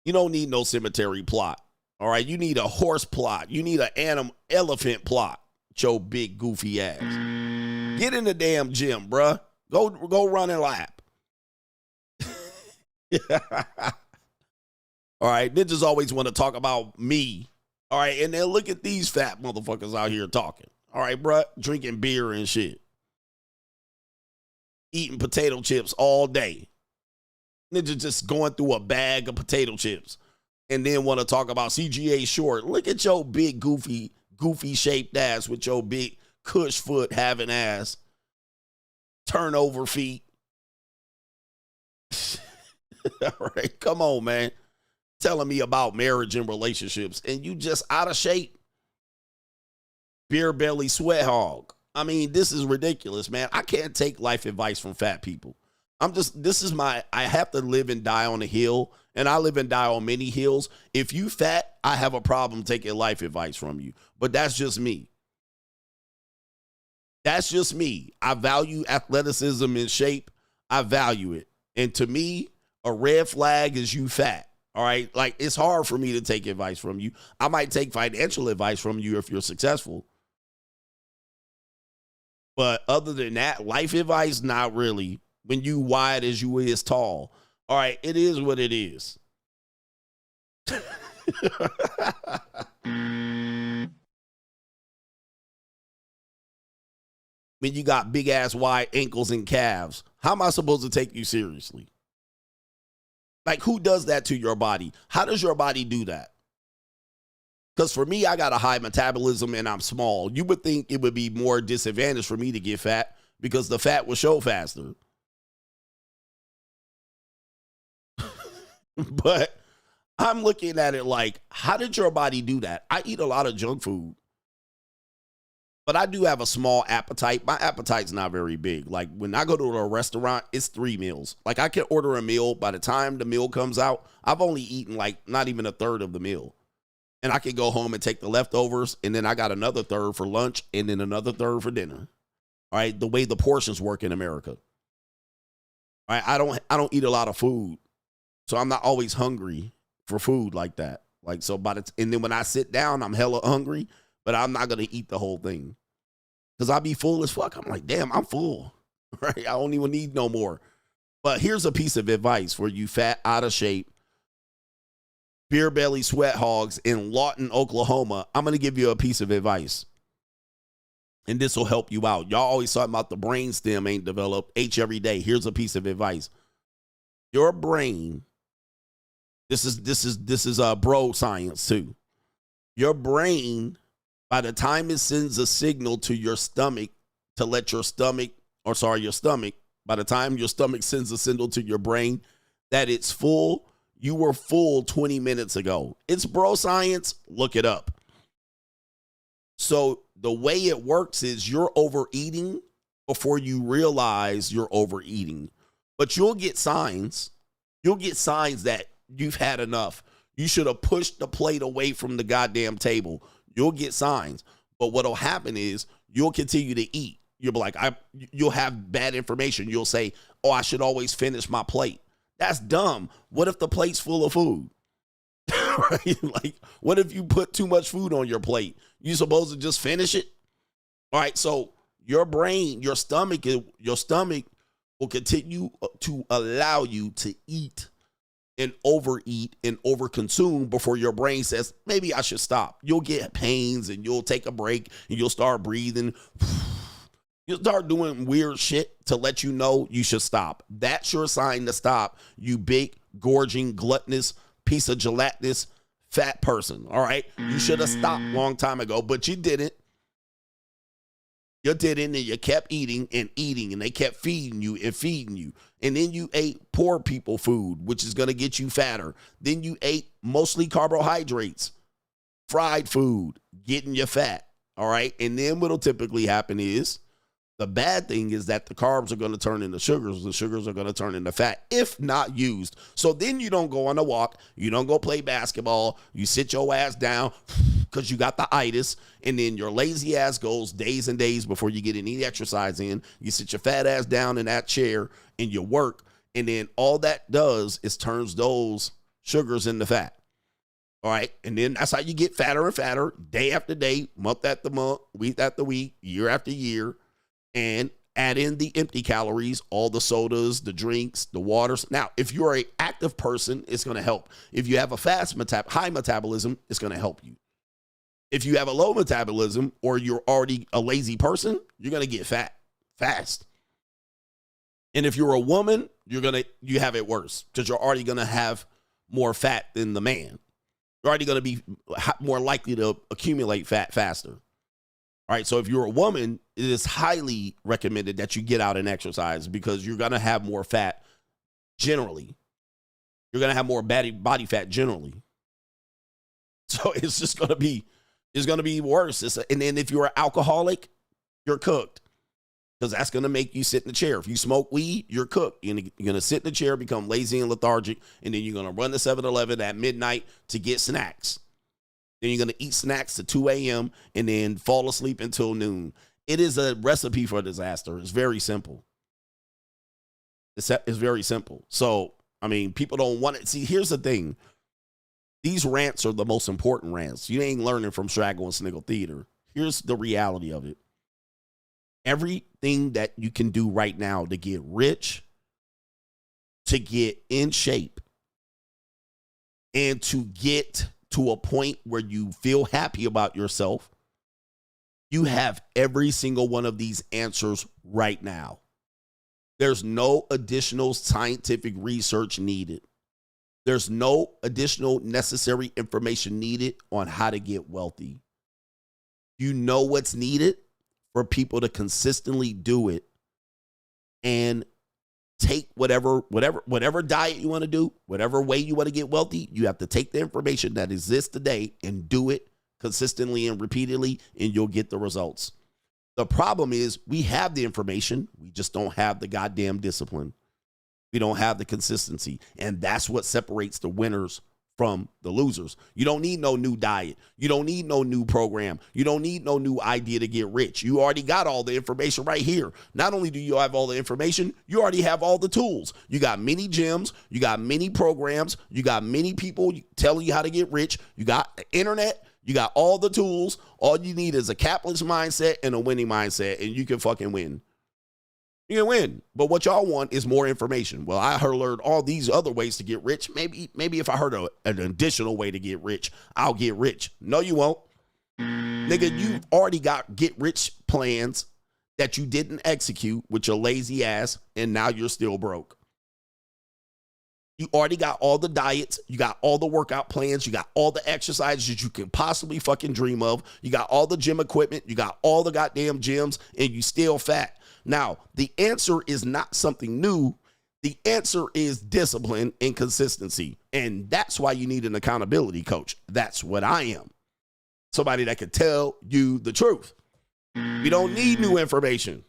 You don't need no cemetery plot. All right, you need a horse plot. You need an elephant plot. Your big goofy ass. Get in the damn gym, bruh. Go run a lap. All right, niggas always want to talk about me. All right, and then look at these fat motherfuckers out here talking. All right, bruh, drinking beer and shit. Eating potato chips all day. Niggas just going through a bag of potato chips and then want to talk about CGA short. Look at your big goofy shaped ass with your big cush foot having ass. Turnover feet. All right, come on, man. Telling me about marriage and relationships, and you just out of shape. Beer belly sweat hog. I mean, this is ridiculous, man. I can't take life advice from fat people. I have to live and die on a hill, and I live and die on many hills. If you fat, I have a problem taking life advice from you. But that's just me. That's just me. I value athleticism and shape. I value it. And to me, a red flag is you fat. All right, like it's hard for me to take advice from you. I might take financial advice from you if you're successful. But other than that, life advice, not really. When you wide as you is tall. All right, it is what it is. When you got big ass wide ankles and calves, how am I supposed to take you seriously? Like, who does that to your body? How does your body do that? Because for me, I got a high metabolism and I'm small. You would think it would be more disadvantage for me to get fat because the fat will show faster. But I'm looking at it like, how did your body do that? I eat a lot of junk food. But I do have a small appetite. My appetite's not very big. Like when I go to a restaurant, it's 3 meals. Like I can order a meal. By the time the meal comes out, I've only eaten like not even a third of the meal. And I can go home and take the leftovers, and then I got another third for lunch, and then another third for dinner. All right, the way the portions work in America. All right, I don't eat a lot of food, so I'm not always hungry for food like that. Like, so and then when I sit down, I'm hella hungry, but I'm not gonna eat the whole thing because I'll be full as fuck. I'm like, damn, I'm full. Right, I don't even need no more. But here's a piece of advice for you fat, out of shape, beer belly sweat hogs in Lawton, Oklahoma. I'm going to give you a piece of advice, and this will help you out. Y'all always talking about the brain stem ain't developed. H every day. Here's a piece of advice. Your brain, this is bro science too. Your brain, by the time it sends a signal to your stomach to let your stomach, by the time your stomach sends a signal to your brain that it's full, you were full 20 minutes ago. It's bro science. Look it up. So the way it works is you're overeating before you realize you're overeating. But you'll get signs. You'll get signs that you've had enough. You should have pushed the plate away from the goddamn table. You'll get signs. But what'll happen is you'll continue to eat. You'll be like, you'll have bad information. You'll say, oh, I should always finish my plate. That's dumb. What if the plate's full of food? Right? Like, what if you put too much food on your plate? You supposed to just finish it? All right, so your brain, your stomach will continue to allow you to eat and overeat and overconsume before your brain says, maybe I should stop. You'll get pains and you'll take a break and you'll start breathing. You start doing weird shit to let you know you should stop. That's your sign to stop, you big, gorging, gluttonous, piece of gelatinous, fat person, all right? You should have stopped a long time ago, but you didn't. You didn't, and you kept eating, and they kept feeding you. And then you ate poor people food, which is going to get you fatter. Then you ate mostly carbohydrates, fried food, getting you fat, all right? And then what'll typically happen is, the bad thing is that the carbs are going to turn into sugars. The sugars are going to turn into fat if not used. So then you don't go on a walk. You don't go play basketball. You sit your ass down because you got the itis. And then your lazy ass goes days and days before you get any exercise in. You sit your fat ass down in that chair and you work. And then all that does is turns those sugars into fat. All right. And then that's how you get fatter and fatter day after day, month after month, week after week, year after year. And add in the empty calories, all the sodas, the drinks, the waters. Now, if you're an active person, it's going to help. If you have a high metabolism, it's going to help you. If you have a low metabolism or you're already a lazy person, you're going to get fat fast. And if you're a woman, you have it worse because you're already going to have more fat than the man. You're already going to be more likely to accumulate fat faster. All right, so if you're a woman, it is highly recommended that you get out and exercise because you're going to have more fat generally. You're going to have more body fat generally. So it's just going to be worse. And then if you're an alcoholic, you're cooked because that's going to make you sit in the chair. If you smoke weed, you're cooked. You're going to sit in the chair, become lazy and lethargic, and then you're going to run to 7-Eleven at midnight to get snacks. Then you're going to eat snacks to 2 a.m. and then fall asleep until noon. It is a recipe for disaster. It's very simple. It's very simple. So, I mean, people don't want it. See, here's the thing. These rants are the most important rants. You ain't learning from Straggle and Sniggle Theater. Here's the reality of it. Everything that you can do right now to get rich, to get in shape, and to get to a point where you feel happy about yourself, you have every single one of these answers right now. There's no additional scientific research needed. There's no additional necessary information needed on how to get wealthy. You know what's needed for people to consistently do it and take whatever diet you want to do, whatever way you want to get wealthy. You have to take the information that exists today and do it consistently and repeatedly, and you'll get the results. The problem is we have the information. We just don't have the goddamn discipline. We don't have the consistency. And that's what separates the winners from the losers. You don't need no new diet. You don't need no new program. You don't need no new idea to get rich. You already got all the information right here. Not only do you have all the information, you already have all the tools. You got many gyms. You got many programs. You got many people telling you how to get rich. You got the internet. You got all the tools. All you need is a capitalist mindset and a winning mindset, and you can fucking win. You can win. But what y'all want is more information. Well, I learned all these other ways to get rich. Maybe if I heard an additional way to get rich, I'll get rich. No, you won't. Nigga, you've already got get rich plans that you didn't execute with your lazy ass, and now you're still broke. You already got all the diets. You got all the workout plans. You got all the exercises you can possibly fucking dream of. You got all the gym equipment. You got all the goddamn gyms, and you still fat. Now, the answer is not something new. The answer is discipline and consistency. And that's why you need an accountability coach. That's what I am. Somebody that can tell you the truth. We don't need new information.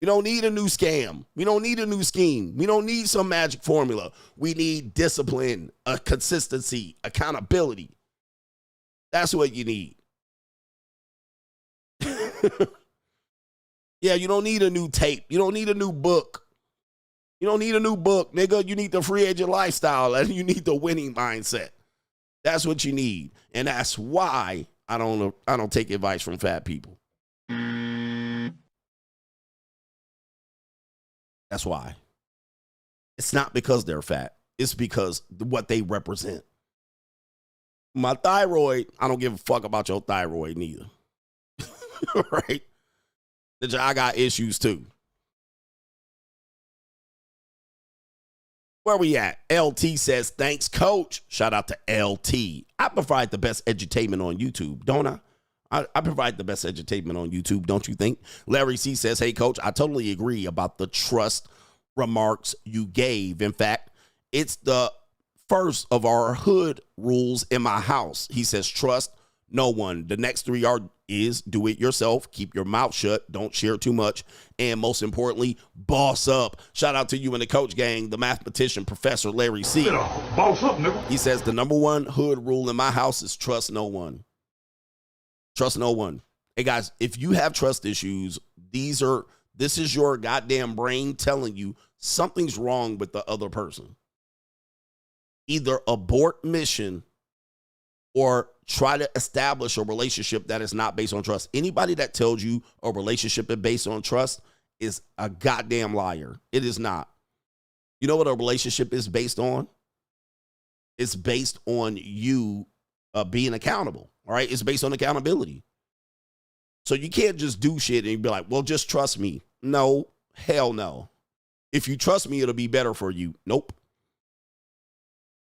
We don't need a new scam. We don't need a new scheme. We don't need some magic formula. We need discipline, a consistency, accountability. That's what you need. Yeah, you don't need a new tape. You don't need a new book. You don't need a new book, nigga. You need the free agent lifestyle and you need the winning mindset. That's what you need. And that's why I don't take advice from fat people. That's why. It's not because they're fat. It's because what they represent. My thyroid, I don't give a fuck about your thyroid neither. Right? I got issues too. Where we at? LT says, thanks, coach. Shout out to LT. I provide the best edutainment on YouTube, don't I? I provide the best edutainment on YouTube, don't you think? Larry C says, hey, coach, I totally agree about the trust remarks you gave. In fact, it's the first of our hood rules in my house. He says, trust no one. The next three is do it yourself, keep your mouth shut, don't share too much, and most importantly, boss up. Shout out to you and the coach gang, the mathematician, Professor Larry C. Boss up, nigga. He says the number one hood rule in my house is trust no one. Trust no one. Hey guys, if you have trust issues, this is your goddamn brain telling you something's wrong with the other person. Either abort mission or try to establish a relationship that is not based on trust. Anybody that tells you a relationship is based on trust is a goddamn liar. It is not. You know what a relationship is based on? It's based on you being accountable. All right? It's based on accountability. So you can't just do shit and be like, well, just trust me. No, hell no. If you trust me, it'll be better for you. Nope.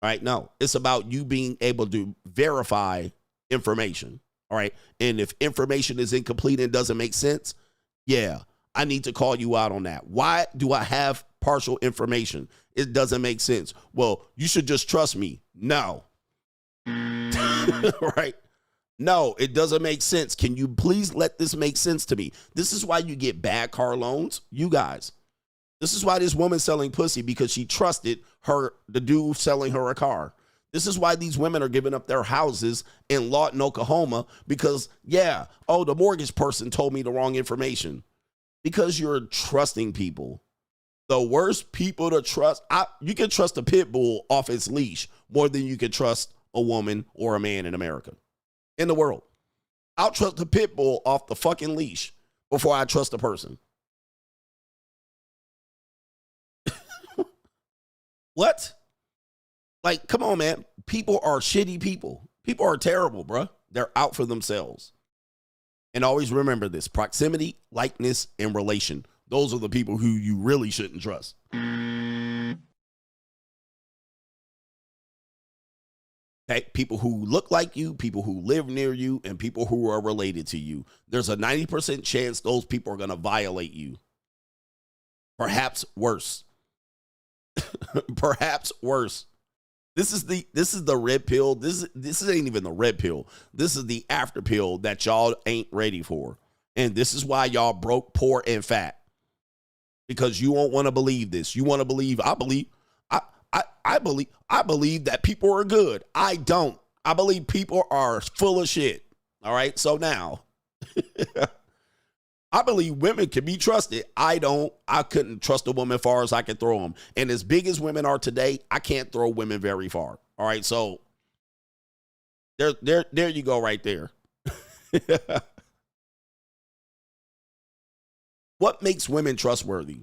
All right, no, it's about you being able to verify information. All right. And if information is incomplete and doesn't make sense, yeah, I need to call you out on that. Why do I have partial information? It doesn't make sense. Well, you should just trust me. No. Right. No, it doesn't make sense. Can you please let this make sense to me? This is why you get bad car loans, you guys. This is why this woman selling pussy, because she trusted the dude selling her a car. This is why these women are giving up their houses in Lawton, Oklahoma, because, the mortgage person told me the wrong information. Because you're trusting people. The worst people to trust, you can trust a pit bull off its leash more than you can trust a woman or a man in America. In the world. I'll trust a pit bull off the fucking leash before I trust a person. What? Like, come on, man. People are shitty people. People are terrible, bruh. They're out for themselves. And always remember this. Proximity, likeness, and relation. Those are the people who you really shouldn't trust. Okay? People who look like you, people who live near you, and people who are related to you. There's a 90% chance those people are going to violate you. Perhaps worse. Perhaps worse. This is the red pill. This ain't even the red pill. This is the after pill that y'all ain't ready for. And this is why y'all broke, poor, and fat. Because you won't want to believe this. You want to believe, I I believe that people are good. I don't. I believe people are full of shit. All right. So now I believe women can be trusted. I don't. I couldn't trust a woman far as I can throw them. And as big as women are today, I can't throw women very far. All right. So there you go right there. What makes women trustworthy?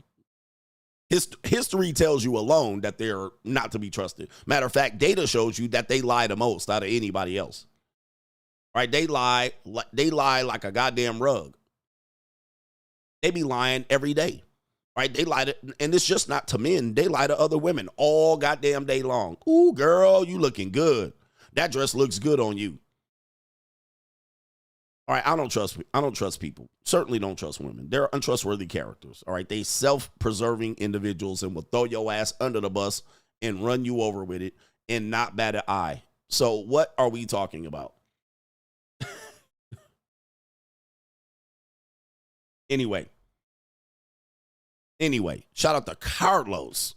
History tells you alone that they're not to be trusted. Matter of fact, data shows you that they lie the most out of anybody else. Right? They lie like a goddamn rug. They be lying every day. Right? They lie to, and it's just not to men. They lie to other women all goddamn day long. Ooh, girl, you looking good. That dress looks good on you. All right, I don't trust people. Certainly don't trust women. They're untrustworthy characters. All right, they self-preserving individuals and will throw your ass under the bus and run you over with it and not bat an eye. So what are we talking about? Anyway, shout out to Carlos.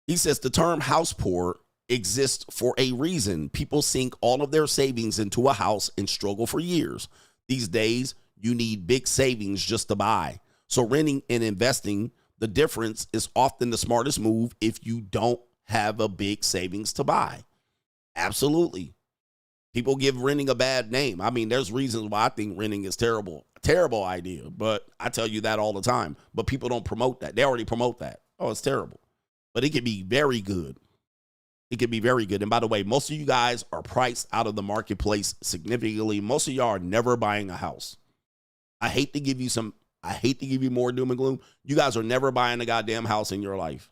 He says the term house poor exists for a reason. People sink all of their savings into a house and struggle for years. These days, you need big savings just to buy. So renting and investing, the difference is often the smartest move if you don't have a big savings to buy. Absolutely. People give renting a bad name. I mean, there's reasons why I think renting is terrible. A terrible idea, but I tell you that all the time. But people don't promote that. They already promote that. Oh, it's terrible. But it can be very good. It can be very good. And by the way, most of you guys are priced out of the marketplace significantly. Most of y'all are never buying a house. I hate to give you more doom and gloom. You guys are never buying a goddamn house in your life.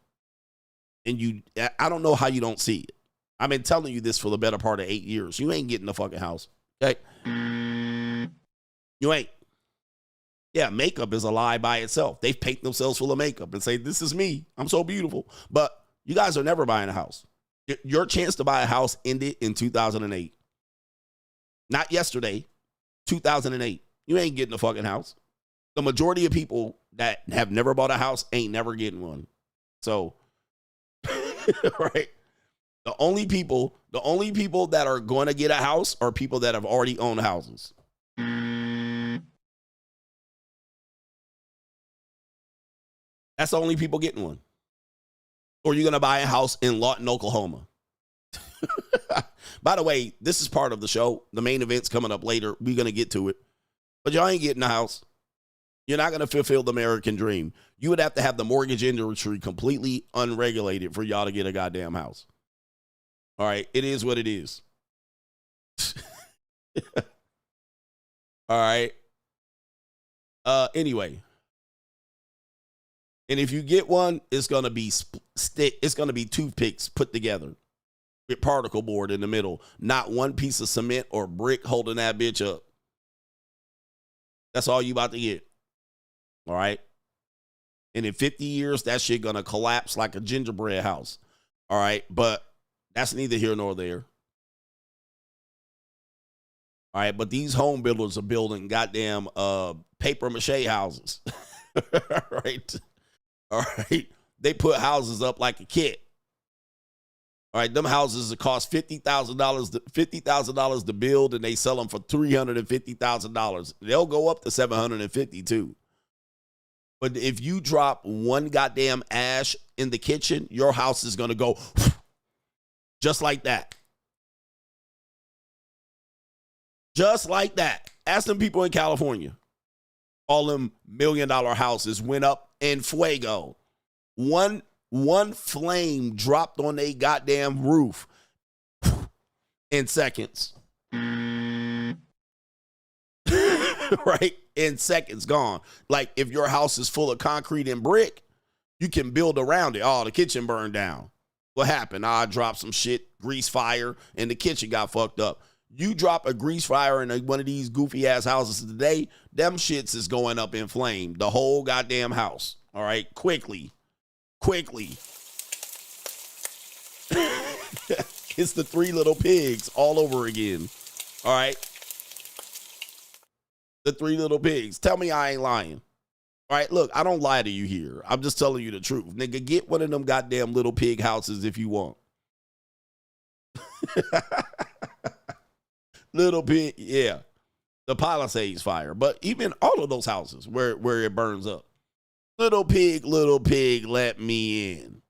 And I don't know how you don't see it. I've been telling you this for the better part of 8 years. You ain't getting the fucking house. Okay? You ain't. Yeah, makeup is a lie by itself. They paint themselves full of makeup and say, this is me. I'm so beautiful. But you guys are never buying a house. Your chance to buy a house ended in 2008. Not yesterday, 2008. You ain't getting a fucking house. The majority of people that have never bought a house ain't never getting one. So, right? The only people that are going to get a house are people that have already owned houses. That's the only people getting one. Or you're going to buy a house in Lawton, Oklahoma. By the way, this is part of the show. The main event's coming up later. We're going to get to it. But y'all ain't getting a house. You're not going to fulfill the American dream. You would have to have the mortgage industry completely unregulated for y'all to get a goddamn house. All right. It is what it is. All right. Anyway. And if you get one, it's going to be it's going to be toothpicks put together with particle board in the middle, not one piece of cement or brick holding that bitch up. That's all you about to get. All right. And in 50 years, that shit going to collapse like a gingerbread house. All right. But that's neither here nor there. All right. But these home builders are building goddamn paper mache houses. Right. All right. They put houses up like a kit. All right. Them houses that cost $50,000 to build, and they sell them for $350,000. They'll go up to $750,000 too. But if you drop one goddamn ash in the kitchen, your house is going to go just like that. Just like that. Ask them people in California. All them $1 million houses went up in fuego. One flame dropped on a goddamn roof in seconds. Right? In seconds, gone. Like if your house is full of concrete and brick, you can build around it. Oh, the kitchen burned down. What happened? I dropped some shit, grease fire, and the kitchen got fucked up. You drop a grease fire in one of these goofy ass houses today, them shits is going up in flame. The whole goddamn house. All right, quickly. It's the Three Little Pigs all over again. All right. The Three Little Pigs. Tell me I ain't lying. All right, look, I don't lie to you here. I'm just telling you the truth. Nigga, get one of them goddamn little pig houses if you want. Little pig, yeah. The Palisades fire. But even all of those houses where it burns up. Little pig, let me in.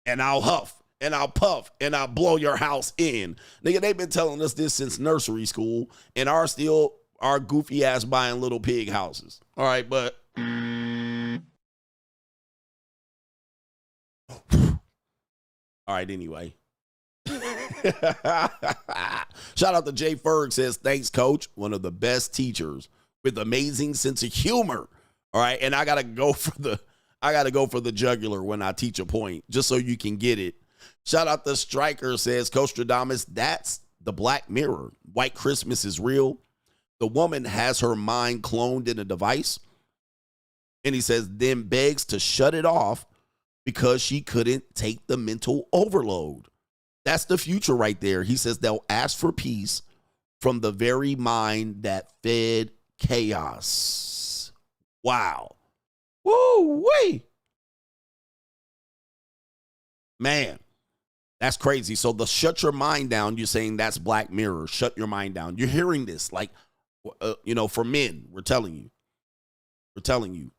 And I'll huff, and I'll puff, and I'll blow your house in. Nigga, they've been telling us this since nursery school, and are still our goofy ass buying little pig houses. All right, but all right, anyway. Shout out to Jay Ferg, says, thanks, coach. One of the best teachers with amazing sense of humor. All right, and I gotta go for the jugular when I teach a point, just so you can get it. Shout out to Striker, says, Coach Stradamus, that's the Black Mirror. White Christmas is real. The woman has her mind cloned in a device. And he says, then begs to shut it off because she couldn't take the mental overload. That's the future right there. He says they'll ask for peace from the very mind that fed chaos. Wow. Woo-wee. Man, that's crazy. So the shut your mind down, you're saying that's Black Mirror. Shut your mind down. You're hearing this like, for men, we're telling you.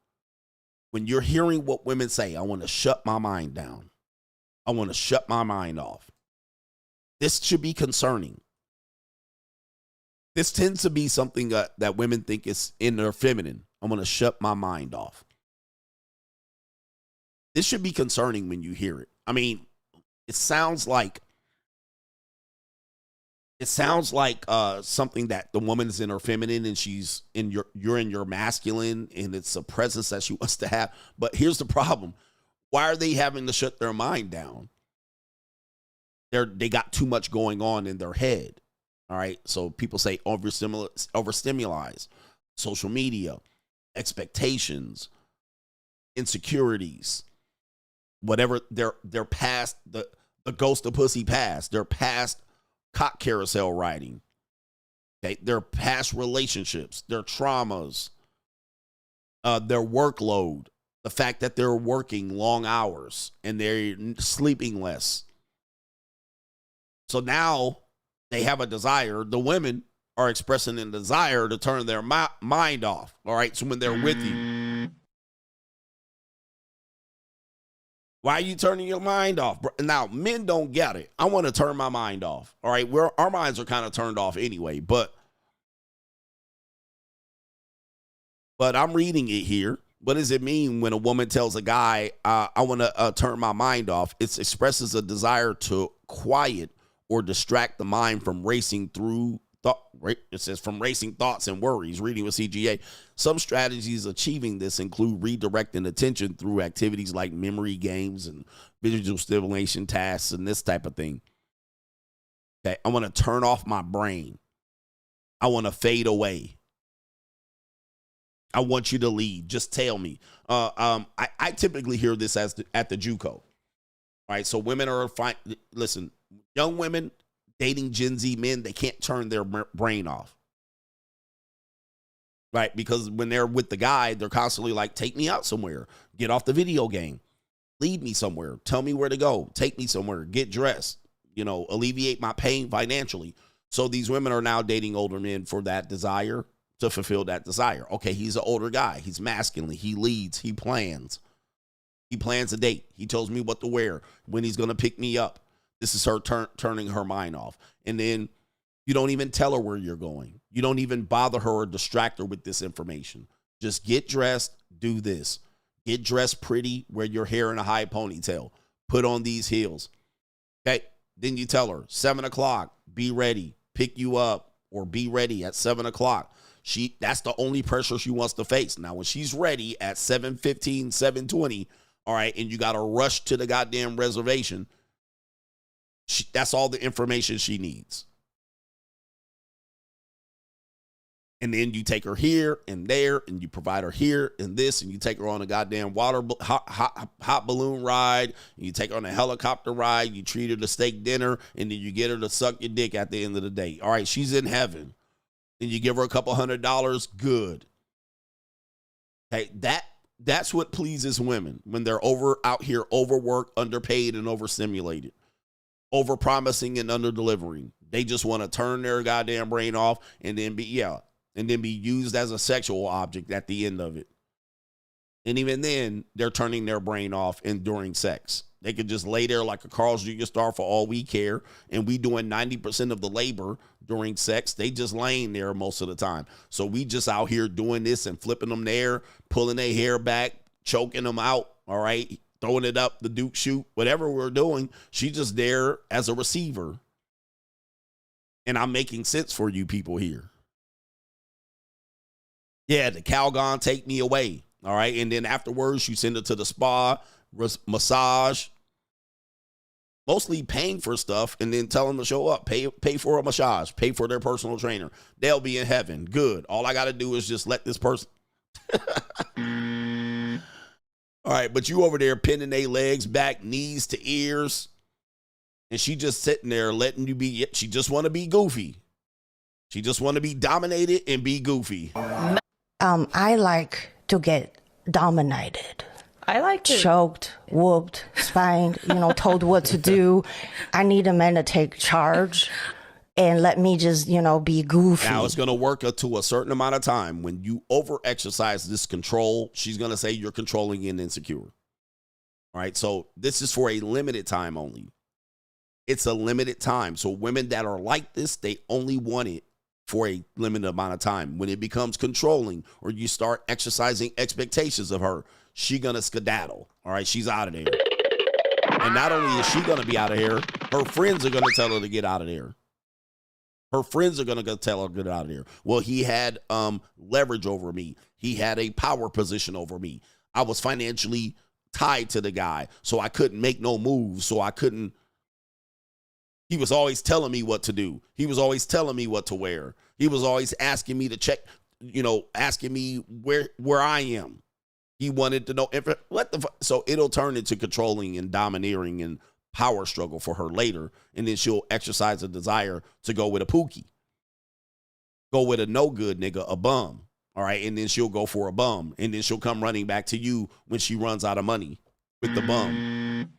When you're hearing what women say, I want to shut my mind down. I want to shut my mind off. This should be concerning. This tends to be something that women think is in their feminine. I'm going to shut my mind off. This should be concerning when you hear it. I mean, it sounds like something that the woman is in her feminine and you're in your masculine, and it's a presence that she wants to have. But here's the problem. Why are they having to shut their mind down? They got too much going on in their head. All right. So people say overstimulate, social media, expectations, insecurities, whatever. They're past the ghost of pussy past. They're past cock carousel riding. Okay. Their past relationships, their traumas, their workload, the fact that they're working long hours and they're sleeping less. So now they have a desire. The women are expressing a desire to turn their mind off. All right. So when they're with you, why are you turning your mind off? Now, men don't get it. I want to turn my mind off. All right. Our minds are kind of turned off anyway, but I'm reading it here. What does it mean when a woman tells a guy, I want to turn my mind off? It expresses a desire to quiet or distract the mind from racing through thought. It says from racing thoughts and worries, reading with CGA. Some strategies achieving this include redirecting attention through activities like memory games and visual stimulation tasks and this type of thing. Okay, I want to turn off my brain. I want to fade away. I want you to lead. Just tell me. I typically hear this at the JUCO. All right, so women are fine. Listen, young women dating Gen Z men, they can't turn their brain off. Right? Because when they're with the guy, they're constantly like, take me out somewhere. Get off the video game. Lead me somewhere. Tell me where to go. Take me somewhere. Get dressed. Alleviate my pain financially. So these women are now dating older men for that desire, to fulfill that desire. Okay, he's an older guy. He's masculine. He leads. He plans. He plans a date. He tells me what to wear, when he's going to pick me up. This is her turning her mind off. And then you don't even tell her where you're going. You don't even bother her or distract her with this information. Just get dressed, do this. Get dressed pretty, wear your hair in a high ponytail. Put on these heels. Okay, then you tell her, 7 o'clock, be ready, pick you up, or be ready at 7 o'clock. That's the only pressure she wants to face. Now, when she's ready at 7:15, 7:20, all right, and you got to rush to the goddamn reservation, that's all the information she needs. And then you take her here and there, and you provide her here and this, and you take her on a goddamn hot balloon ride, and you take her on a helicopter ride, you treat her to steak dinner, and then you get her to suck your dick at the end of the day. All right, she's in heaven. Then you give her a couple $100, good. Okay, that's what pleases women when they're out here overworked, underpaid, and overstimulated, overpromising and underdelivering. They just want to turn their goddamn brain off and then be used as a sexual object at the end of it. And even then, they're turning their brain off during sex. They could just lay there like a Carl's Jr. star for all we care, and we doing 90% of the labor during sex. They just laying there most of the time. So we just out here doing this and flipping them there, pulling their hair back, choking them out, all right, throwing it up, the Duke shoot, whatever we're doing. She's just there as a receiver. And I'm making sense for you people here. Yeah, the Calgon take me away. All right. And then afterwards, you send her to the spa, massage, mostly paying for stuff, and then tell them to show up. Pay for a massage, pay for their personal trainer. They'll be in heaven. Good. All I got to do is just let this person. All right. But you over there pinning their legs back, knees to ears. And she just sitting there letting you be. She just want to be goofy. She just want to be dominated and be goofy. I like to get dominated. I like to. Choked, whooped, spanked, told what to do. I need a man to take charge and let me just, be goofy. Now, it's going to work to a certain amount of time. When you over-exercise this control, she's going to say you're controlling and insecure. All right, so this is for a limited time only. It's a limited time. So women that are like this, they only want it for a limited amount of time. When it becomes controlling or you start exercising expectations of her, she gonna skedaddle. All right, she's out of there. And not only is she gonna be out of here, her friends are gonna tell her to get out of there. Her friends are gonna go tell her to get out of there. Well, he had leverage over me. He had a power position over me. I was financially tied to the guy, so I couldn't make no moves. So I couldn't. He was always telling me what to do. He was always telling me what to wear. He was always asking me to check, asking me where I am. He wanted to know so it'll turn into controlling and domineering and power struggle for her later. And then she'll exercise a desire to go with a pookie. Go with a no good nigga, a bum. All right. And then she'll go for a bum. And then she'll come running back to you when she runs out of money with the bum.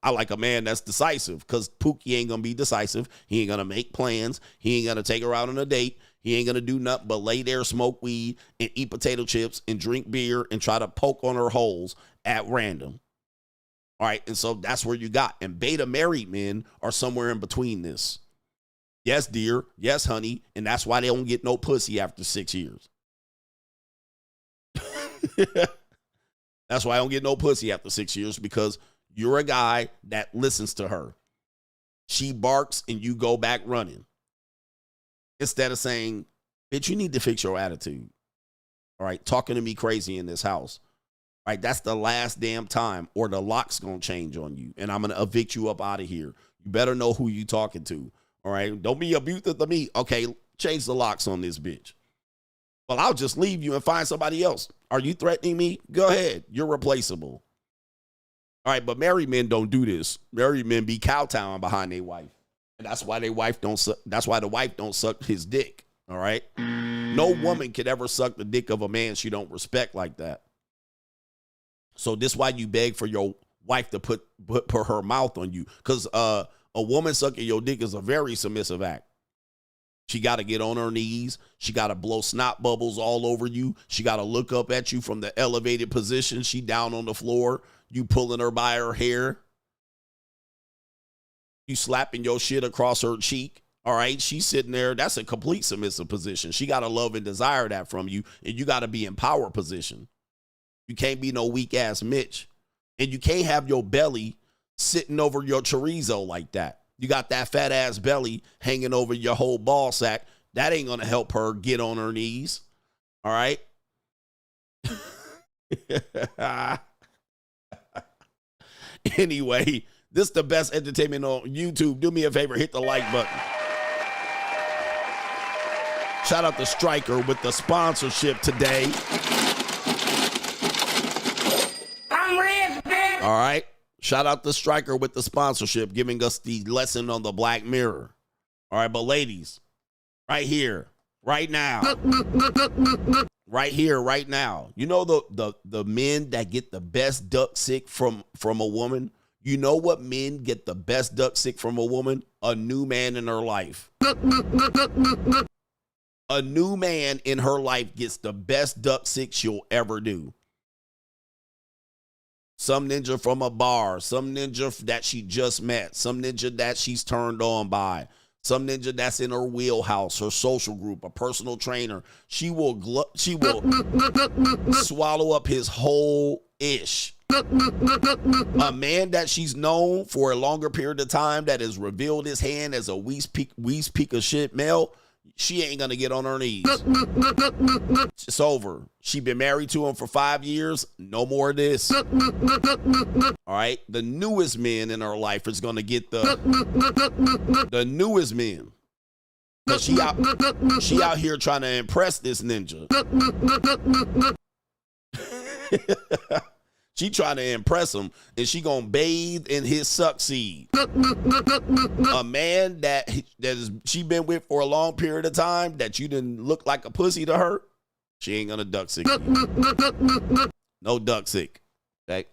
I like a man that's decisive, because Pookie ain't going to be decisive. He ain't going to make plans. He ain't going to take her out on a date. He ain't going to do nothing but lay there, smoke weed, and eat potato chips, and drink beer, and try to poke on her holes at random. All right, and so that's where you got. And beta married men are somewhere in between this. Yes, dear. Yes, honey. And that's why they don't get no pussy after 6 years. That's why I don't get no pussy after 6 years, because you're a guy that listens to her. She barks and you go back running. Instead of saying, bitch, you need to fix your attitude. All right, talking to me crazy in this house. All right, that's the last damn time, or the lock's going to change on you, and I'm going to evict you up out of here. You better know who you talking to. All right, don't be abusive to me. Okay, change the locks on this bitch. Well, I'll just leave you and find somebody else. Are you threatening me? Go ahead. You're replaceable. All right, but married men don't do this. Married men be kowtowing behind their wife. And that's why the wife don't suck his dick. All right? No woman could ever suck the dick of a man she don't respect like that. So this is why you beg for your wife to put her mouth on you. Because a woman sucking your dick is a very submissive act. She got to get on her knees. She got to blow snot bubbles all over you. She got to look up at you from the elevated position. She down on the floor. You pulling her by her hair. You slapping your shit across her cheek. All right. She's sitting there. That's a complete submissive position. She got to love and desire that from you. And you got to be in power position. You can't be no weak ass Mitch. And you can't have your belly sitting over your chorizo like that. You got that fat ass belly hanging over your whole ball sack. That ain't going to help her get on her knees. All right. Anyway, this is the best entertainment on YouTube. Do me a favor, hit the like button. Shout out to Stryker with the sponsorship today. I'm rich, bitch. All right. Shout out to Stryker with the sponsorship, giving us the lesson on the Black Mirror. All right, but ladies, right here, right now, right here, right now. You know the men that get the best duck sick from a woman? You know what men get the best duck sick from a woman? A new man in her life. A new man in her life gets the best duck sick she'll ever do. Some ninja from a bar, some ninja that she just met, some ninja that she's turned on by, some ninja that's in her wheelhouse, her social group, a personal trainer. She will swallow up his whole ish. A man that she's known for a longer period of time that has revealed his hand as a Weez peak of shit male, she ain't gonna get on her knees. It's over. She been married to him for 5 years. No more of this. All right. The newest men in her life is gonna get the newest men. But she out here trying to impress this ninja. She trying to impress him, and she gonna bathe in his suck seed. A man that she been with for a long period of time that you didn't look like a pussy to her, she ain't gonna duck sick you. No duck sick. Okay?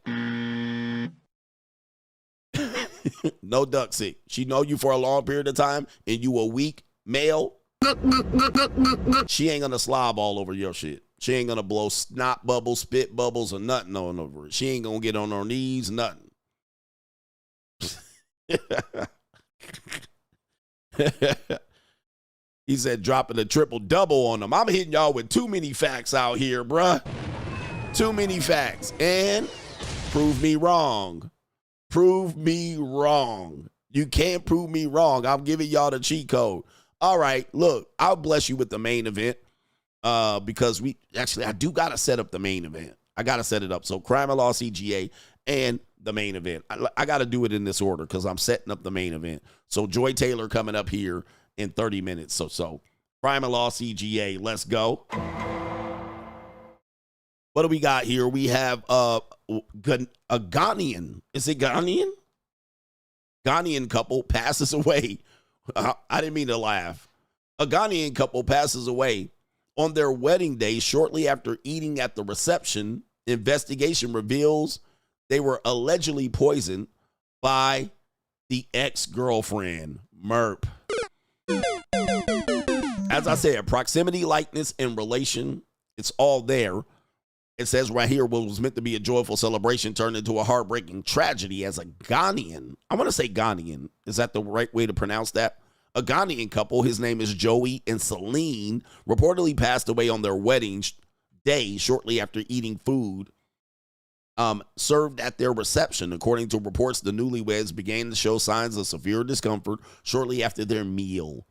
No duck sick. She know you for a long period of time, and you a weak male. She ain't gonna slob all over your shit. She ain't gonna blow snot bubbles, spit bubbles, or nothing on over it. She ain't gonna get on her knees, nothing. He said dropping a triple double on them. I'm hitting y'all with too many facts out here, bruh. Too many facts. And prove me wrong. Prove me wrong. You can't prove me wrong. I'm giving y'all the cheat code. All right, look, I'll bless you with the main event. Because I do got to set up the main event. I got to set it up. So Crime and Law CGA and the main event. I got to do it in this order because I'm setting up the main event. So Joy Taylor coming up here in 30 minutes. So Crime and Law CGA, let's go. What do we got here? We have a Ghanaian. Is it Ghanaian? Ghanaian couple passes away. I didn't mean to laugh. A Ghanaian couple passes away on their wedding day shortly after eating at the reception. Investigation reveals they were allegedly poisoned by the ex-girlfriend, Merp. As I said, proximity, likeness, and relation, it's all there. It says right here, what was meant to be a joyful celebration turned into a heartbreaking tragedy as a Ghanaian. I want to say Ghanaian. Is that the right way to pronounce that? A Ghanaian couple, his name is Joey and Celine, reportedly passed away on their wedding day shortly after eating food served at their reception. According to reports, the newlyweds began to show signs of severe discomfort shortly after their meal.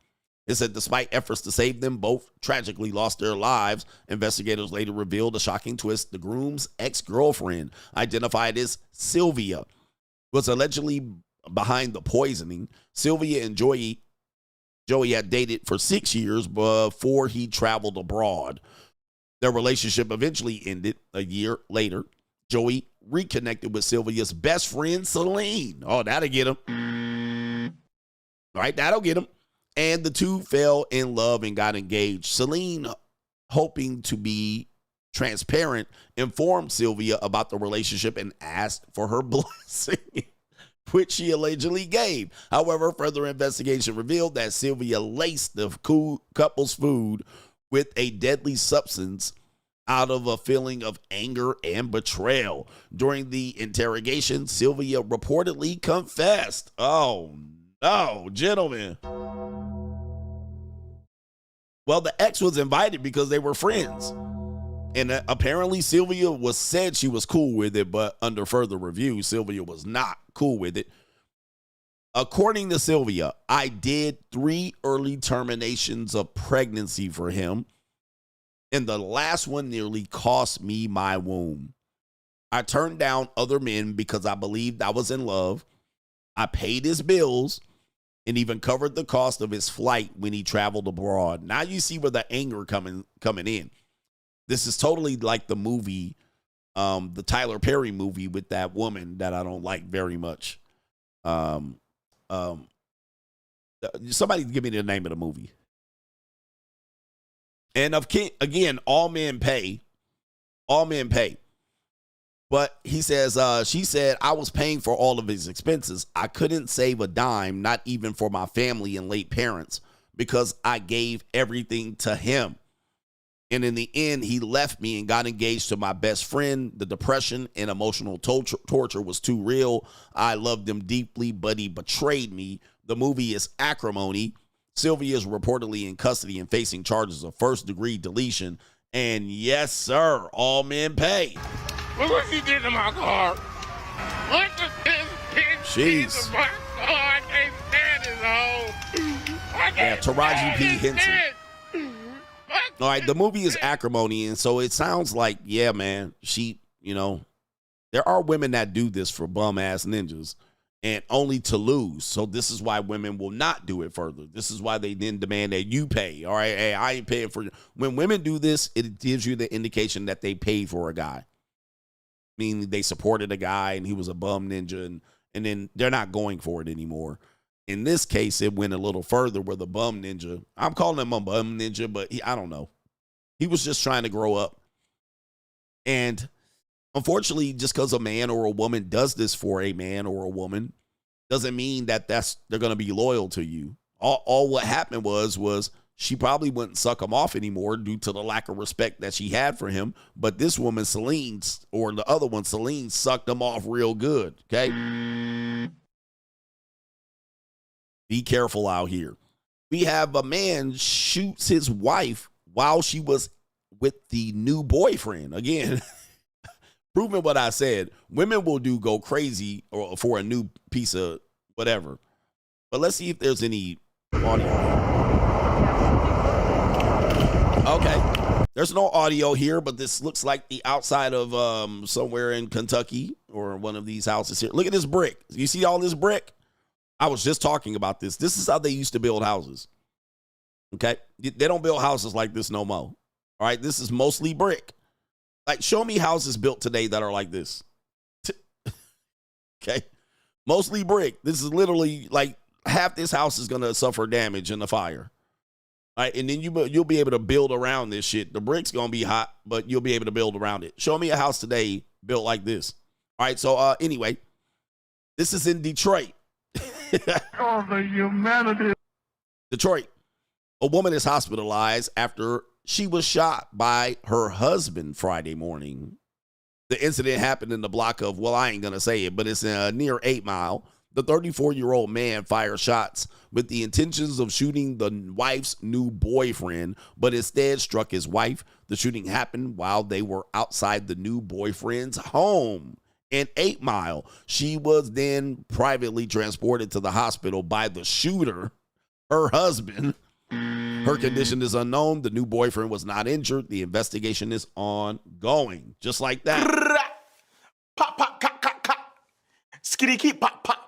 It said despite efforts to save them, both tragically lost their lives. Investigators later revealed a shocking twist. The groom's ex-girlfriend, identified as Sylvia, was allegedly behind the poisoning. Sylvia and Joey had dated for 6 years before he traveled abroad. Their relationship eventually ended a year later. Joey reconnected with Sylvia's best friend, Celine. Oh, that'll get him. All right, that'll get him. And the two fell in love and got engaged. Celine, hoping to be transparent, informed Sylvia about the relationship and asked for her blessing, which she allegedly gave. However, further investigation revealed that Sylvia laced the couple's food with a deadly substance out of a feeling of anger and betrayal. During the interrogation, Sylvia reportedly confessed. Oh, no, gentlemen. Well, the ex was invited because they were friends. And apparently Sylvia said she was cool with it, but under further review, Sylvia was not cool with it. According to Sylvia, I did 3 early terminations of pregnancy for him, and the last one nearly cost me my womb. I turned down other men because I believed I was in love. I paid his bills and even covered the cost of his flight when he traveled abroad. Now you see where the anger coming in. This is totally like the movie, the Tyler Perry movie with that woman that I don't like very much. Somebody give me the name of the movie. And again, all men pay. All men pay. But he says, she said, I was paying for all of his expenses. I couldn't save a dime, not even for my family and late parents, because I gave everything to him. And in the end, he left me and got engaged to my best friend. The depression and emotional torture was too real. I loved him deeply, but he betrayed me. The movie is Acrimony. Sylvia is reportedly in custody and facing charges of first-degree deletion. And yes, sir, all men pay. Look what she did to my car. What the Jeez. my car? I can't stand this hoe. Yeah, Taraji P. Henson. All right, the movie is Acrimony, and so it sounds like, yeah, man, she, there are women that do this for bum-ass ninjas, and only to lose. So this is why women will not do it further. This is why they then demand that you pay. All right, hey, I ain't paying for you. When women do this, it gives you the indication that they paid for a guy. Meaning they supported a guy, and he was a bum ninja, and then they're not going for it anymore. In this case, it went a little further where the bum ninja, I'm calling him a bum ninja, but I don't know. He was just trying to grow up. And unfortunately, just because a man or a woman does this for a man or a woman doesn't mean that they're going to be loyal to you. All what happened was she probably wouldn't suck him off anymore due to the lack of respect that she had for him. But this woman, Celine, or the other one, Celine, sucked him off real good. Okay. Be careful out here. We have a man shoots his wife while she was with the new boyfriend. Again, proving what I said, women will go crazy or for a new piece of whatever. But let's see if there's any audio. Okay. There's no audio here, but this looks like the outside of somewhere in Kentucky or one of these houses here. Look at this brick. You see all this brick? I was just talking about this. This is how they used to build houses. Okay? They don't build houses like this no more. All right? This is mostly brick. Like, show me houses built today that are like this. Okay? Mostly brick. This is literally like half this house is going to suffer damage in the fire. All right? And then you'll be able to build around this shit. The brick's going to be hot, but you'll be able to build around it. Show me a house today built like this. All right? So, anyway, this is in Detroit. Oh, the humanity. Detroit. A woman is hospitalized after she was shot by her husband Friday morning. The incident happened in the block of, well, I ain't going to say it, but it's near 8 Mile. The 34-year-old man fired shots with the intentions of shooting the wife's new boyfriend, but instead struck his wife. The shooting happened while they were outside the new boyfriend's home in 8 Mile. She was then privately transported to the hospital by the shooter, her husband. Her condition is unknown. The new boyfriend was not injured. The investigation is ongoing. Just like that. Pop, pop, cut, cut, cut. Skidi-Pop-Pops.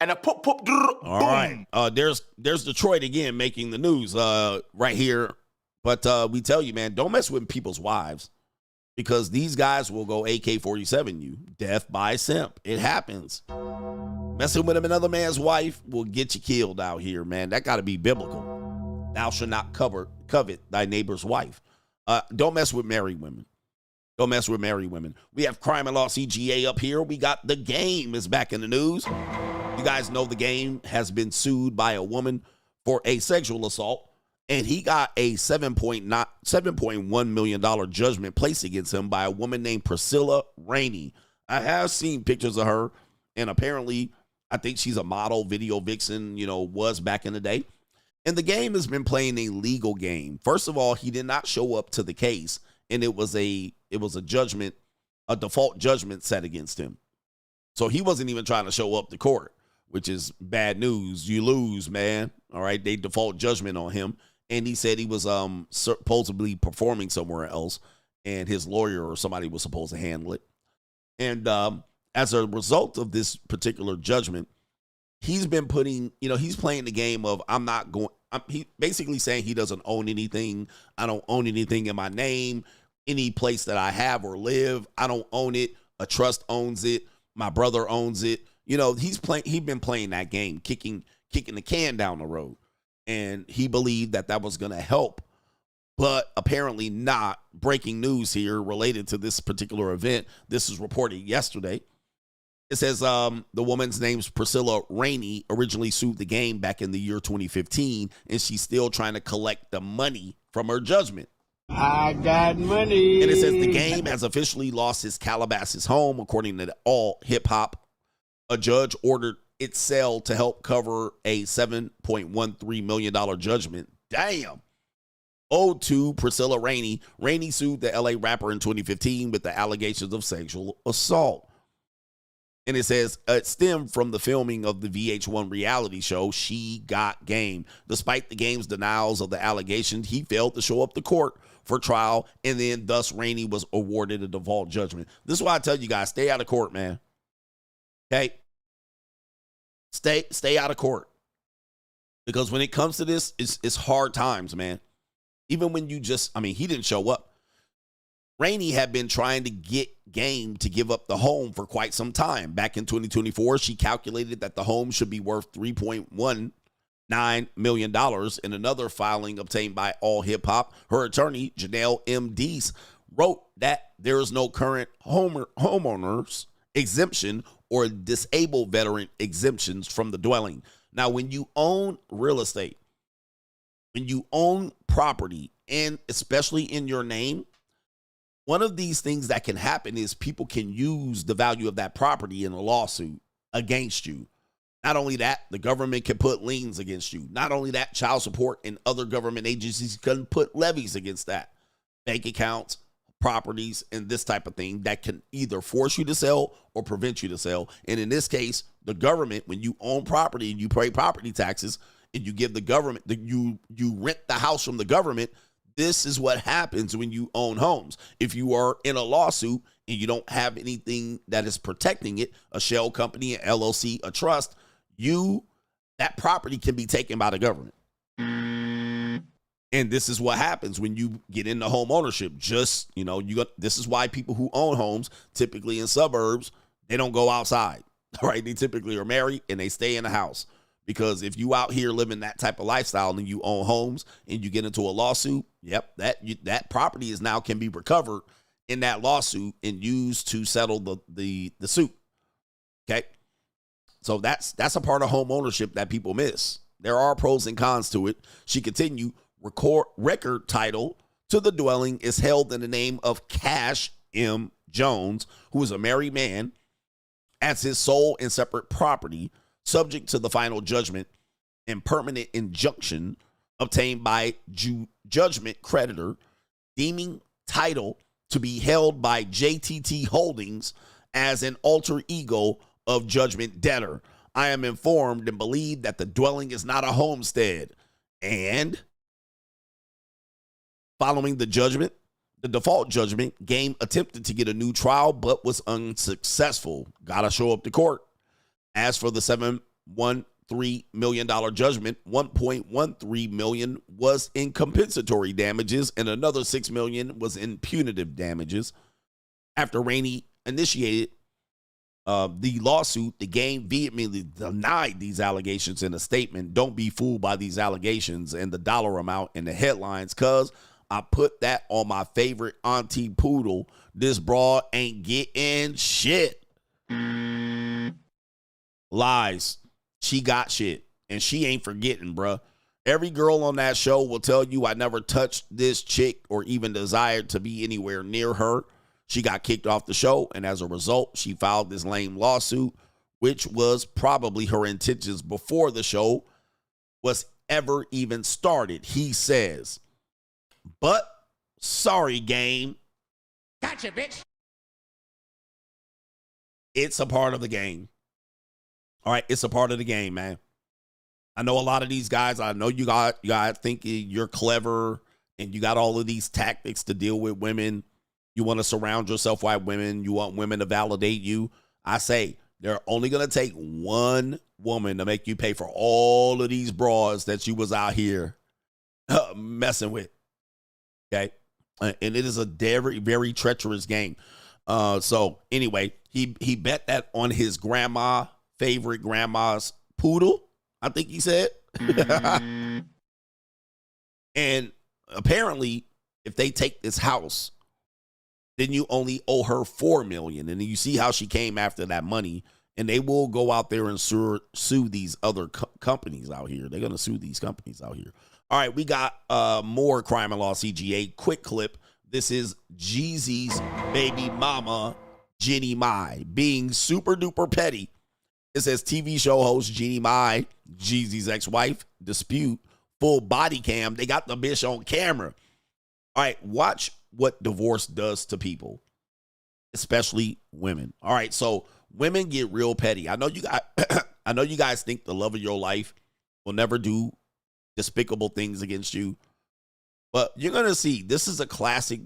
And a pop, pop, boom. All right. There's Detroit again making the news right here. But we tell you, man, don't mess with people's wives. Because these guys will go AK-47 you. Death by simp. It happens. Messing with another man's wife will get you killed out here, man. That got to be biblical. Thou shalt not covet thy neighbor's wife. Don't mess with married women. Don't mess with married women. We have Crime and Law CGA up here. We got The Game is back in the news. You guys know The Game has been sued by a woman for a sexual assault. And he got a $7.1 million judgment placed against him by a woman named Priscilla Rainey. I have seen pictures of her, and apparently, I think she's a model, video vixen, was back in the day. And The Game has been playing a legal game. First of all, he did not show up to the case, and it was a judgment, a default judgment set against him. So he wasn't even trying to show up to court, which is bad news. You lose, man. All right, they default judgment on him. And he said he was supposedly performing somewhere else, and his lawyer or somebody was supposed to handle it. And as a result of this particular judgment, he's been he's playing the game of he basically saying he doesn't own anything. I don't own anything in my name. Any place that I have or live, I don't own it. A trust owns it. My brother owns it. He's been playing that game, kicking the can down the road. And he believed that was going to help but apparently not. Breaking news here related to this particular event. This was reported yesterday. It says the woman's name's Priscilla Rainey, originally sued the game back in the year 2015, and she's still trying to collect the money from her judgment. I got money. And it says the game has officially lost his Calabasas home, according to All Hip Hop. A judge ordered it sell to help cover a $7.13 million judgment. Damn. Owed to Priscilla Rainey. Rainey sued the LA rapper in 2015 with the allegations of sexual assault. And it says it stemmed from the filming of the VH1 reality show, She Got Game. Despite the game's denials of the allegations, he failed to show up to court for trial, and then thus Rainey was awarded a default judgment. This is why I tell you guys, stay out of court, man. Okay? Stay out of court. Because when it comes to this, it's hard times, man. Even when you he didn't show up. Rainey had been trying to get Game to give up the home for quite some time. Back in 2024, she calculated that the home should be worth $3.19 million. In another filing obtained by All Hip Hop, her attorney, Janelle M. Deese, wrote that there is no current homeowners exemption or disabled veteran exemptions from the dwelling. Now, when you own real estate, when you own property, and especially in your name, one of these things that can happen is people can use the value of that property in a lawsuit against you. Not only that, the government can put liens against you. Not only that, child support and other government agencies can put levies against that. Bank accounts, properties, and this type of thing that can either force you to sell or prevent you to sell. And in this case, the government, when you own property and you pay property taxes and you give the government, you rent the house from the government, this is what happens when you own homes. If you are in a lawsuit and you don't have anything that is protecting it, a shell company, an LLC, a trust, that property can be taken by the government. And this is what happens when you get into home ownership. This is why people who own homes, typically in suburbs, they don't go outside, right? They typically are married and they stay in the house. Because if you out here living that type of lifestyle and you own homes and you get into a lawsuit, that property can be recovered in that lawsuit and used to settle the suit. Okay, so that's a part of home ownership that people miss. There are pros and cons to it. She continued, record title to the dwelling is held in the name of Cash M. Jones, who is a married man, as his sole and separate property, subject to the final judgment and permanent injunction obtained by judgment creditor, deeming title to be held by JTT Holdings as an alter ego of judgment debtor. I am informed and believe that the dwelling is not a homestead. And following the judgment, the default judgment, Game attempted to get a new trial but was unsuccessful. Gotta show up to court. As for the $7.13 million judgment, $1.13 million was in compensatory damages and another $6 million was in punitive damages. After Rainey initiated the lawsuit, the Game vehemently denied these allegations in a statement. Don't be fooled by these allegations and the dollar amount in the headlines, cuz I put that on my favorite auntie poodle. This broad ain't getting shit. Lies. She got shit. And she ain't forgetting, bruh. Every girl on that show will tell you I never touched this chick or even desired to be anywhere near her. She got kicked off the show, and as a result, she filed this lame lawsuit, which was probably her intentions before the show was ever even started, he says. But, sorry, Game. Gotcha, bitch. It's a part of the game. All right, it's a part of the game, man. I know a lot of these guys, I know you guys think you're clever and you got all of these tactics to deal with women. You want to surround yourself with women. You want women to validate you. I say they're only going to take one woman to make you pay for all of these bras that you was out here messing with. Okay? And it is a very, very treacherous game. So anyway, he bet that on his favorite grandma's poodle, I think he said. And apparently, if they take this house, then you only owe her $4 million. And then you see how she came after that money, and they will go out there and sue these other companies out here. They're going to sue these companies out here. All right, we got more crime and law CGA. Quick clip. This is Jeezy's baby mama, Jeannie Mai, being super duper petty. It says TV show host Jeannie Mai, Jeezy's ex-wife, dispute, full body cam. They got the bitch on camera. All right, watch what divorce does to people, especially women. All right, so women get real petty. I know you guys think the love of your life will never do despicable things against you, but you're gonna see this is a classic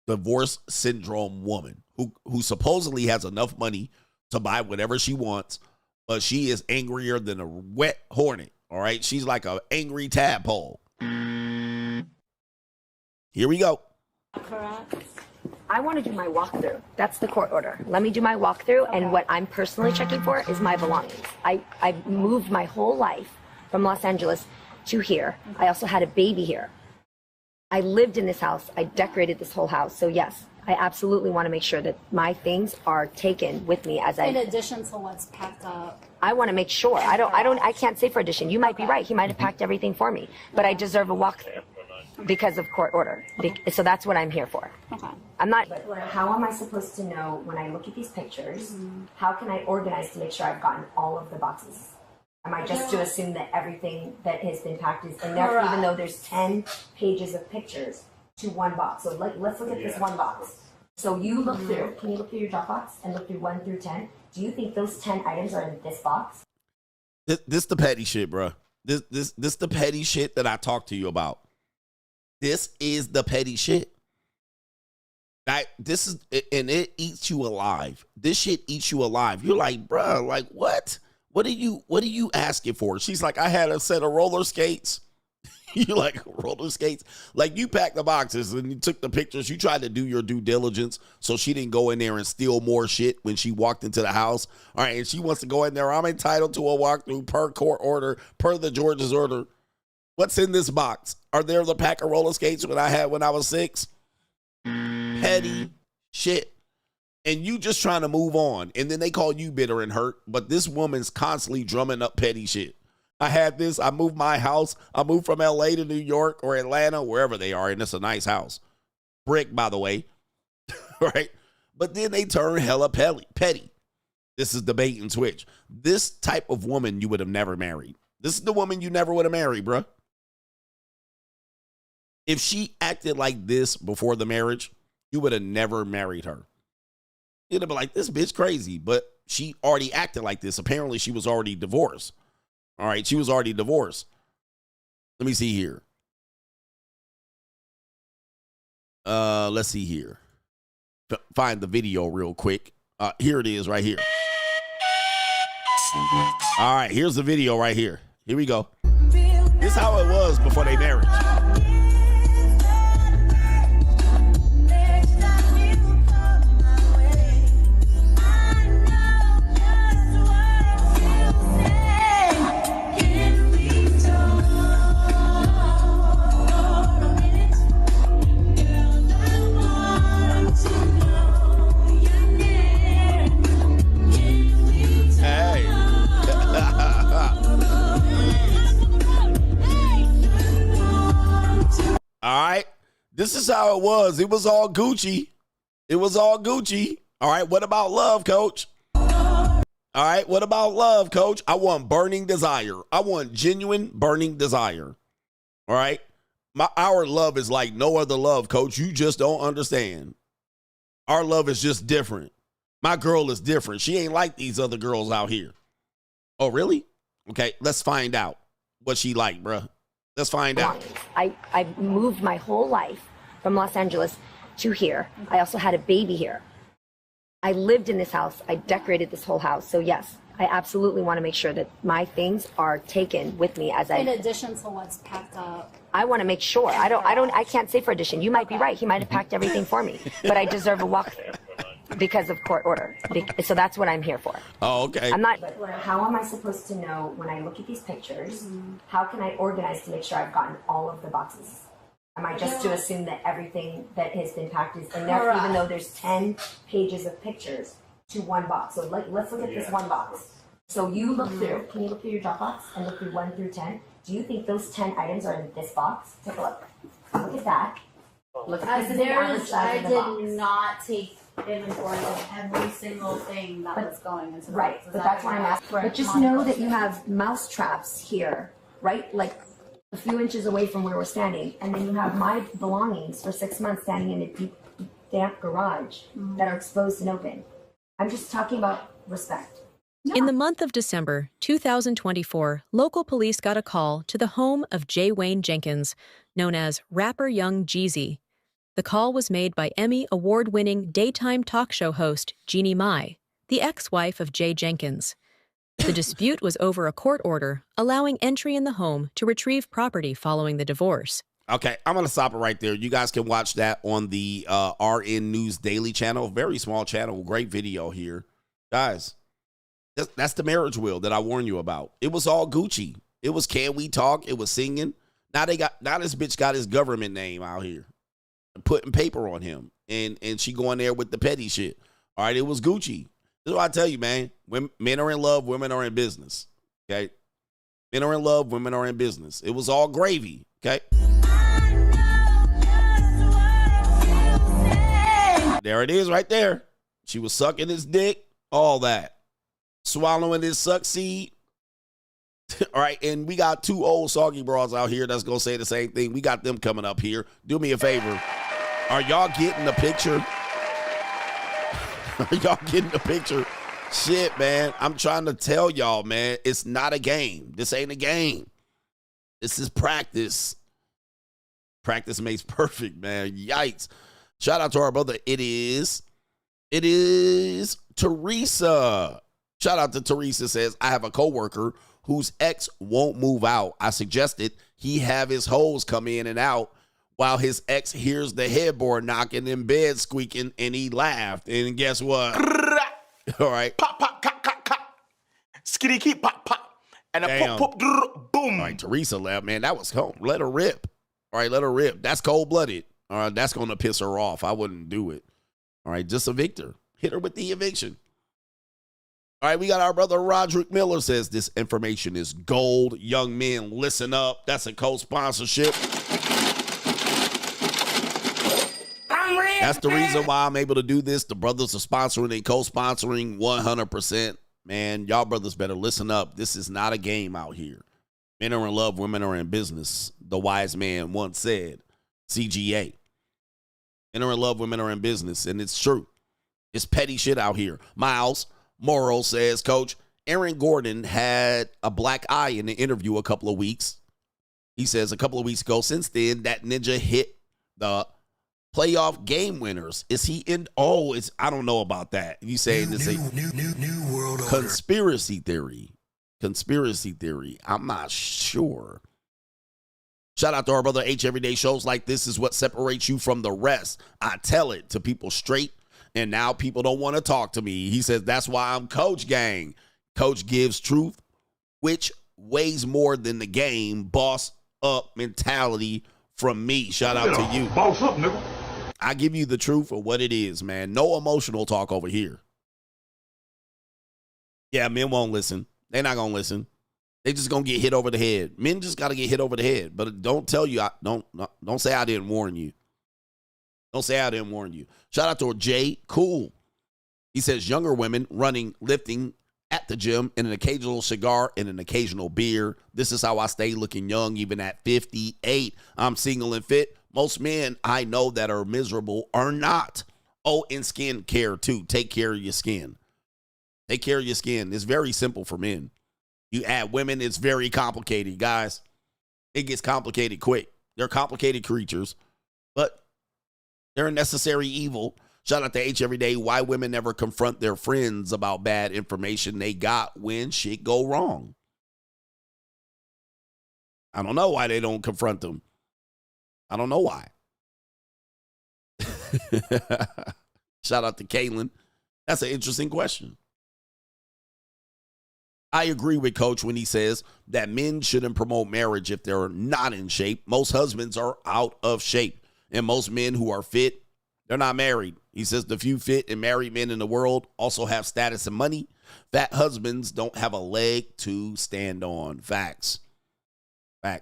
divorce syndrome woman who supposedly has enough money to buy whatever she wants, but she is angrier than a wet hornet. All right, she's like an angry tadpole. Here we go. I want to do my walkthrough. That's the court order. Let me do my walkthrough, and what I'm personally checking for is my belongings. I've moved my whole life from Los Angeles to here. I also had a baby here. I lived in this house. I decorated this whole house. So yes, I absolutely want to make sure that my things are taken with me as in addition to what's packed up. I want to make sure. I can't say for addition. You might be right. He might have packed everything for me, but I deserve a walkthrough because of court order. So that's what I'm here for. Okay. I'm not. But how am I supposed to know when I look at these pictures? How can I organize to make sure I've gotten all of the boxes? Am I just to assume that everything that has been packed is in there, even though there's 10 pages of pictures to one box? So let's look at this one box. So you look through. Can you look through your Dropbox and look through 1 through 10? Do you think those 10 items are in this box? This the petty shit, bro. This the petty shit that I talked to you about. This is the petty shit. This is, and it eats you alive. This shit eats you alive. You're like, bro, like what? What are you asking for? She's like, I had a set of roller skates. You like roller skates? Like you packed the boxes and you took the pictures. You tried to do your due diligence so she didn't go in there and steal more shit when she walked into the house. All right, and she wants to go in there. I'm entitled to a walkthrough per court order, per the George's order. What's in this box? Are there the pack of roller skates that I had when I was 6? Petty shit. And you just trying to move on. And then they call you bitter and hurt. But this woman's constantly drumming up petty shit. I had this. I moved my house. I moved from LA to New York or Atlanta, wherever they are. And it's a nice house. Brick, by the way. Right? But then they turn hella petty. This is the bait and switch. This type of woman you would have never married. This is the woman you never would have married, bruh. If she acted like this before the marriage, you would have never married her. You'd have been like, this bitch crazy. But she already acted like this. Apparently, she was already divorced. All right, she was already divorced. Let me see here. Let's see here. Find the video real quick. Here it is right here. All right, here's the video right here. Here we go. This is how it was before they married. All right. This is how it was. It was all Gucci. It was all Gucci. All right. What about love, coach? All right. What about love, coach? I want burning desire. I want genuine burning desire. All right. Our love is like no other love, coach. You just don't understand. Our love is just different. My girl is different. She ain't like these other girls out here. Oh, really? Okay. Let's find out what she like, bruh. Let's find out. I moved my whole life from Los Angeles to here. I also had a baby here. I lived in this house. I decorated this whole house. So yes, I absolutely want to make sure that my things are taken with me as in addition to what's packed up. I want to make sure. I can't say for addition. You might be right. He might have packed everything for me, but I deserve a walkthrough because of court order. So that's what I'm here for. Oh, okay. I'm not. But how am I supposed to know when I look at these pictures? How can I organize to make sure I've gotten all of the boxes? Am I just to assume that everything that has been packed is enough, even though there's 10 pages of pictures to one box? So let's look at this one box. So you look through, can you look through your Dropbox and look through 1 through 10? Do you think those 10 items are in this box? Take a look. Look at that. Look at this is the average size of the box. I did not take inventory of every single thing that was going into the box. Right, but that's why I'm asking. But just know that you have mouse traps here, right? Like a few inches away from where we're standing. And then you have my belongings for 6 months standing in a deep, damp garage that are exposed and open. I'm just talking about respect. In the month of December 2024, local police got a call to the home of J. Wayne Jenkins, known as rapper Young Jeezy. The call was made by Emmy award-winning daytime talk show host Jeannie Mai, the ex-wife of Jay Jenkins. The dispute was over a court order allowing entry in the home to retrieve property following the divorce. Okay, I'm going to stop it right there. You guys can watch that on the RN News Daily channel. Very small channel. Great video here. Guys, that's the marriage will that I warned you about. It was all Gucci. It was Can We Talk? It was singing. Now this bitch got his government name out here, putting paper on him, and she going there with the petty shit. All right, it was Gucci. This is what I tell you, man. Men are in love, women are in business. Okay, men are in love, women are in business. It was all gravy. Okay. There it is right there. She was sucking his dick, all that. Swallowing his suck seed. All right, and we got 2 old soggy bras out here that's going to say the same thing. We got them coming up here. Do me a favor. Are y'all getting the picture? Are y'all getting the picture? Shit, man. I'm trying to tell y'all, man, it's not a game. This ain't a game. This is practice. Practice makes perfect, man. Yikes. Shout out to our brother. It is Teresa. Shout out to Teresa. Says, I have a coworker whose ex won't move out. I suggested he have his hoes come in and out while his ex hears the headboard knocking and bed squeaking, and he laughed. And guess what? All right. Pop, pop, cop, cop, cop. Skidi-Pop-Pops. And a Damn. pop, pop, boom. All right, Teresa laughed, man. That was cold. Let her rip. All right, let her rip. That's cold-blooded. All right, that's going to piss her off. I wouldn't do it. All right, just evict her. Hit her with the eviction. All right, we got our brother Roderick Miller says this information is gold. Young men, listen up. That's a co-sponsorship. That's the reason why I'm able to do this. The brothers are sponsoring and co-sponsoring 100%. Man, y'all brothers better listen up. This is not a game out here. Men are in love, women are in business. The wise man once said, CGA. Men are in love, women are in business, and it's true. It's petty shit out here. Miles Morrow says, Coach, Aaron Gordon had a black eye in the interview a couple of weeks. He says a couple of weeks ago, since then, that ninja hit the playoff game winners. Is he in? Oh, I don't know about that. You saying this a new world conspiracy theory. Conspiracy theory. I'm not sure. Shout out to our brother H. Everyday shows like this is what separates you from the rest. I tell it to people straight, and now people don't want to talk to me. He says, that's why I'm Coach Gang. Coach gives truth, which weighs more than the game. Boss up mentality from me. Shout out to you. Boss up, nigga. I give you the truth of what it is, man. No emotional talk over here. Yeah, men won't listen. They're not going to listen. They just going to get hit over the head. Men just got to get hit over the head. But don't tell you, don't say I didn't warn you. Don't say I didn't warn you. Shout out to Jay Cool. He says, younger women running, lifting at the gym, and an occasional cigar and an occasional beer. This is how I stay looking young, even at 58. I'm single and fit. Most men I know that are miserable are not. Oh, and skin care too. Take care of your skin. Take care of your skin. It's very simple for men. You add women, it's very complicated, guys. It gets complicated quick. They're complicated creatures, but they're a necessary evil. Shout out to H Everyday. Why women never confront their friends about bad information they got when shit go wrong. I don't know why they don't confront them. I don't know why. Shout out to Caitlin. That's an interesting question. I agree with Coach when he says that men shouldn't promote marriage if they're not in shape. Most husbands are out of shape, and most men who are fit, they're not married. He says the few fit and married men in the world also have status and money. Fat husbands don't have a leg to stand on. Facts. They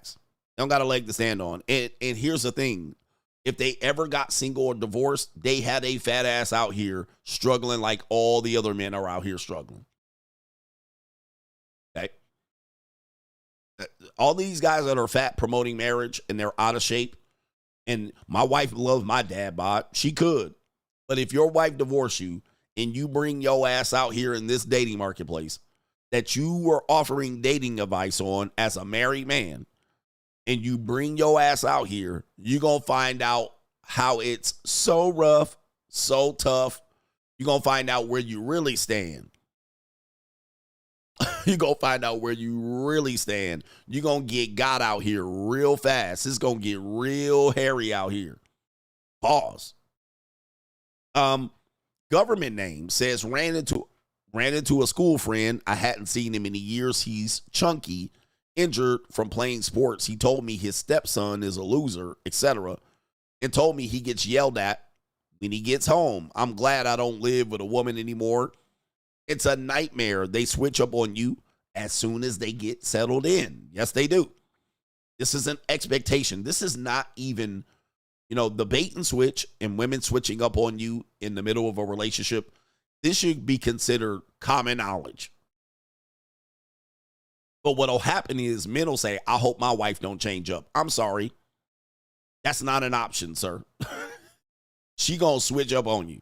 don't got a leg to stand on. And here's the thing. If they ever got single or divorced, they had a fat ass out here struggling like all the other men are out here struggling. Okay? All these guys that are fat promoting marriage and they're out of shape, and my wife loves my dad bod. She could. But if your wife divorced you and you bring your ass out here in this dating marketplace that you were offering dating advice on as a married man, and you bring your ass out here, you're going to find out how it's so rough, so tough. You're going to find out where you really stand. You're going to find out where you really stand. You're going to get got out here real fast. It's going to get real hairy out here. Pause. Government name says ran into a school friend. I hadn't seen him in years. He's chunky, injured from playing sports. He told me his stepson is a loser, etc., and told me he gets yelled at when he gets home. I'm glad I don't live with a woman anymore. It's a nightmare. They switch up on you as soon as they get settled in. Yes, they do. This is an expectation. This is not even, the bait and switch and women switching up on you in the middle of a relationship. This should be considered common knowledge. But what'll happen is men will say, I hope my wife don't change up. I'm sorry. That's not an option, sir. She gonna switch up on you.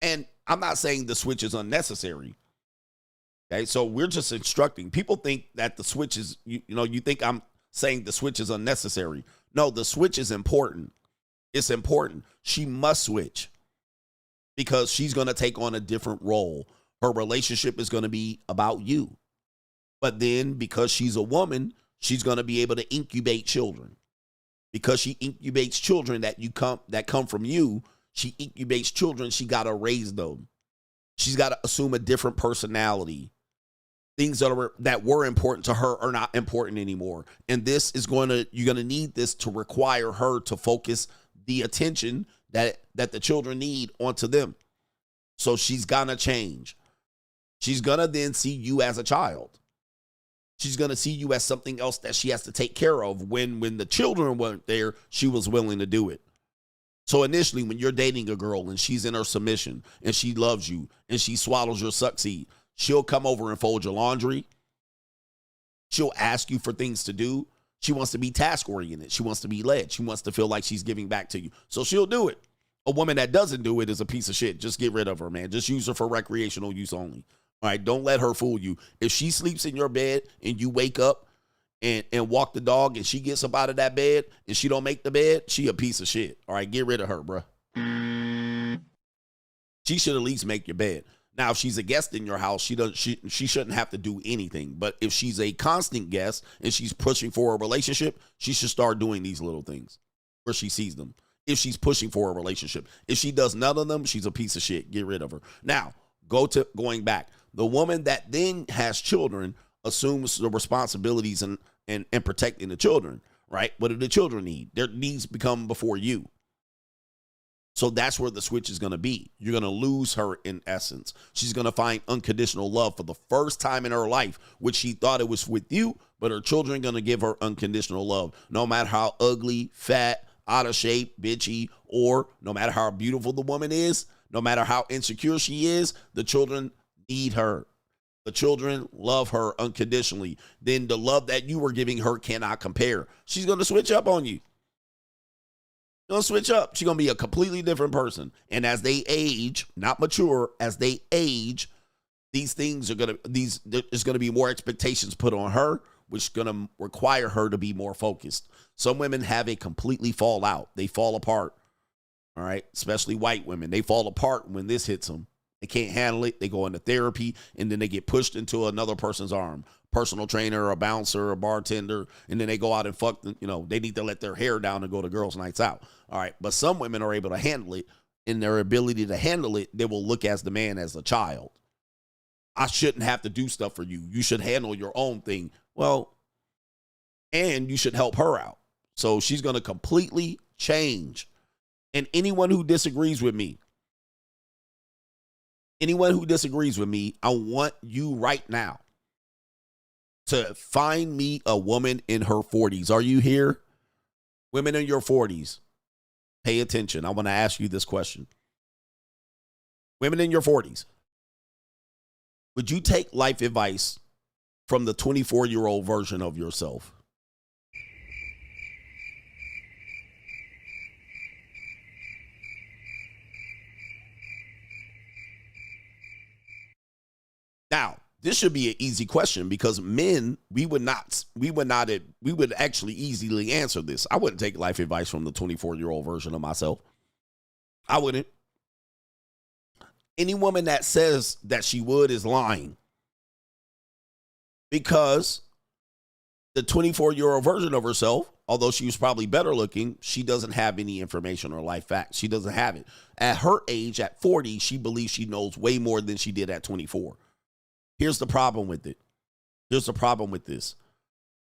And I'm not saying the switch is unnecessary. Okay, so we're just instructing. People think that the switch is, you think I'm saying the switch is unnecessary. No, the switch is important. It's important. She must switch because she's going to take on a different role. Her relationship is going to be about you. But then because she's a woman, she's going to be able to incubate children. Because she incubates children that come from you, she incubates children, she got to raise them. She's got to assume a different personality. Things that were important to her are not important anymore. And this is you're going to need this to require her to focus the attention that the children need onto them. So she's going to change. She's going to then see you as a child. She's going to see you as something else that she has to take care of. When the children weren't there, she was willing to do it. So initially, when you're dating a girl and she's in her submission and she loves you and she swallows your suckseed, she'll come over and fold your laundry. She'll ask you for things to do. She wants to be task-oriented. She wants to be led. She wants to feel like she's giving back to you. So she'll do it. A woman that doesn't do it is a piece of shit. Just get rid of her, man. Just use her for recreational use only. All right, don't let her fool you. If she sleeps in your bed and you wake up and walk the dog and she gets up out of that bed and she don't make the bed, she a piece of shit. All right, get rid of her, bro. She should at least make your bed. Now, if she's a guest in your house, she shouldn't have to do anything. But if she's a constant guest and she's pushing for a relationship, she should start doing these little things where she sees them. If she's pushing for a relationship. If she does none of them, she's a piece of shit. Get rid of her. Now, going back. The woman that then has children assumes the responsibilities and protecting the children, right? What do the children need? Their needs become before you. So that's where the switch is going to be. You're going to lose her in essence. She's going to find unconditional love for the first time in her life, which she thought it was with you, but her children are going to give her unconditional love. No matter how ugly, fat, out of shape, bitchy, or no matter how beautiful the woman is, no matter how insecure she is, the children need her. The children love her unconditionally. Then the love that you were giving her cannot compare. She's going to switch up on you. She's going to switch up. She's going to be a completely different person. And as they age, not mature, as they age, there's going to be more expectations put on her, which is going to require her to be more focused. Some women have a completely fall out. They fall apart. All right. Especially white women. They fall apart when this hits them. They can't handle it. They go into therapy and then they get pushed into another person's arm. Personal trainer, a bouncer, a bartender, and then they go out and fuck, they need to let their hair down and go to girls' nights out. All right. But some women are able to handle it. In their ability to handle it, they will look as the man as a child. I shouldn't have to do stuff for you. You should handle your own thing. Well, and you should help her out. So she's going to completely change. And anyone who disagrees with me, I want you right now to find me a woman in her 40s. Are you here? Women in your 40s, pay attention. I want to ask you this question. Women in your 40s, would you take life advice from the 24-year-old version of yourself? Now, this should be an easy question because men, we would actually easily answer this. I wouldn't take life advice from the 24-year-old version of myself. I wouldn't. Any woman that says that she would is lying. Because the 24-year-old version of herself, although she was probably better looking, she doesn't have any information or life facts. She doesn't have it. At her age, at 40, she believes she knows way more than she did at 24. Here's the problem with it. Here's the problem with this.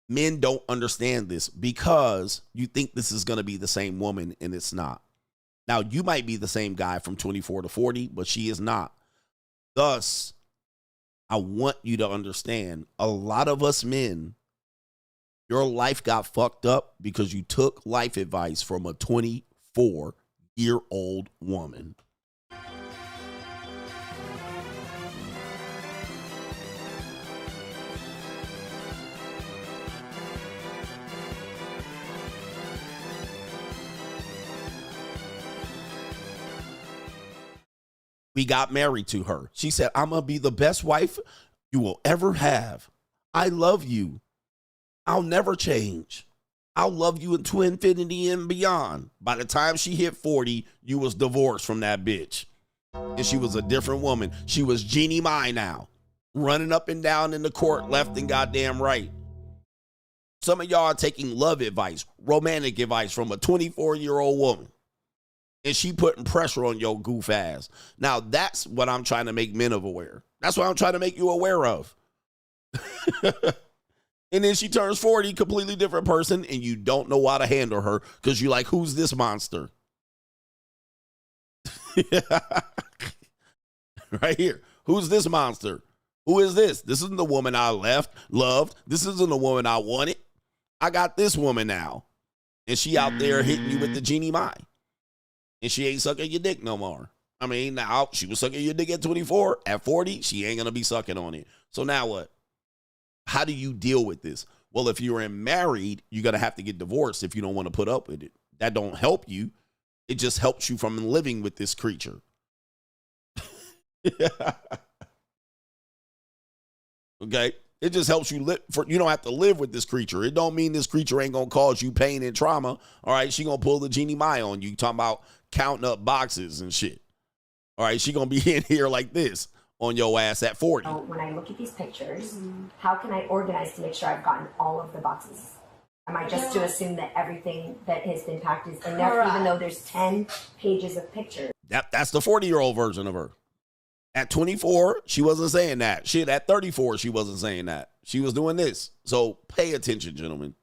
Men don't understand this because you think this is going to be the same woman, and it's not. Now, you might be the same guy from 24 to 40, but she is not. Thus, I want you to understand, a lot of us men, your life got fucked up because you took life advice from a 24-year-old woman. We got married to her. She said, I'm going to be the best wife you will ever have. I love you. I'll never change. I'll love you into infinity and beyond. By the time she hit 40, you was divorced from that bitch. And she was a different woman. She was Jeannie Mai now, running up and down in the court, left and goddamn right. Some of y'all are taking love advice, romantic advice from a 24-year-old woman. And she putting pressure on your goof ass. Now, that's what I'm trying to make men aware. That's what I'm trying to make you aware of. And then she turns 40, completely different person, and you don't know how to handle her because you're like, who's this monster? Right here. Who's this monster? Who is this? This isn't the woman I loved. This isn't the woman I wanted. I got this woman now. And she out there hitting you with the Jeannie Mai. And she ain't sucking your dick no more. I mean, now she was sucking your dick at 24. At 40, she ain't going to be sucking on it. So now what? How do you deal with this? Well, if you're married, you're going to have to get divorced if you don't want to put up with it. That don't help you. It just helps you from living with this creature. Okay? It just helps you live. You don't have to live with this creature. It don't mean this creature ain't going to cause you pain and trauma. All right? She going to pull the Jeannie Mai on you. Talking about counting up boxes and shit. All right? She going to be in here like this on your ass at 40. When I look at these pictures, how can I organize to make sure I've gotten all of the boxes? Am I just to assume that everything that has been packed is in there, even though there's 10 pages of pictures? That's the 40-year-old version of her. At 24, she wasn't saying that. Shit, at 34, she wasn't saying that. She was doing this. So pay attention, gentlemen.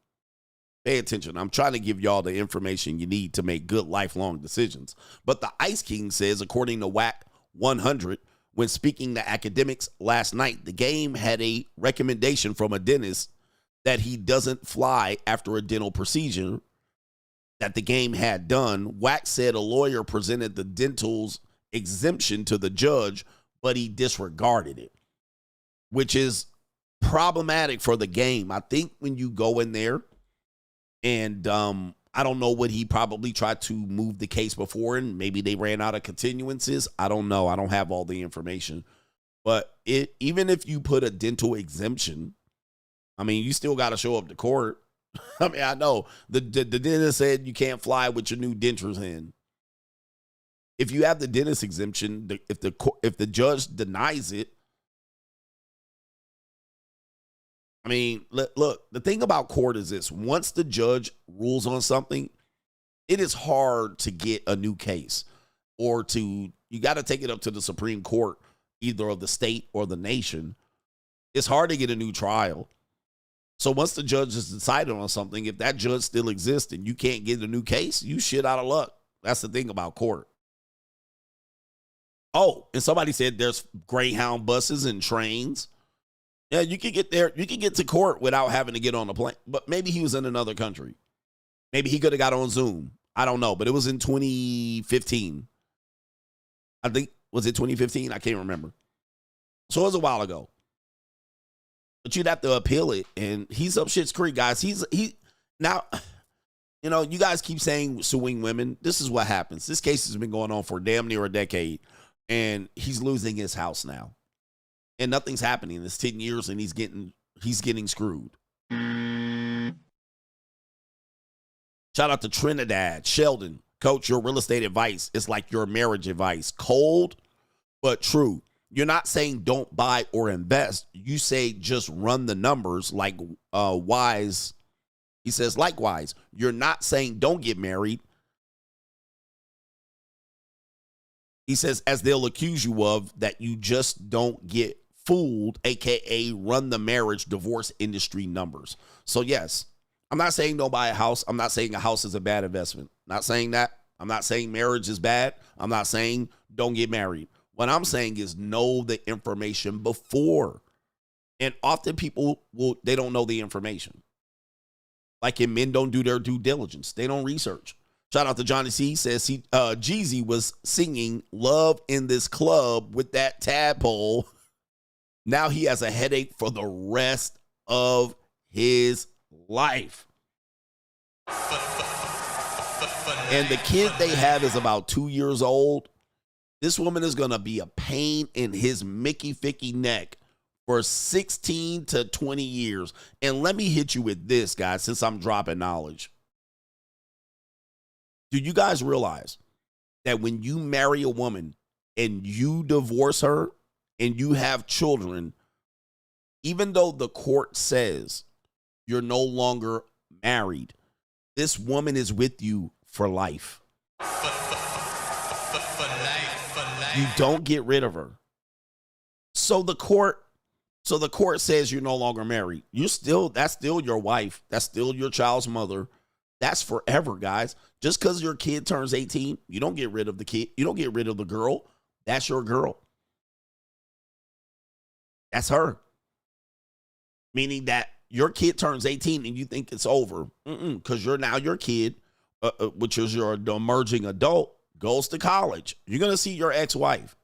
Pay attention. I'm trying to give y'all the information you need to make good lifelong decisions. But the Ice King says, according to WAC 100, when speaking to academics last night, the game had a recommendation from a dentist that he doesn't fly after a dental procedure that the game had done. WAC said a lawyer presented the dental's exemption to the judge, but he disregarded it, which is problematic for the game. I think when you go in there and I don't know what he probably tried to move the case before, and maybe they ran out of continuances. I don't know. I don't have all the information. But even if you put a dental exemption, I mean, you still got to show up to court. I mean, I know the dentist said you can't fly with your new dentures in. If you have the dentist exemption, if the judge denies it, I mean, look, the thing about court is this. Once the judge rules on something, it is hard to get a new case or you got to take it up to the Supreme Court either of the state or the nation, it's hard to get a new trial. So once the judge has decided on something, if that judge still exists and you can't get a new case, you shit out of luck. That's the thing about court. Oh, and somebody said there's Greyhound buses and trains. Yeah, you can get there. You can get to court without having to get on a plane. But maybe he was in another country. Maybe he could have got on Zoom. I don't know. But it was in 2015. I think, was it 2015? I can't remember. So it was a while ago. But you'd have to appeal it. And he's up shit's creek, guys. Now, you know, you guys keep saying suing women. This is what happens. This case has been going on for damn near a decade. And he's losing his house now. And nothing's happening. It's 10 years and he's getting screwed. Shout out to Trinidad. Sheldon, coach, your real estate advice is like your marriage advice. Cold, but true. You're not saying don't buy or invest. You say just run the numbers like Wise. He says, likewise, you're not saying don't get married. He says, as they'll accuse you of, that you just don't get fooled, a.k.a. run the marriage divorce industry numbers. So, yes, I'm not saying don't buy a house. I'm not saying a house is a bad investment. Not saying that. I'm not saying marriage is bad. I'm not saying don't get married. What I'm saying is know the information before. And often people they don't know the information. Like men don't do their due diligence. They don't research. Shout out to Johnny C. Says Jeezy was singing Love in This Club with that tadpole. Now he has a headache for the rest of his life. And the kid they have is about 2 years old. This woman is going to be a pain in his Mickey Ficky neck for 16 to 20 years. And let me hit you with this, guys, since I'm dropping knowledge. Do you guys realize that when you marry a woman and you divorce her and you have children, even though the court says you're no longer married, this woman is with you for life. You don't get rid of her. So the court says you're no longer married. That's still your wife. That's still your child's mother. That's forever, guys. Just because your kid turns 18, you don't get rid of the kid. You don't get rid of the girl. That's your girl. That's her. Meaning that your kid turns 18 and you think it's over. Because your kid, which is your emerging adult, goes to college. You're going to see your ex-wife.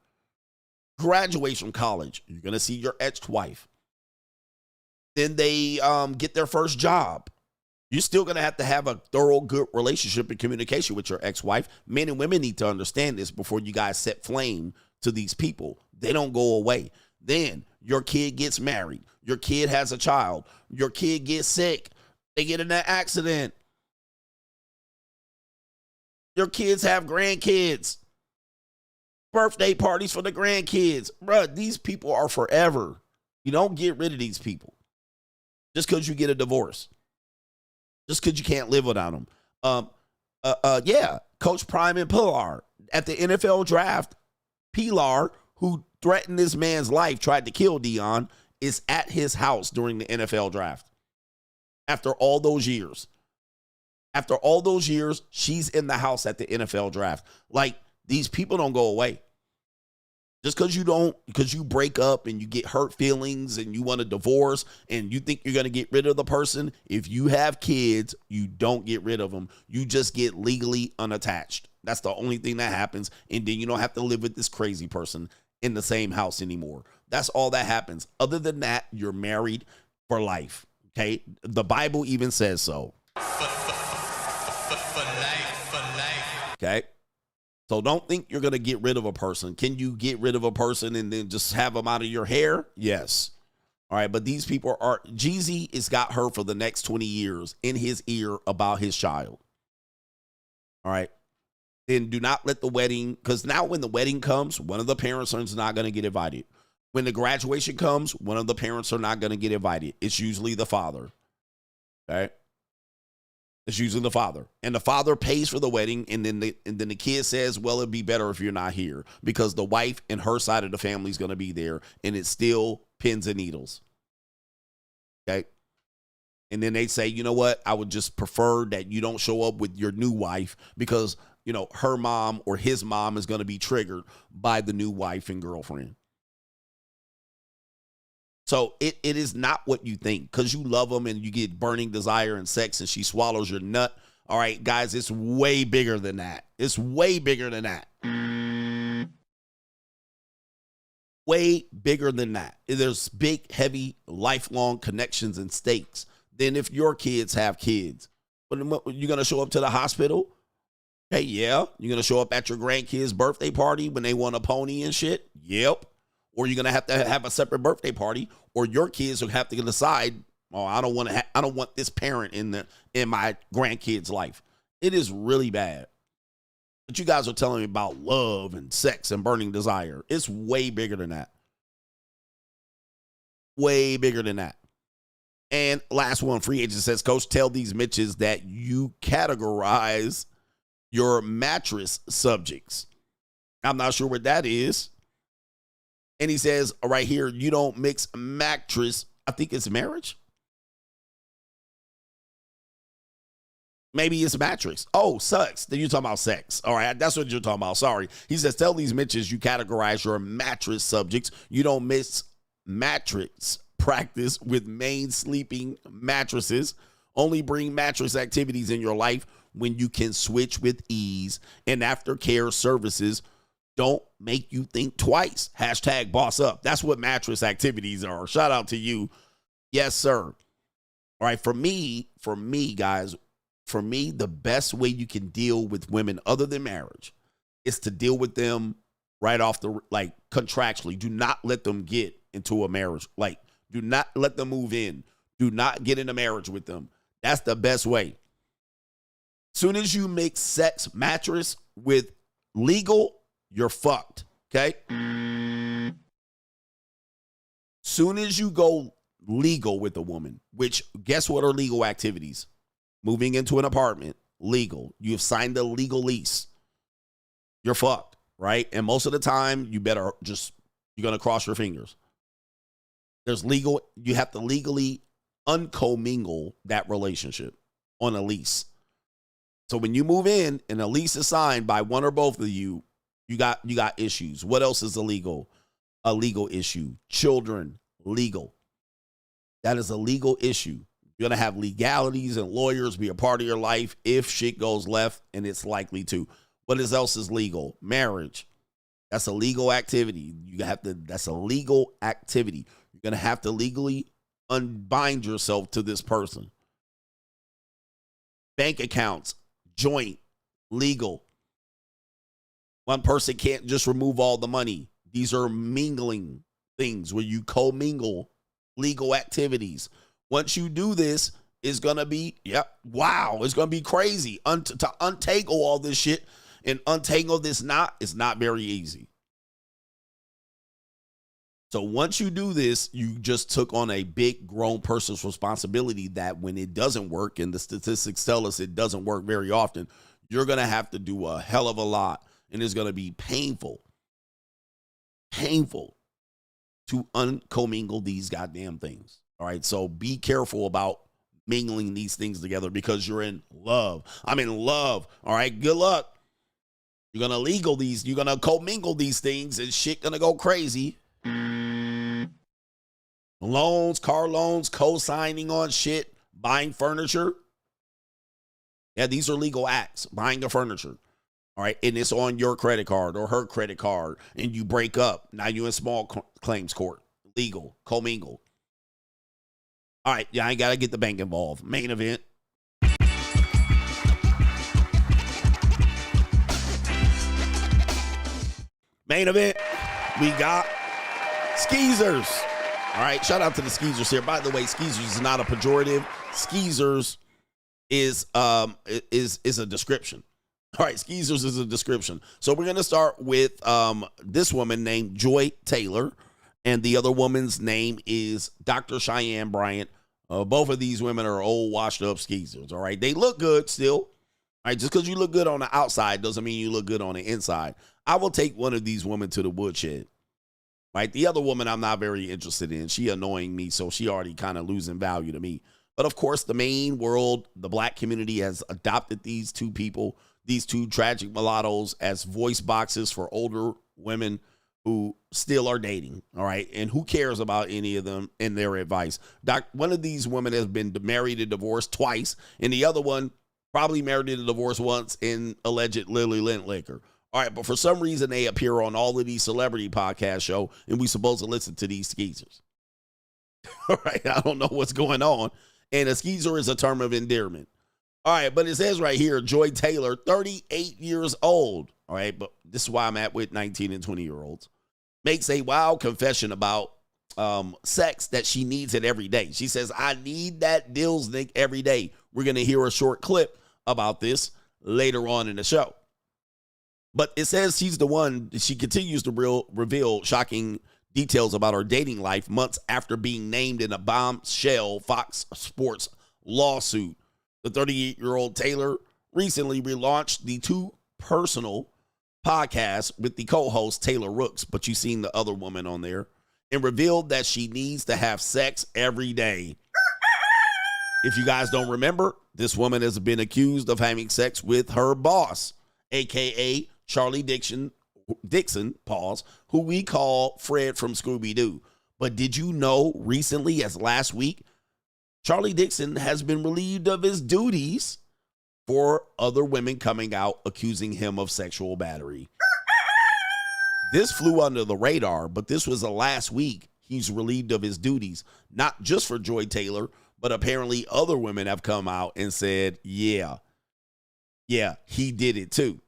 Graduates from college. You're going to see your ex-wife. Then they get their first job. You're still going to have a thorough, good relationship and communication with your ex-wife. Men and women need to understand this before you guys set flame to these people. They don't go away. Then your kid gets married. Your kid has a child. Your kid gets sick. They get in an accident. Your kids have grandkids. Birthday parties for the grandkids. Bruh, these people are forever. You don't get rid of these people just because you get a divorce. Just because you can't live without them. Yeah, Coach Prime and Pilar. At the NFL draft, Pilar, who threatened this man's life, tried to kill Dion, is at his house during the NFL draft. After all those years. After all those years, she's in the house at the NFL draft. Like, these people don't go away. Just because you break up and you get hurt feelings and you want a divorce and you think you're going to get rid of the person, if you have kids, you don't get rid of them. You just get legally unattached. That's the only thing that happens. And then you don't have to live with this crazy person in the same house anymore. That's all that happens. Other than that, you're married for life. Okay? The Bible even says so. Okay? So don't think you're going to get rid of a person. Can you get rid of a person and then just have them out of your hair? Yes. All right. But these people are, Jeezy has got her for the next 20 years in his ear about his child. All right. Then do not let the wedding, because now when the wedding comes, one of the parents is not going to get invited. When the graduation comes, one of the parents are not going to get invited. It's usually the father. Okay. It's usually the father. And the father pays for the wedding, and then the kid says, well, it'd be better if you're not here, because the wife and her side of the family is going to be there, and it's still pins and needles. Okay? And then they say, you know what? I would just prefer that you don't show up with your new wife, because, you know, her mom or his mom is going to be triggered by the new wife and girlfriend. So it is not what you think, because you love them and you get burning desire and sex and she swallows your nut. All right, guys, it's way bigger than that. It's way bigger than that. Way bigger than that. There's big, heavy, lifelong connections and stakes than if your kids have kids. But you're going to show up to the hospital? Hey, yeah. You're going to show up at your grandkids' birthday party when they want a pony and shit? Yep. Or you're going to have a separate birthday party, or your kids will have to decide, oh, I don't want this parent in my grandkid's life. It is really bad. But you guys are telling me about love and sex and burning desire. It's way bigger than that. Way bigger than that. And last one, Free Agent says, Coach, tell these Mitches that you categorize your mattress subjects. I'm not sure what that is. And he says right here, you don't mix mattress. I think it's marriage. Maybe it's mattress. Oh, sex. Then you're talking about sex. All right, that's what you're talking about. Sorry. He says, tell these Mitches you categorize your mattress subjects. You don't mix mattress practice with main sleeping mattresses. Only bring mattress activities in your life when you can switch with ease, and aftercare services don't make you think twice. Hashtag boss up. That's what mattress activities are. Shout out to you. Yes, sir. All right. For me, guys, the best way you can deal with women other than marriage is to deal with them right off contractually. Do not let them get into a marriage. Do not let them move in. Do not get in a marriage with them. That's the best way. Soon as you mix sex mattress with legal, you're fucked, okay? Soon as you go legal with a woman, which guess what are legal activities? Moving into an apartment, legal. You've signed a legal lease. You're fucked, right? And most of the time, you're going to cross your fingers. You have to legally uncommingle that relationship on a lease. So when you move in and a lease is signed by one or both of you, you got issues. What else is illegal? A legal issue. Children, legal. That is a legal issue. You're going to have legalities and lawyers be a part of your life if shit goes left, and it's likely to. What else is legal? Marriage. That's a legal activity. That's a legal activity. You're going to have to legally unbind yourself to this person. Bank accounts, joint, legal. One person can't just remove all the money. These are mingling things where you commingle legal activities. Once you do this, it's going to be, it's going to be crazy. To untangle all this shit and untangle this knot is not very easy. So once you do this, you just took on a big grown person's responsibility that when it doesn't work, and the statistics tell us it doesn't work very often, you're going to have to do a hell of a lot. And it's going to be painful to uncommingle these goddamn things. All right. So be careful about mingling these things together because you're in love. I'm in love. All right. Good luck. You're going to commingle these things and shit going to go crazy. Loans, car loans, co-signing on shit, buying furniture. Yeah, these are legal acts, buying the furniture. All right, and it's on your credit card or her credit card, and you break up. Now you're in small claims court. Legal, commingle. All right, I ain't got to get the bank involved. Main event. Main event, we got skeezers. All right, shout out to the skeezers here. By the way, skeezers is not a pejorative. Skeezers is a description. All right, skeezers is a description. So we're going to start with this woman named Joy Taylor, and the other woman's name is Dr. Cheyenne Bryant. Both of these women are old, washed up skeezers, all right? They look good still. All right, just because you look good on the outside doesn't mean you look good on the inside. I will take one of these women to the woodshed. Right? The other woman I'm not very interested in. She annoying me, so she already kind of losing value to me. But of course, the main world, the black community has adopted these two people, these two tragic mulattoes, as voice boxes for older women who still are dating, all right? And who cares about any of them and their advice? One of these women has been married and divorced twice, and the other one probably married and divorced once in alleged Lily Lintlicker. All right, but for some reason, they appear on all of these celebrity podcast shows, and we supposed to listen to these skeezers. All right, I don't know what's going on. And a skeezer is a term of endearment. All right, but it says right here, Joy Taylor, 38 years old. All right, but this is why I'm at with 19 and 20-year-olds. Makes a wild confession about sex that she needs it every day. She says, I need that Dilsnick every day. We're going to hear a short clip about this later on in the show. But it says she's the one, she continues to reveal shocking details about her dating life months after being named in a bombshell Fox Sports lawsuit. The 38-year-old Taylor recently relaunched the Too Personal podcast with the co-host Taylor Rooks, but you've seen the other woman on there, and revealed that she needs to have sex every day. If you guys don't remember, this woman has been accused of having sex with her boss, a.k.a. Charlie Dixon, who we call Fred from Scooby-Doo. But did you know recently, as last week, Charlie Dixon has been relieved of his duties for other women coming out accusing him of sexual battery. This flew under the radar, but this was the last week he's relieved of his duties, not just for Joy Taylor, but apparently other women have come out and said, yeah, he did it too.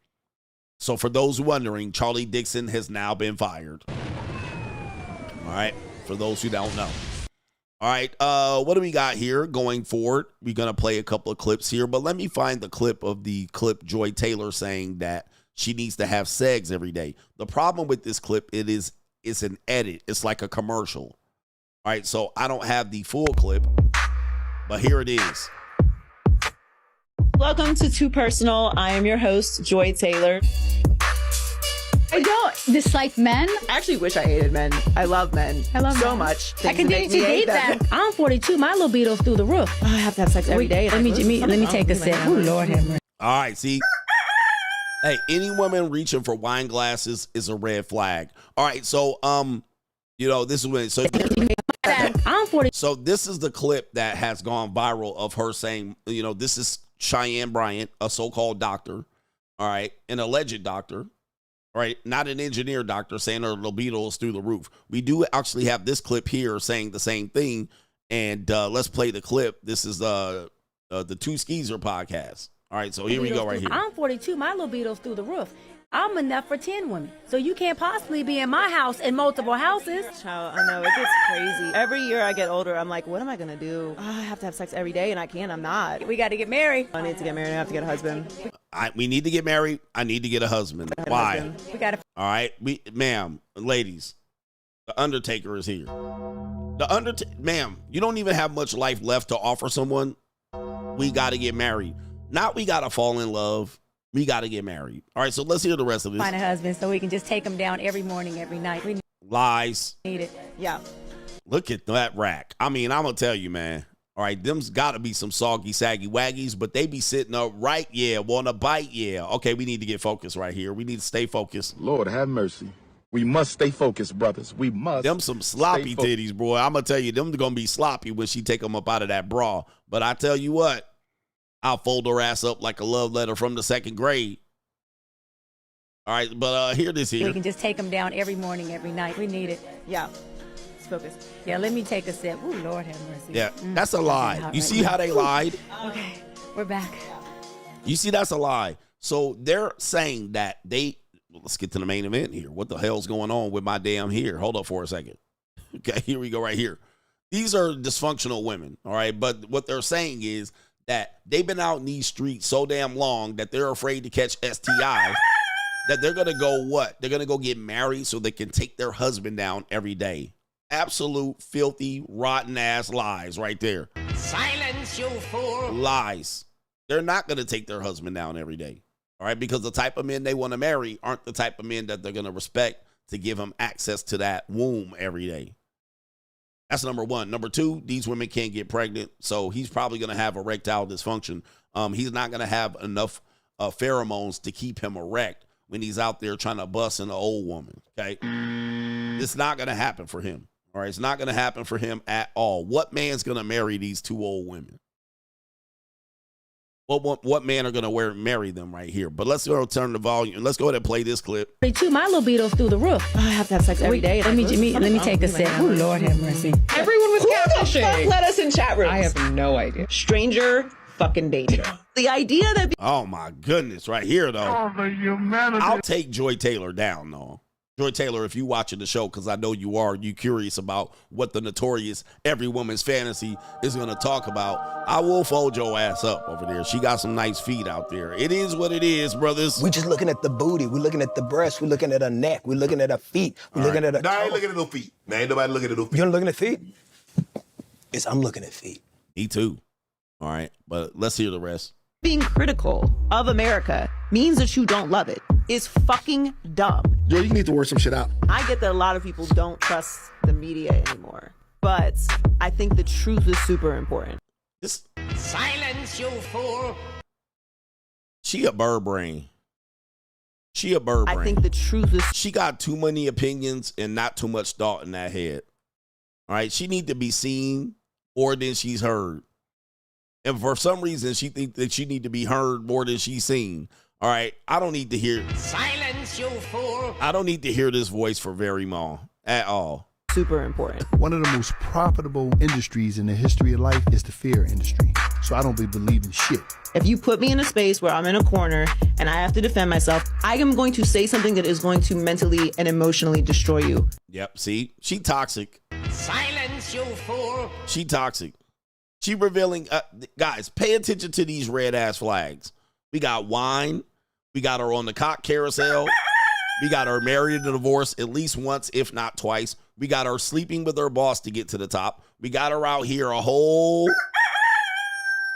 So for those wondering, Charlie Dixon has now been fired. All right, for those who don't know. All right, what do we got here going forward? We're going to play a couple of clips here, but let me find the clip of Joy Taylor saying that she needs to have sex every day. The problem with this clip, it's an edit. It's like a commercial. All right, so I don't have the full clip, but here it is. Welcome to Too Personal. I am your host, Joy Taylor. I don't dislike men. I actually wish I hated men. I love men. I love so much. I can date them. I'm 42. My libido's through the roof. Oh, I have to have sex every day. Let me take a sip. Oh, Lord have mercy. All right, see. Hey, any woman reaching for wine glasses is a red flag. All right, so this is when I'm 40. So this is the clip that has gone viral of her saying, this is Cheyenne Bryant, a so-called doctor, all right, an alleged doctor, all right, not an engineer doctor, saying her libido is through the roof. We do actually have this clip here saying the same thing, and let's play the clip. This is the Two Skeezer podcast. All right, so here we go right here. I'm 42. My libido's through the roof. I'm enough for 10 women. So you can't possibly be in my house in multiple houses. Child, I know, it gets crazy. Every year I get older, I'm like, what am I going to do? Oh, I have to have sex every day, and I can't. I'm not. We got to get married. I need to get married. I have to get a husband. We need to get married. I need to get a husband. Why? We got to. All right, ma'am, ladies, the Undertaker is here. Ma'am, you don't even have much life left to offer someone. We got to get married. Not we got to fall in love. We got to get married. All right, so let's hear the rest of this. Find a husband so we can just take him down every morning, every night. We Lies. need it. Yeah. Look at that rack. I mean, I'm going to tell you, man. All right, them's got to be some soggy, saggy waggies, but they be sitting up right, want to bite, Okay, we need to get focused right here. We need to stay focused. Lord, have mercy. We must stay focused, brothers. We must. Them some sloppy titties, boy. I'm going to tell you, them going to be sloppy when she take them up out of that bra. But I tell you what, I'll fold her ass up like a love letter from the second grade. All right, but here this here. We can just take him down every morning, every night. We need it. Yeah. Let's focus. Yeah, let me take a sip. Ooh, Lord have mercy. Yeah, that's a lie. You see how they lied? Okay, we're back. You see, that's a lie. So they're saying that let's get to the main event here. What the hell's going on with my damn here? Hold up for a second. Okay, here we go right here. These are dysfunctional women, all right? But what they're saying is that they've been out in these streets so damn long that they're afraid to catch STIs that they're going to go what? They're going to go get married so they can take their husband down every day. Absolute filthy, rotten ass lies right there. Silence, you fool. Lies. They're not going to take their husband down every day. All right, because the type of men they want to marry aren't the type of men that they're going to respect to give him access to that womb every day. That's number one. Number two, these women can't get pregnant, so he's probably going to have erectile dysfunction. He's not going to have enough pheromones to keep him erect when he's out there trying to bust an old woman, okay? It's not going to happen for him, all right? It's not going to happen for him at all. What man's going to marry these two old women? What man are going to marry them right here? But let's go turn the volume. Let's go ahead and play this clip. Too, my libido's through the roof. I have to have sex every day. Let me take a sip. Oh, Lord have mercy. Everyone was catfishing. Fuck let us in chat rooms. I have no idea. Stranger fucking dating. The idea that... Oh, my goodness. Right here, though. Oh, the humanity. I'll take Joy Taylor down, though. Joy Taylor, if you watching the show, because I know you are, you curious about what the notorious Every Woman's Fantasy is going to talk about, I will fold your ass up over there. She got some nice feet out there. It is what it is, brothers. We just looking at the booty. We're looking at the breast. We're looking at her neck. We're looking at her feet. We're looking at her... No, I ain't looking at no feet. Man, ain't nobody looking at no feet. You ain't looking at feet? I'm looking at feet. Me too. All right, but let's hear the rest. Being critical of America means that you don't love it. It's fucking dumb. Yo, you need to work some shit out. I get that a lot of people don't trust the media anymore, but I think the truth is super important. Silence, you fool. She a bird brain. She a bird brain. I think the truth is... She got too many opinions and not too much thought in that head. All right, she need to be seen more than she's heard. And for some reason, she thinks that she need to be heard more than she's seen. All right, I don't need to hear... Silence, you fool. I don't need to hear this voice for very long at all. Super important. One of the most profitable industries in the history of life is the fear industry. So I don't be believing shit. If you put me in a space where I'm in a corner and I have to defend myself, I am going to say something that is going to mentally and emotionally destroy you. Yep, see? She toxic. Silence, you fool. She toxic. She revealing... guys, pay attention to these red-ass flags. We got wine. We got her on the cock carousel. We got her married and divorced at least once, if not twice. We got her sleeping with her boss to get to the top. We got her out here a whole...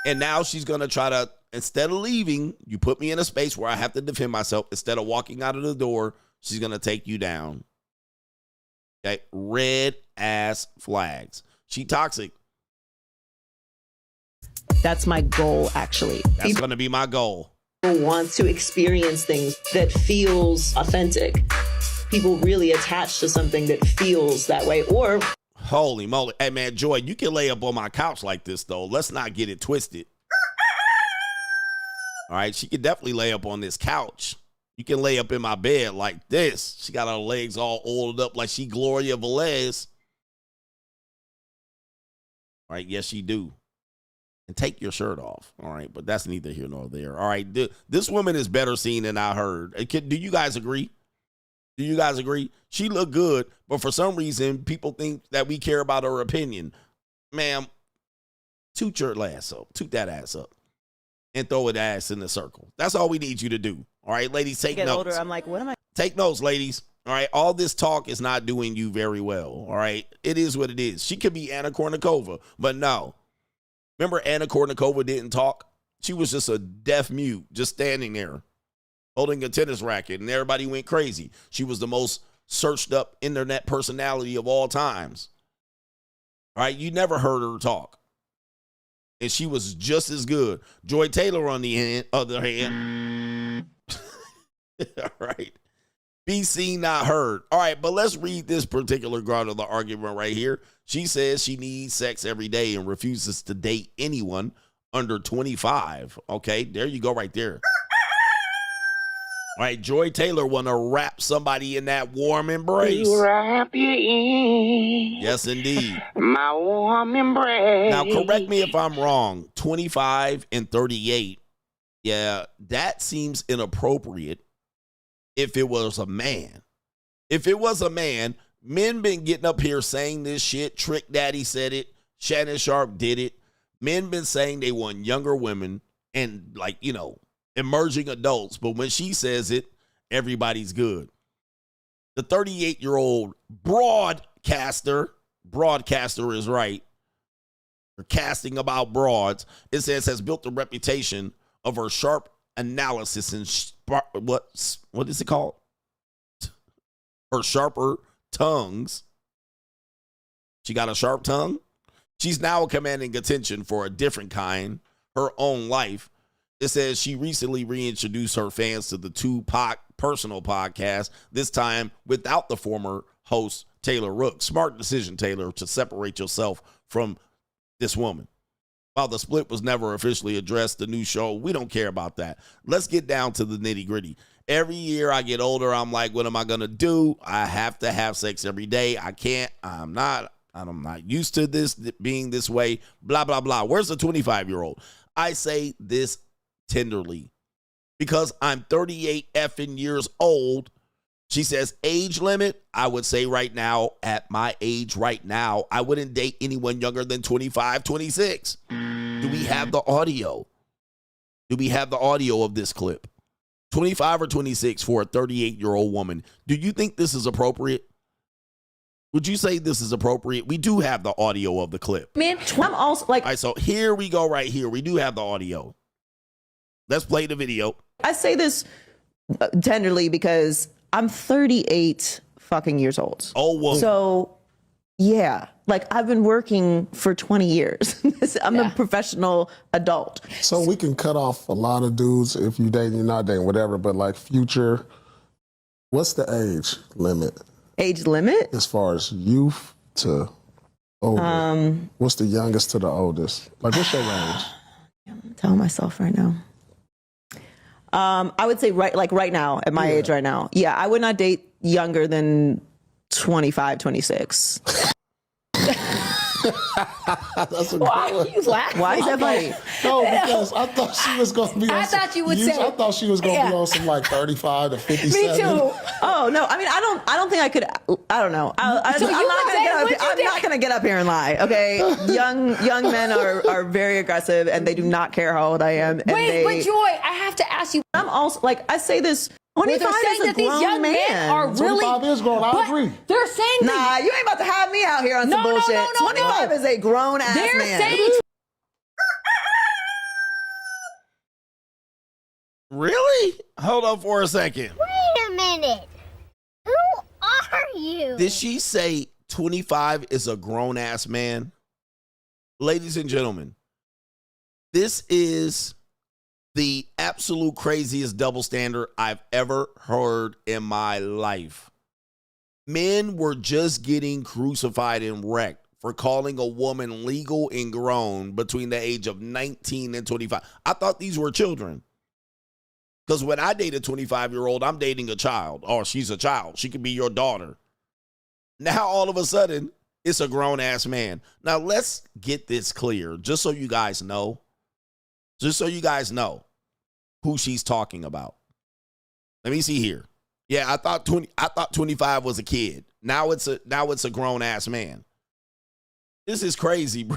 And now she's going to try to, instead of leaving, you put me in a space where I have to defend myself. Instead of walking out of the door, she's going to take you down. Okay? Red ass flags. She toxic. That's my goal, actually. That's going to be my goal. People want to experience things that feels authentic. People really attach to something that feels that way, or... Holy moly. Hey, man, Joy, you can lay up on my couch like this, though. Let's not get it twisted. All right, she can definitely lay up on this couch. You can lay up in my bed like this. She got her legs all oiled up like she Gloria Velez. All right, yes, she do. And take your shirt off. All right, but that's neither here nor there. All right, this woman is better seen than I heard. Do you guys agree? Do you guys agree? She looked good, but for some reason, people think that we care about her opinion. Ma'am, toot your ass up. Toot that ass up. And throw it ass in the circle. That's all we need you to do. All right, ladies, take notes. Older, I'm like, what am I? Take notes, ladies. All right, all this talk is not doing you very well. All right, it is what it is. She could be Anna Kournikova, but no. Remember Anna Kournikova didn't talk? She was just a deaf mute, just standing there, holding a tennis racket, and everybody went crazy. She was the most searched up internet personality of all times. All right, you never heard her talk. And she was just as good. Joy Taylor, on the other hand. All right. Be seen, not heard. All right, but let's read this particular ground of the argument right here. She says she needs sex every day and refuses to date anyone under 25. Okay, there you go right there. All right, Joy Taylor want to wrap somebody in that warm embrace. Wrap you in. Yes, indeed. My warm embrace. Now, correct me if I'm wrong. 25 and 38. Yeah, that seems inappropriate if it was a man. If it was a man, men been getting up here saying this shit. Trick Daddy said it. Shannon Sharpe did it. Men been saying they want younger women and, like, you know, emerging adults, but when she says it, everybody's good. The 38-year-old broadcaster broadcaster is right, or casting about broads, it says has built a reputation of her sharp analysis and what is it called? Her sharper tongues. She got a sharp tongue. She's now commanding attention for a different kind, her own life. It says she recently reintroduced her fans to the Tupac personal podcast, this time without the former host, Taylor Rook. Smart decision, Taylor, to separate yourself from this woman. While the split was never officially addressed, the new show, we don't care about that. Let's get down to the nitty gritty. Every year I get older, I'm like, what am I going to do? I have to have sex every day. I can't. I'm not used to this being this way, blah, blah, blah. Where's the 25-year-old? I say this tenderly because I'm 38 effing years old. She says age limit. I would say right now, at my age right now, I wouldn't date anyone younger than 25, 26. Do we have the audio? Do we have the audio of this clip? 25 or 26 for a 38-year-old woman. Do you think this is appropriate? Would you say this is appropriate? We do have the audio of the clip. Man, I'm also like, all right, so here we go right here. We do have the audio. Let's play the video. I say this tenderly because I'm 38 fucking years old. Oh, well. So, yeah, like I've been working for 20 years. I'm a professional adult. So we can cut off a lot of dudes if you dating, you're not dating, whatever. But like Future, what's the age limit? Age limit? As far as youth to older. What's the youngest to the oldest? Like, what's your range? I'm telling myself right now. I would say right now, at my age right now. Yeah, I would not date younger than 25, 26. That's a Why good one. are you laughing? Why is that funny? No, because I thought she was going to be on I thought you would say. I thought she was going to be on some like 35 to 57. Me too. Oh no! I mean, I don't think I could. I don't know. I'm not gonna get up here and lie. Okay, young men are very aggressive and they do not care how old I am. And Wait, but Joy, I have to ask you. I'm also like I say this. 25 they're saying is a that these grown young men are really 25 is grown. I agree. They're saying nah, you ain't about to have me out here on some bullshit. 25 is a grown ass man. They're saying. Really? Hold on for a second. Wait a minute. Who are you? Did she say 25 is a grown-ass man? Ladies and gentlemen, this is the absolute craziest double standard I've ever heard in my life. Men were just getting crucified and wrecked for calling a woman legal and grown between the age of 19 and 25. I thought these were children. Because when I date a 25-year-old, I'm dating a child. Or she's a child. She could be your daughter. Now, all of a sudden, it's a grown-ass man. Now, let's get this clear, just so you guys know. Just so you guys know who she's talking about. Let me see here. Yeah, I thought 25 was a kid. Now it's a grown-ass man. This is crazy, bro.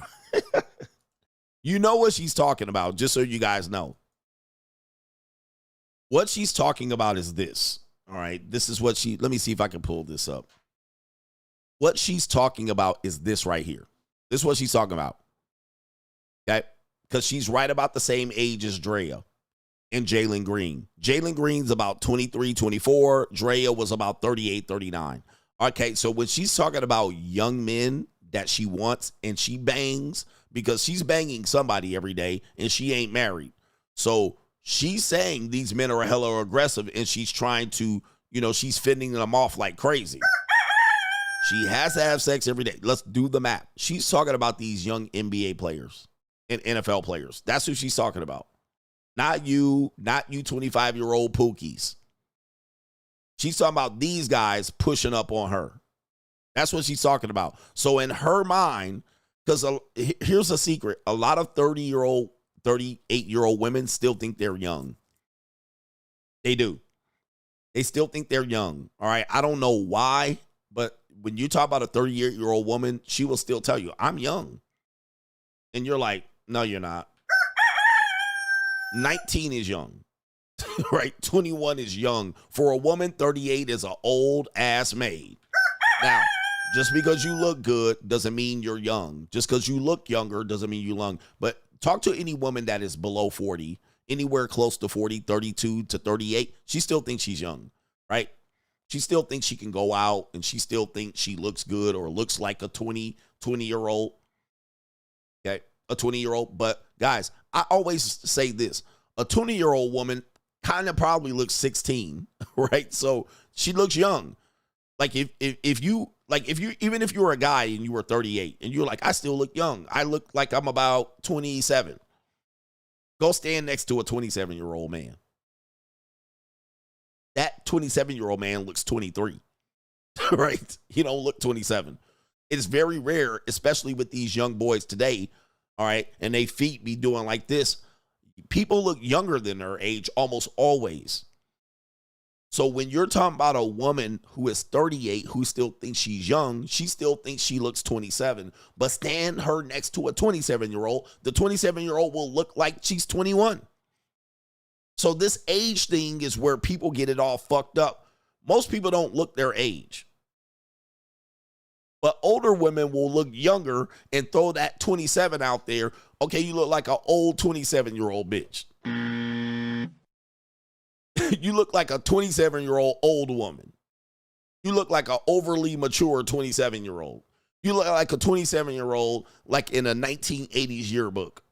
You know what she's talking about, just so you guys know. What she's talking about is this. All right, this is what let me see if I can pull this up. What she's talking about is this right here. This is what she's talking about. Okay? Because she's right about the same age as Drea and Jalen Green. Jalen Green's about 23, 24. Drea was about 38, 39. Okay, so when she's talking about young men that she wants and she bangs, because she's banging somebody every day and she ain't married. So she's saying these men are hella aggressive and she's trying to, she's fending them off like crazy. She has to have sex every day. Let's do the math. She's talking about these young NBA players and NFL players. That's who she's talking about. Not you 25-year-old pookies. She's talking about these guys pushing up on her. That's what she's talking about. So in her mind, because here's a secret. A lot of 38-year-old women still think they're young. They do. They still think they're young. All right. I don't know why, but when you talk about a 38-year-old woman, she will still tell you, I'm young. And you're like, no, you're not. 19 is young. Right? 21 is young. For a woman, 38 is an old ass maid. Now, Just because you look good doesn't mean you're young. Just because you look younger doesn't mean you're young. But talk to any woman that is below 40, anywhere close to 40, 32 to 38, she still thinks she's young, right? She still thinks she can go out, and she still thinks she looks good or looks like a 20-year-old. Okay, a 20-year-old. But guys, I always say this. A 20-year-old woman kind of probably looks 16, right? So she looks young. Like if you even if you were a guy and you were 38 and you're like, I still look young. I look like I'm about 27. Go stand next to a 27-year-old man. That 27-year-old man looks 23, right? He don't look 27. It's very rare, especially with these young boys today, all right, and they feet be doing like this. People look younger than their age almost always. So when you're talking about a woman who is 38 who still thinks she's young, she still thinks she looks 27, but stand her next to a 27-year-old, the 27-year-old will look like she's 21. So this age thing is where people get it all fucked up. Most people don't look their age. But older women will look younger and throw that 27 out there. Okay, you look like an old 27-year-old bitch. You look like a 27-year-old old woman. You look like an overly mature 27-year-old. You look like a 27-year-old like in a 1980s yearbook.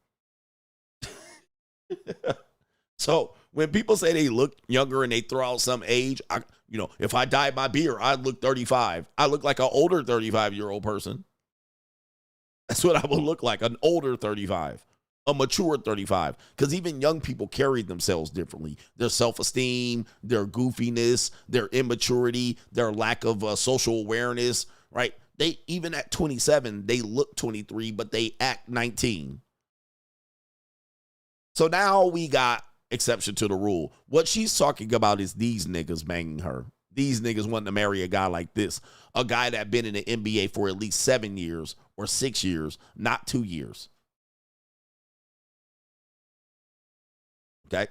So when people say they look younger and they throw out some age, if I dyed my beard, I'd look 35. I look like an older 35-year-old person. That's what I would look like, an older 35, a mature 35. Because even young people carry themselves differently. Their self-esteem, their goofiness, their immaturity, their lack of social awareness, right? They even at 27, they look 23, but they act 19. So now we got exception to the rule. What she's talking about is these niggas banging her. These niggas wanting to marry a guy like this, a guy that been in the NBA for at least 7 years or 6 years, not 2 years. Okay.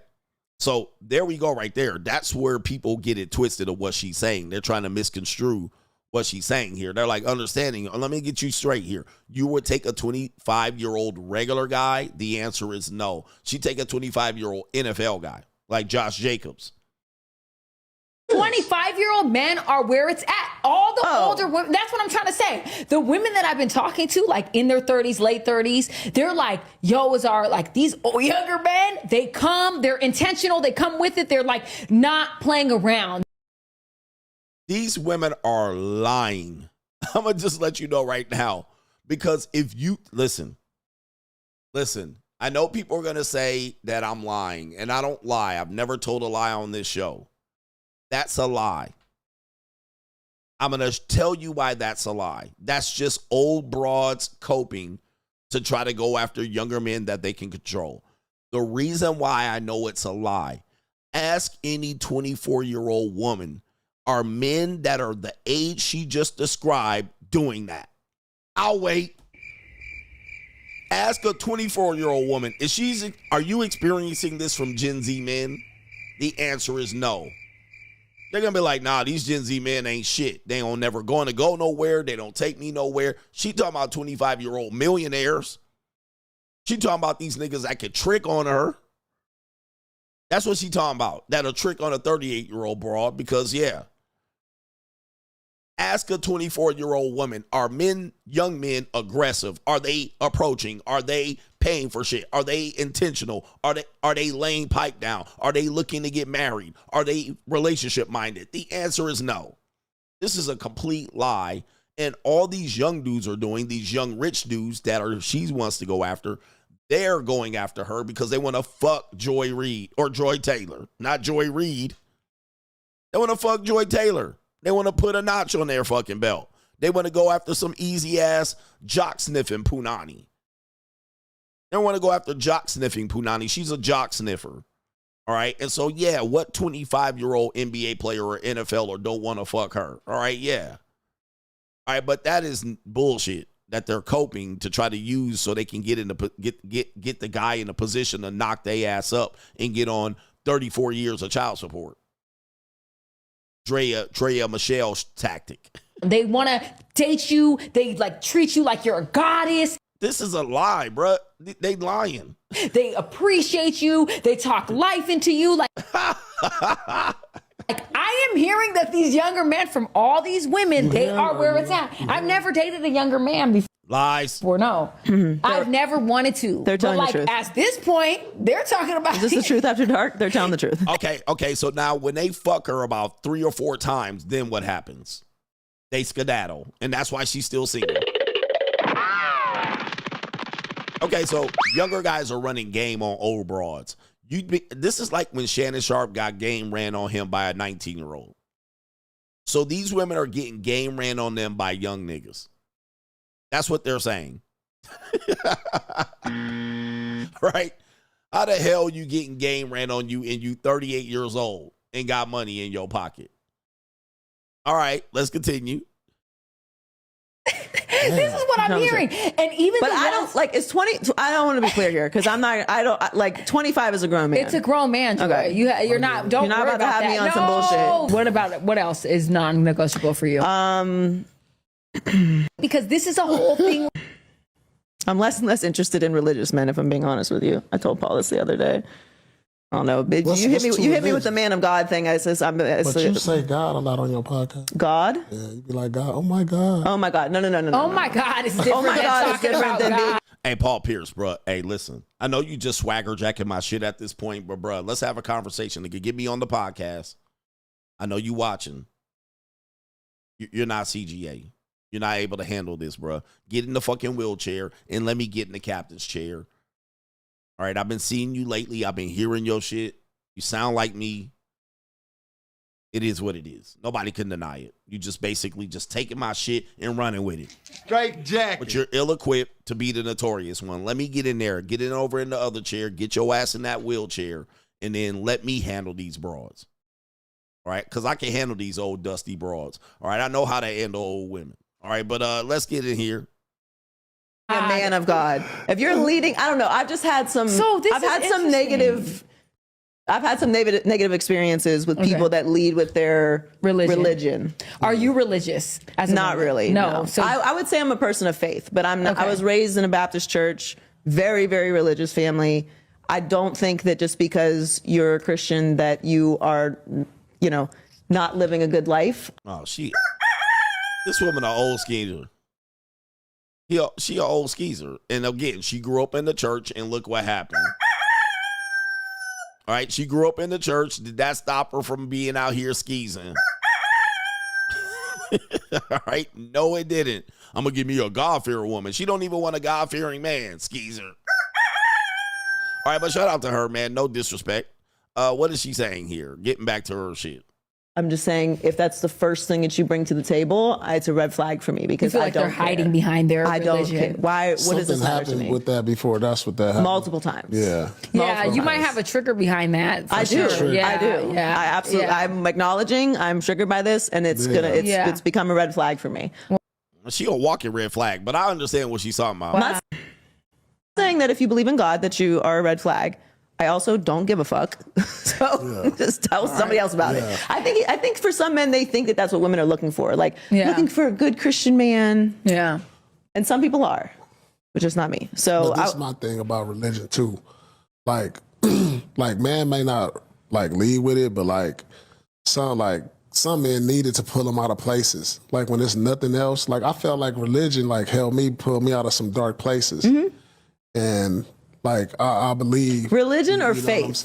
So there we go right there. That's where people get it twisted of what she's saying. They're trying to misconstrue what she's saying here. They're like, understanding, let me get you straight here. You would take a 25-year-old regular guy? The answer is no. She'd take a 25-year-old NFL guy like Josh Jacobs. 25-year-old men are where it's at. All the older women, that's what I'm trying to say. The women that I've been talking to, like in their 30s, late 30s, they're like, like these younger men, they come, they're intentional, they come with it, they're like not playing around. These women are lying. I'm going to just let you know right now, because if you, listen, I know people are going to say that I'm lying, and I don't lie. I've never told a lie on this show. That's a lie. I'm going to tell you why that's a lie. That's just old broads coping to try to go after younger men that they can control. The reason why I know it's a lie, ask any 24-year-old woman, are men that are the age she just described doing that? I'll wait. Ask a 24-year-old woman, are you experiencing this from Gen Z men? The answer is no. They're going to be like, nah, these Gen Z men ain't shit. They don't never going to go nowhere. They don't take me nowhere. She talking about 25-year-old millionaires. She talking about these niggas that could trick on her. That's what she talking about. That'll trick on a 38-year-old broad because, yeah. Ask a 24-year-old woman, are young men aggressive? Are they approaching? Are they paying for shit? Are they intentional? Are they laying pipe down? Are they looking to get married? Are they relationship minded? The answer is no. This is a complete lie. And all these young dudes are doing, these young rich dudes she wants to go after, they're going after her because they want to fuck Joy Taylor, not Joy Reid. They want to fuck Joy Taylor. They want to put a notch on their fucking belt. They want to go after some easy-ass jock-sniffing punani. They want to go after jock-sniffing punani. She's a jock-sniffer. All right? And so, yeah, what 25-year-old NBA player or NFL or don't want to fuck her? All right? Yeah. All right, but that is bullshit that they're coping to try to use so they can get the guy in a position to knock their ass up and get on 34 years of child support. Drea Michelle's tactic. They want to date you. They like treat you like you're a goddess. This is a lie, bruh. They lying. They appreciate you. They talk life into you. Like I am hearing that these younger men from all these women, they are where it's at. I've never dated a younger man before. Lies. Or no. I've never wanted to. They're telling but the truth. At this point, they're talking about Is this the truth after dark? They're telling the truth. Okay. So now when they fuck her about 3 or 4 times, then what happens? They skedaddle. And that's why she's still single. Okay, so younger guys are running game on old broads. This is like when Shannon Sharpe got game ran on him by a 19-year-old. So these women are getting game ran on them by young niggas. That's what they're saying. Right? How the hell you getting game ran on you and you 38 years old and got money in your pocket? All right, let's continue. This is what I'm hearing. And even but I don't like it's 20. I don't want to be clear here because I don't like 25 is a grown man. It's a grown man. Joy. Okay. You're not. Don't You're not worry about to have that. me on some bullshit. What about it? What else is non-negotiable for you? Because this is a whole thing. I'm less and less interested in religious men, if I'm being honest with you. I told Paul this the other day. I don't know. You hit me with the man of God thing. I says, but you say God a lot on your podcast. God? Yeah, you be like, God, oh my God. Oh my God. No. Oh my God, it's different. Oh my God, it's different than God. Hey, Paul Pierce, bro. Hey, listen. I know you just swagger jacking my shit at this point, but bro, let's have a conversation. Nigga, get me on the podcast. I know you watching. You're not CGA. You're not able to handle this, bro. Get in the fucking wheelchair and let me get in the captain's chair. All right, I've been seeing you lately. I've been hearing your shit. You sound like me. It is what it is. Nobody can deny it. You just basically just taking my shit and running with it. Straight jacket. But you're ill-equipped to be the notorious one. Let me get in there. Get in over in the other chair. Get your ass in that wheelchair. And then let me handle these broads. All right? Because I can handle these old dusty broads. All right? I know how to handle old women. All right? But let's get in here. A man of God. If you're leading, I don't know. I've just had some. I've had some negative experiences with people that lead with their religion. Are you religious? Not really. No. So I would say I'm a person of faith, but I'm not. Okay. I was raised in a Baptist church, very, very religious family. I don't think that just because you're a Christian that you are, not living a good life. Oh, this woman an old skeezer. She an old skeezer. And again, she grew up in the church and look what happened. All right, she grew up in the church. Did that stop her from being out here skeezing? All right, no, it didn't. I'm going to give me a God-fearing woman. She don't even want a God-fearing man, skeezer. All right, but shout out to her, man. No disrespect. What is she saying here? Getting back to her shit. I'm just saying, if that's the first thing that you bring to the table, it's a red flag for me because I don't. They're hiding behind their religion. I don't care. Why? What does this matter to me? With that before? That's what that happened. Multiple times. Yeah. Yeah, you might have a trigger behind that. I do. Sure. Yeah, I do. Yeah, I absolutely. Yeah. I'm acknowledging. I'm triggered by this, and it's it's become a red flag for me. She a walking red flag, but I understand what she's talking about. I'm not saying that if you believe in God that you are a red flag. I also don't give a fuck. So just tell somebody else about it. I think for some men, they think that that's what women are looking for. Like looking for a good Christian man. Yeah. And some people are, but just not me. So that's my thing about religion too. Like, like man may not like lead with it, but like some men needed to pull them out of places. Like when there's nothing else, like I felt like religion like pulled me out of some dark places. Mm-hmm. And like I believe religion or faith.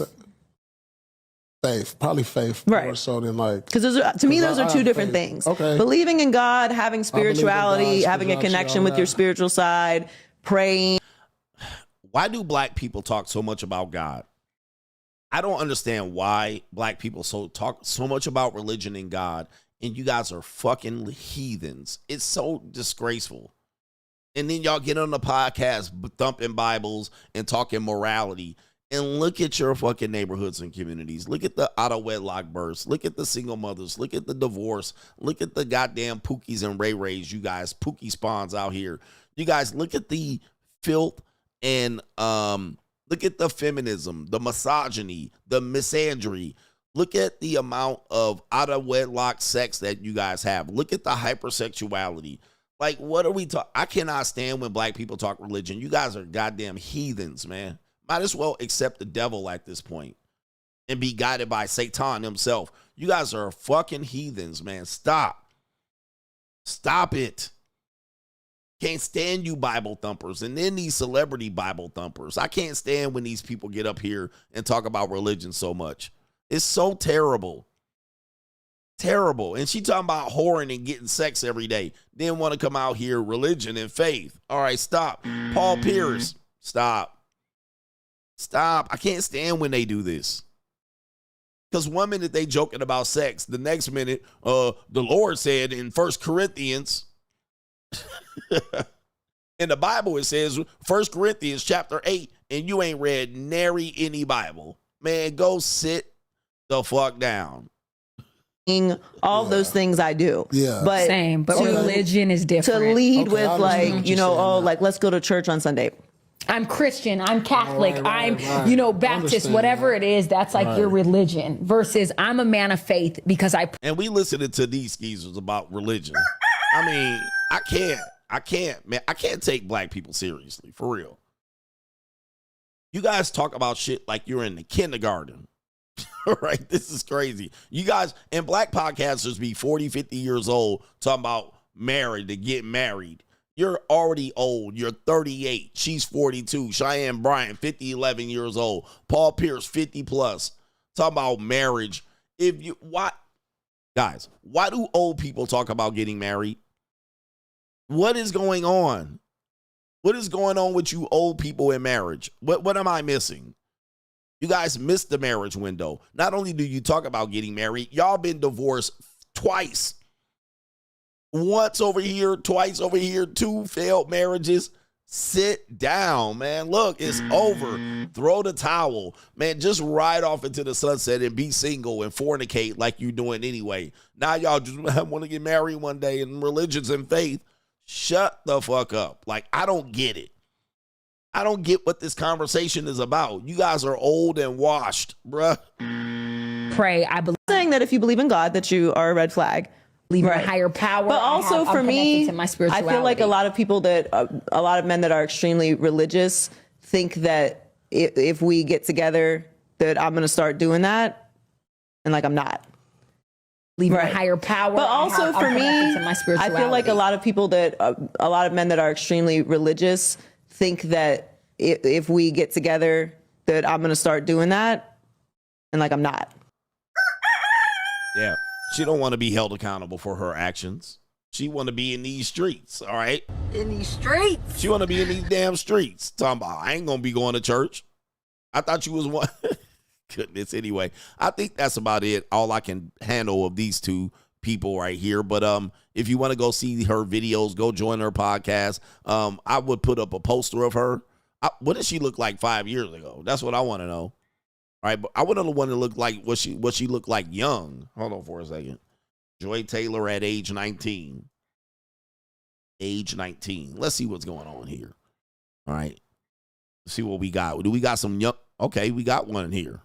Faith, probably faith, right? More so than like because to me those are two different things. Okay, believing in God, having spirituality, having a connection with your spiritual side, praying. Why do black people talk so much about God? I don't understand why black people talk so much about religion and God, and you guys are fucking heathens. It's so disgraceful. And then y'all get on the podcast thumping Bibles and talking morality. And look at your fucking neighborhoods and communities. Look at the out-of-wedlock births. Look at the single mothers. Look at the divorce. Look at the goddamn Pookies and Ray Rays, you guys. Pookie spawns out here. You guys, look at the filth and look at the feminism, the misogyny, the misandry. Look at the amount of out of wedlock sex that you guys have. Look at the hypersexuality. Like, what are we talking? I cannot stand when black people talk religion. You guys are goddamn heathens, man. Might as well accept the devil at this point and be guided by Satan himself. You guys are fucking heathens, man. Stop. Stop it. Can't stand you Bible thumpers. And then these celebrity Bible thumpers. I can't stand when these people get up here and talk about religion so much. It's so terrible. Terrible. And she talking about whoring and getting sex every day. Then want to come out here, religion and faith. All right, stop. Paul Pierce, stop. Stop. I can't stand when they do this. Because one minute they joking about sex. The next minute, the Lord said in 1 Corinthians, in the Bible it says 1 Corinthians chapter 8, and you ain't read nary any Bible. Man, go sit the fuck down. All those things I do. Yeah. But same, but religion is different. To lead with like, like, let's go to church on Sunday. I'm Christian, I'm Catholic, I'm, Baptist, Understand whatever that. it is, that's like your religion versus I'm a man of faith because I. And we listening to these skeezers about religion. I mean, I can't, man. I can't take black people seriously, for real. You guys talk about shit like you're in the kindergarten. All right, this is crazy. You guys, and black podcasters be 40, 50 years old talking about married, to get married. You're already old. You're 38. She's 42. Cheyenne Bryant, 50, 11 years old. Paul Pierce, 50 plus. Talking about marriage. Guys, why do old people talk about getting married? What is going on? What is going on with you old people in marriage? What am I missing? You guys missed the marriage window. Not only do you talk about getting married, y'all been divorced twice. Once over here, twice over here, 2 failed marriages. Sit down, man. Look, it's over. Throw the towel. Man, just ride off into the sunset and be single and fornicate like you're doing anyway. Now y'all just want to get married one day and religions and faith. Shut the fuck up. Like, I don't get it. I don't get what this conversation is about. You guys are old and washed, bruh. Pray, I believe. Saying that if you believe in God, that you are a red flag. Believe in a higher power. But also I'm for me, to my I spirituality. feel like a lot of people a lot of men that are extremely religious think that if we get together, that I'm going to start doing that. And like, I'm not. Believe in a higher power. But also for me, to my I feel like a lot of people a lot of men that are extremely religious think that if we get together, that I'm going to start doing that. And like, I'm not. Yeah. She don't want to be held accountable for her actions. She want to be in these streets, all right? In these streets. She want to be in these damn streets. Talking about, I ain't going to be going to church. I thought you was one. Goodness, anyway. I think that's about it. All I can handle of these two people right here. But if you want to go see her videos, go join her podcast. I would put up a poster of her. What did she look like 5 years ago? That's what I want to know. All right, but I wouldn't want to look like what she looked like young. Hold on for a second. Joy Taylor at age 19. Age 19. Let's see what's going on here. All right. Let's see what we got. Do we got some young? Okay, we got one here.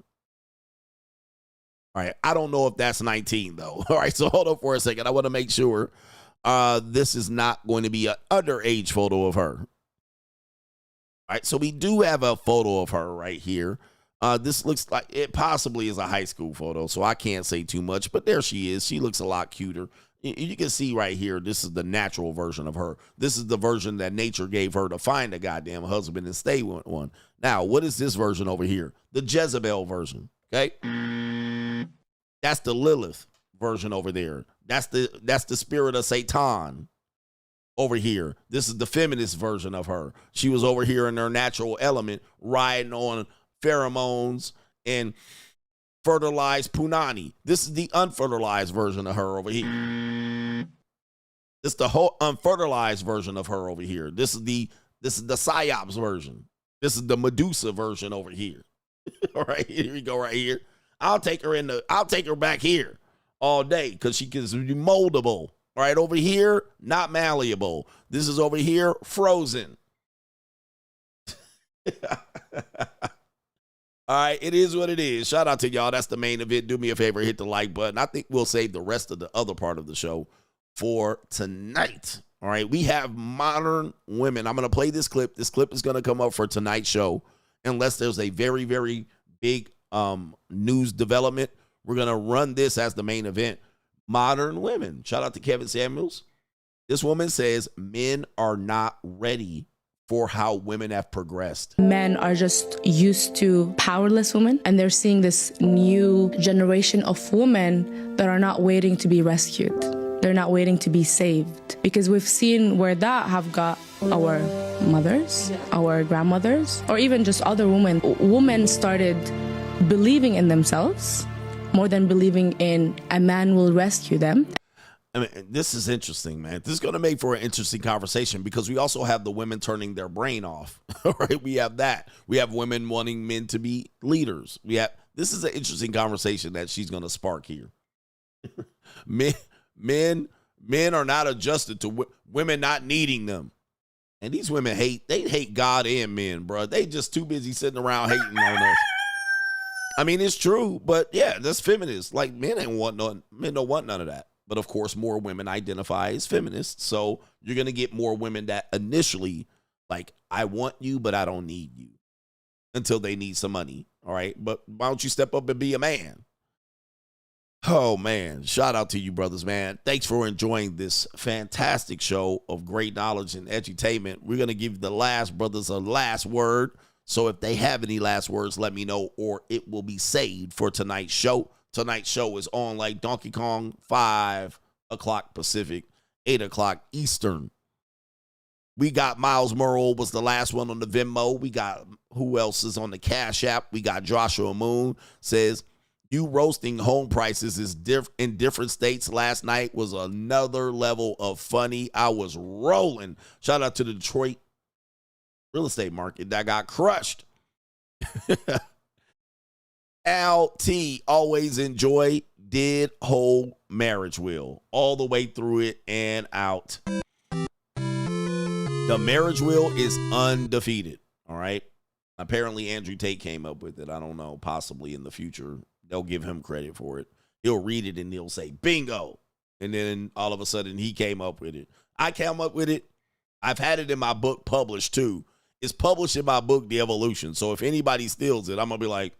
All right. I don't know if that's 19 though. All right, so hold on for a second. I want to make sure this is not going to be an underage photo of her. All right, so we do have a photo of her right here. This looks like it possibly is a high school photo, so I can't say too much, but there she is. She looks a lot cuter. You can see right here, this is the natural version of her. This is the version that nature gave her to find a goddamn husband and stay with one. Now, what is this version over here? The Jezebel version, okay? That's the Lilith version over there. That's the spirit of Satan over here. This is the feminist version of her. She was over here in her natural element, riding on pheromones and fertilized punani. This is the unfertilized version of her over here. This is the whole unfertilized version of her over here. This is the psyops version. This is the Medusa version over here. All right, here we go right here. I'll take her back here all day because she can be moldable. All right, over here, not malleable. This is over here, frozen. All right, it is what it is. Shout out to y'all. That's the main event. Do me a favor, hit the like button. I think we'll save the rest of the other part of the show for tonight. All right, we have modern women. I'm going to play this clip. This clip is going to come up for tonight's show unless there's a very, very big news development. We're going to run this as the main event. Modern women. Shout out to Kevin Samuels. This woman says men are not ready for how women have progressed. Men are just used to powerless women, and they're seeing this new generation of women that are not waiting to be rescued. They're not waiting to be saved, because we've seen where that have got our mothers, our grandmothers, or even just other women. Women started believing in themselves more than believing in a man will rescue them. I mean, this is interesting, man. This is going to make for an interesting conversation because we also have the women turning their brain off. All right, we have that. We have women wanting men to be leaders. This is an interesting conversation that she's going to spark here. Men are not adjusted to women not needing them, and these women hate God and men, bro. They just too busy sitting around hating on us. I mean, it's true, but yeah, that's feminist. Like men don't want none of that. But of course, more women identify as feminists. So you're going to get more women that initially, like, I want you, but I don't need you until they need some money. All right. But why don't you step up and be a man? Oh, man. Shout out to you, brothers, man. Thanks for enjoying this fantastic show of great knowledge and edutainment. We're going to give the last brothers a last word. So if they have any last words, let me know, or it will be saved for tonight's show. Tonight's show is on like Donkey Kong, 5 o'clock Pacific, 8 o'clock Eastern. We got Miles Murrow was the last one on the Venmo. We got who else is on the Cash App? We got Joshua Moon says, you roasting home prices is in different states last night was another level of funny. I was rolling. Shout out to the Detroit real estate market that got crushed. LT always enjoy did whole marriage wheel all the way through it and out. The marriage wheel is undefeated. All right. Apparently Andrew Tate came up with it. I don't know. Possibly in the future they'll give him credit for it. He'll read it and he'll say bingo. And then all of a sudden he came up with it. I came up with it. I've had it in my book published too. It's published in my book, The Evolution. So if anybody steals it, I'm going to be like,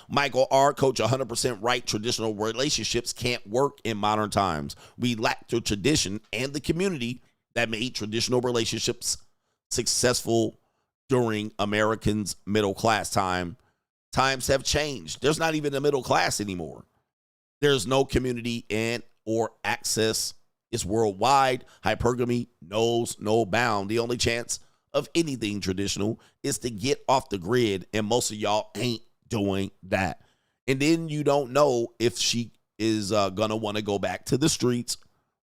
Michael R., coach 100% right. Traditional relationships can't work in modern times. We lack the tradition and the community that made traditional relationships successful during Americans' middle class time. Times have changed. There's not even a middle class anymore. There's no community and or access. It's worldwide. Hypergamy knows no bound. The only chance of anything traditional is to get off the grid, and most of y'all ain't doing that. And then you don't know if she is gonna want to go back to the streets,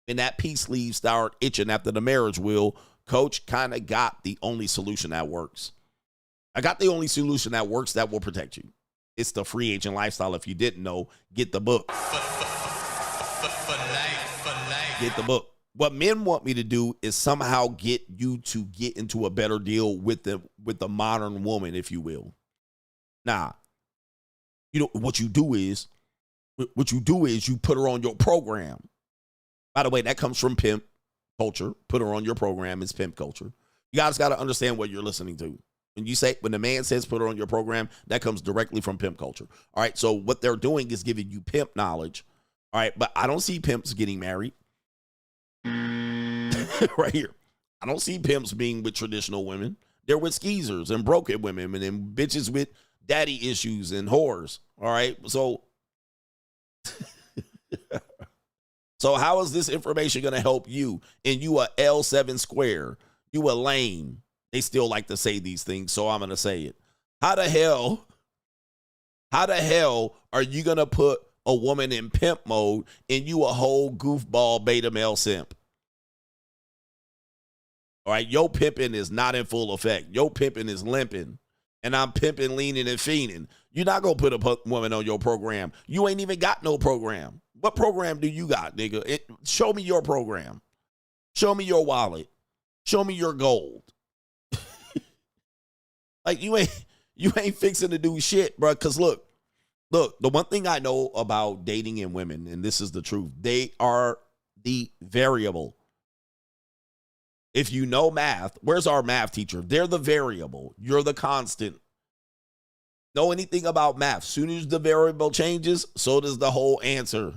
and that peace leaves start itching after the marriage wheel. Coach kind of got the only solution that works. I got the only solution that works that will protect you. It's the free agent lifestyle. If you didn't know, get the book. Get the book. What men want me to do is somehow get you to get into a better deal with the modern woman, if you will. Nah. You know what you do is you put her on your program. By the way, that comes from pimp culture. Put her on your program is pimp culture. You guys got to understand what you're listening to. When the man says put her on your program, that comes directly from pimp culture. All right. So what they're doing is giving you pimp knowledge. All right. But I don't see pimps getting married. Right here. I don't see pimps being with traditional women. They're with skeezers and broken women and then bitches with daddy issues and whores. All right. So how is this information going to help you? And you a L7 square. You a lame. They still like to say these things, so I'm going to say it. How the hell are you going to put a woman in pimp mode and you a whole goofball beta male simp? All right, your pimping is not in full effect. Your pimping is limping, and I'm pimping, leaning, and fiending. You're not going to put a woman on your program. You ain't even got no program. What program do you got, nigga? Show me your program. Show me your wallet. Show me your gold. Like, you You ain't fixing to do shit, bro. Because look, the one thing I know about dating and women, and this is the truth, they are the variable. If you know math, where's our math teacher? They're the variable. You're the constant. Know anything about math? Soon as the variable changes, so does the whole answer.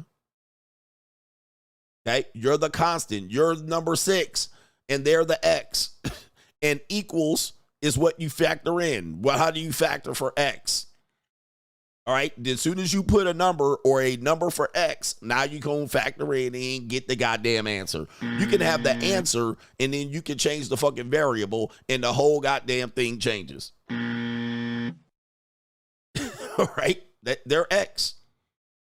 Okay? You're the constant. You're number 6, and they're the X. And equals is what you factor in. Well, how do you factor for X? All right? As soon as you put a number or a number for X, now you can factor in and get the goddamn answer. You can have the answer, and then you can change the fucking variable, and the whole goddamn thing changes. All right? They're X.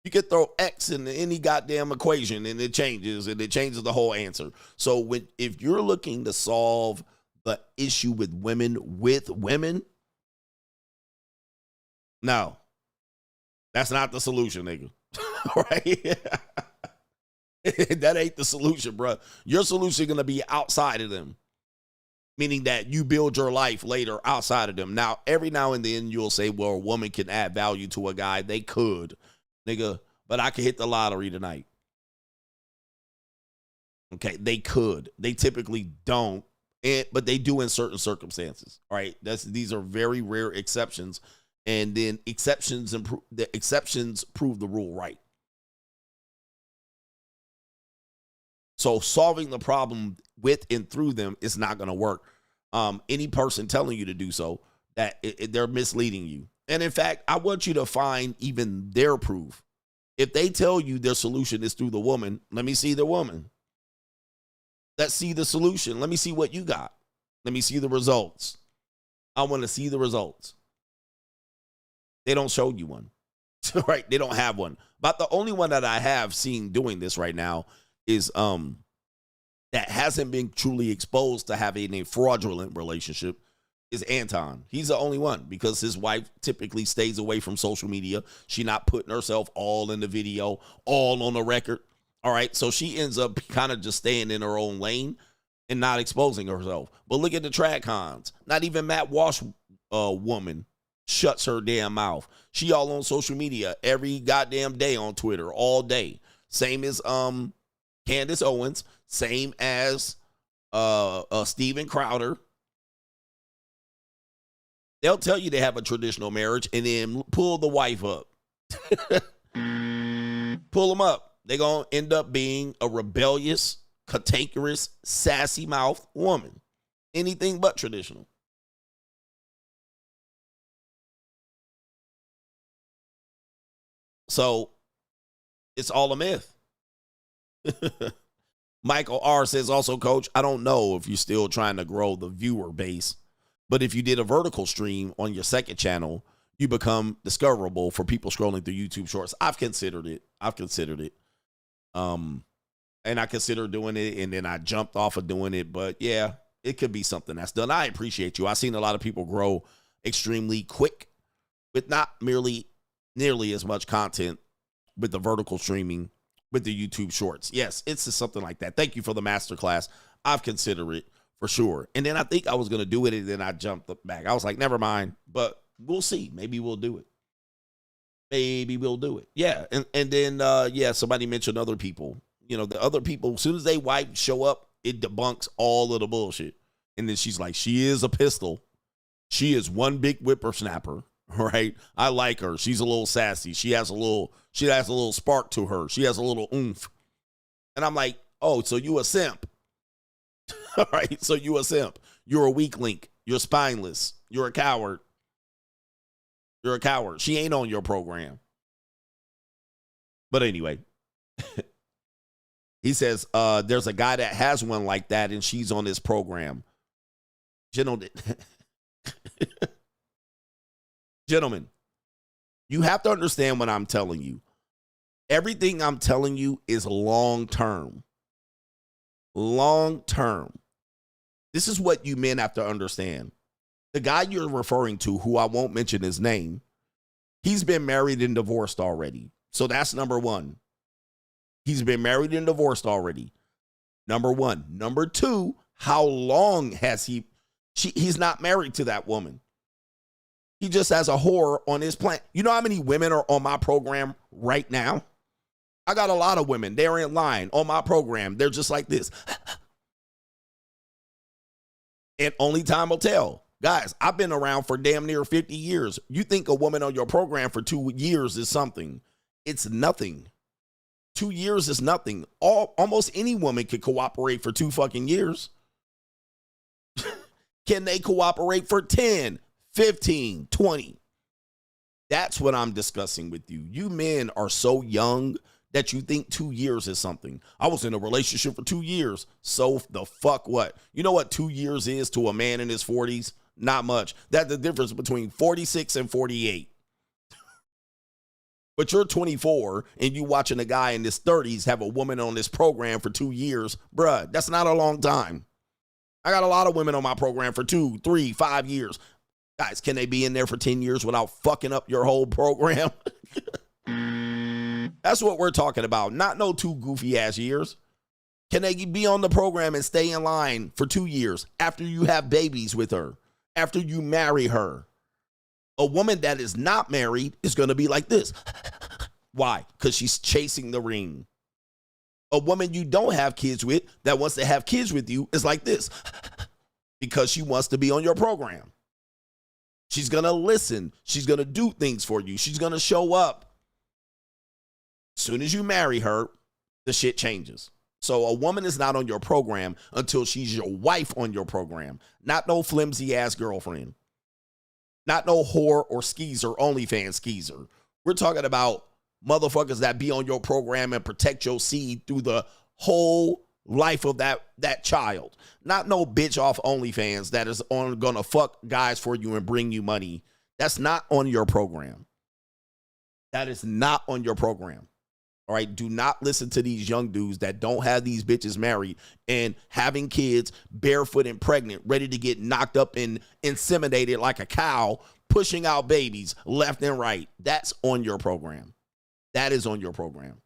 You can throw X in any goddamn equation, and it changes the whole answer. So if you're looking to solve the issue with women, no. That's not the solution, nigga. Right? That ain't the solution, bro. Your solution is going to be outside of them. Meaning that you build your life later outside of them. Now, every now and then you'll say, well, a woman can add value to a guy. They could, nigga, but I could hit the lottery tonight. Okay, they could. They typically don't, but they do in certain circumstances. All right, these are very rare exceptions, and then exceptions prove the rule right. So solving the problem with and through them is not going to work. Any person telling you to do so, that they're misleading you. And in fact, I want you to find even their proof. If they tell you their solution is through the woman, let me see the woman. Let's see the solution. Let me see what you got. Let me see the results. I want to see the results. They don't show you one. Right? They don't have one. But the only one that I have seen doing this right now is that hasn't been truly exposed to having a fraudulent relationship is Anton. He's the only one because his wife typically stays away from social media. She not putting herself all in the video, all on the record. All right. So she ends up kind of just staying in her own lane and not exposing herself. But look at the track cons. Not even Matt Walsh woman shuts her damn mouth. She all on social media every goddamn day on Twitter all day. Same as Candace Owens, same as Steven Crowder. They'll tell you they have a traditional marriage and then pull the wife up. Pull them up. They're going to end up being a rebellious, cantankerous, sassy mouth woman. Anything but traditional. So it's all a myth. Michael R says also, Coach, I don't know if you're still trying to grow the viewer base, but if you did a vertical stream on your second channel, you become discoverable for people scrolling through YouTube shorts. I've considered it. And I considered doing it, and then I jumped off of doing it. But yeah, it could be something that's done. I appreciate you. I've seen a lot of people grow extremely quick with not nearly as much content with the vertical streaming with the YouTube shorts. Yes, it's just something like that. Thank you for the masterclass. I've considered it for sure. And then I think I was going to do it, and then I jumped back. I was like, never mind, but we'll see. Maybe we'll do it. Yeah. And then, somebody mentioned other people. You know, the other people, as soon as they show up, it debunks all of the bullshit. And then she's like, she is a pistol. She is one big whippersnapper. Right? I like her. She's a little sassy. She has a little spark to her. She has a little oomph. And I'm like, oh, so you a simp. All right. So you a simp. You're a weak link. You're spineless. You're a coward. She ain't on your program. But anyway, he says, there's a guy that has one like that, and she's on his program. Gentlemen, you have to understand what I'm telling you. Everything I'm telling you is long-term. Long-term. This is what you men have to understand. The guy you're referring to, who I won't mention his name, he's been married and divorced already. So that's number one. He's been married and divorced already. Number one. Number two, how long has he's not married to that woman. He just has a whore on his plan. You know how many women are on my program right now? I got a lot of women. They're in line on my program. They're just like this. And only time will tell. Guys, I've been around for damn near 50 years. You think a woman on your program for 2 years is something. It's nothing. 2 years is nothing. Almost any woman could cooperate for 2 fucking years. Can they cooperate for 10, 15, 20? That's what I'm discussing with you. You men are so young that you think 2 years is something. I was in a relationship for 2 years. So the fuck what? You know what 2 years is to a man in his 40s? Not much. That's the difference between 46 and 48. But you're 24 and you watching a guy in his 30s have a woman on this program for 2 years. Bruh, that's not a long time. I got a lot of women on my program for 2, 3, 5 years. Guys, can they be in there for 10 years without fucking up your whole program? That's what we're talking about. Not no 2 goofy ass years. Can they be on the program and stay in line for 2 years after you have babies with her, after you marry her? A woman that is not married is going to be like this. Why? Because she's chasing the ring. A woman you don't have kids with that wants to have kids with you is like this because she wants to be on your program. She's going to listen. She's going to do things for you. She's going to show up. As soon as you marry her, the shit changes. So a woman is not on your program until she's your wife on your program. Not no flimsy ass girlfriend. Not no whore or skeezer, OnlyFans skeezer. We're talking about motherfuckers that be on your program and protect your seed through the whole life of that child. Not no bitch off OnlyFans that is gonna fuck guys for you and bring you money. That's not on your program. That is not on your program. All right, do not listen to these young dudes that don't have these bitches married and having kids, barefoot and pregnant, ready to get knocked up and inseminated like a cow, pushing out babies left and right. That's on your program. That is on your program.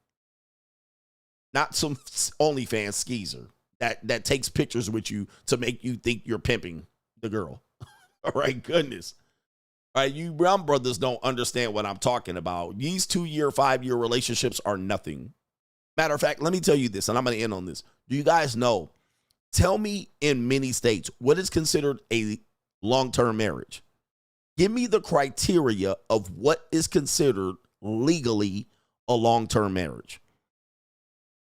Not some OnlyFans skeezer that takes pictures with you to make you think you're pimping the girl. All right, goodness. All right, you brown brothers don't understand what I'm talking about. These 2-year, 5-year relationships are nothing. Matter of fact, let me tell you this, and I'm going to end on this. Do you guys know? Tell me in many states, what is considered a long-term marriage? Give me the criteria of what is considered legally a long-term marriage.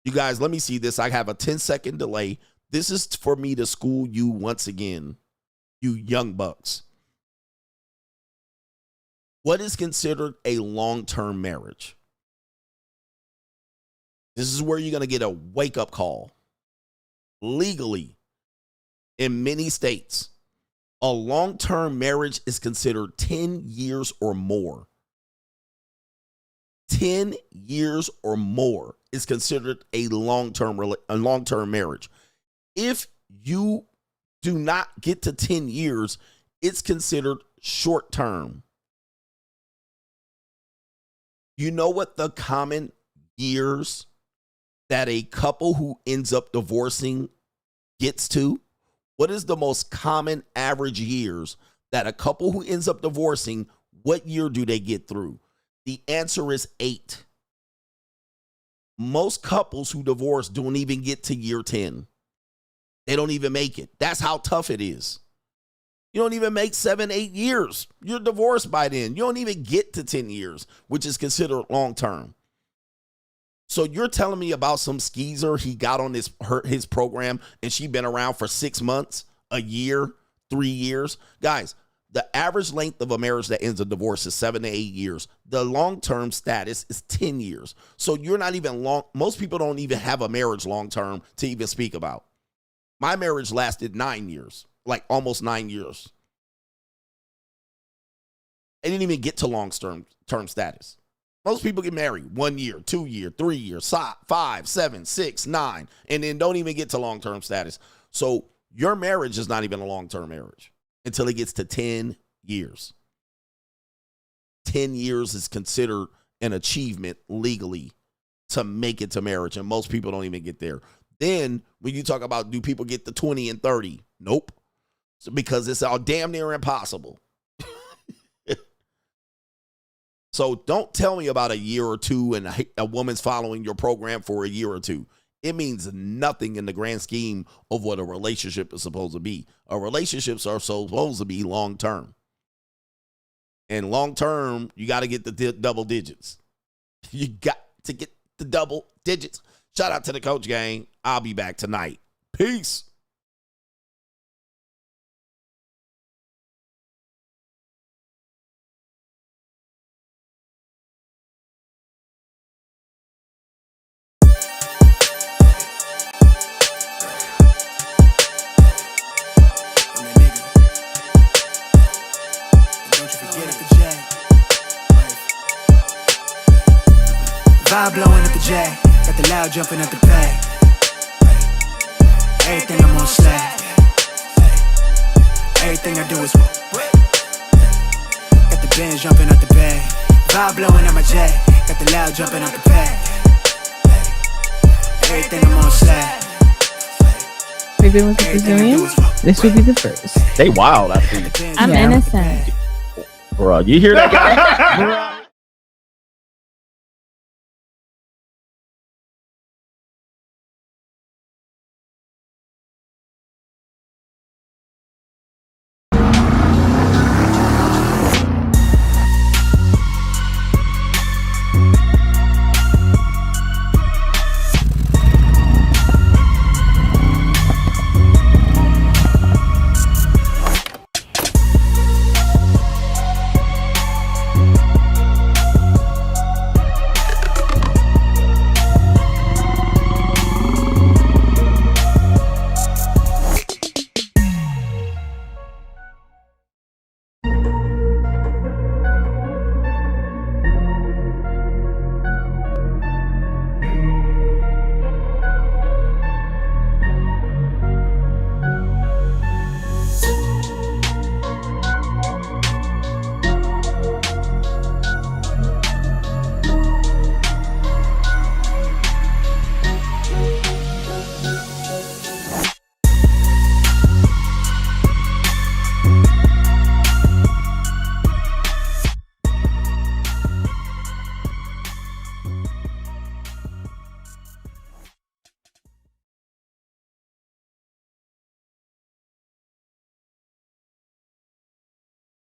You guys, let me see this. I have a 10-second delay. This is for me to school you once again, you young bucks. What is considered a long-term marriage? This is where you're going to get a wake-up call. Legally, in many states, a long-term marriage is considered 10 years or more. 10 years or more is considered a long-term marriage. If you do not get to 10 years, it's considered short-term. You know what the common years that a couple who ends up divorcing gets to? What is the most common average years that a couple who ends up divorcing, what year do they get through? The answer is 8. Most couples who divorce don't even get to year 10. They don't even make it. That's how tough it is. You don't even make 7, 8 years. You're divorced by then. You don't even get to 10 years, which is considered long term. So you're telling me about some skeezer he got on his program and she been around for 6 months, a year, 3 years? Guys, the average length of a marriage that ends a divorce is 7 to 8 years. The long-term status is 10 years. So you're not even long. Most people don't even have a marriage long-term to even speak about. My marriage lasted 9 years, like almost 9 years. I didn't even get to long-term status. Most people get married 1 year, 2 year, 3 years, 5, 7, 6, 9, and then don't even get to long-term status. So your marriage is not even a long-term marriage until it gets to 10 years. 10 years is considered an achievement legally to make it to marriage, and most people don't even get there. Then when you talk about do people get to 20 and 30? Nope. So because it's all damn near impossible. So don't tell me about a year or two and a woman's following your program for a year or two. It means nothing in the grand scheme of what a relationship is supposed to be. Relationships are supposed to be long term. And long term, you got to get the double digits. You got to get the double digits. Shout out to the Coach Gang. I'll be back tonight. Peace. Vibe blowing at the J, got the loud jumping at the pay. Everything I'm on slack. Everything I do is got the Benz jumping at the bay. Vibe blowing at my J, got the loud jumping at the pay. Everything I'm on slack. Maybe with the Brazilians, this would be the first. They wild, I think. I'm innocent. Bro, you hear that guy?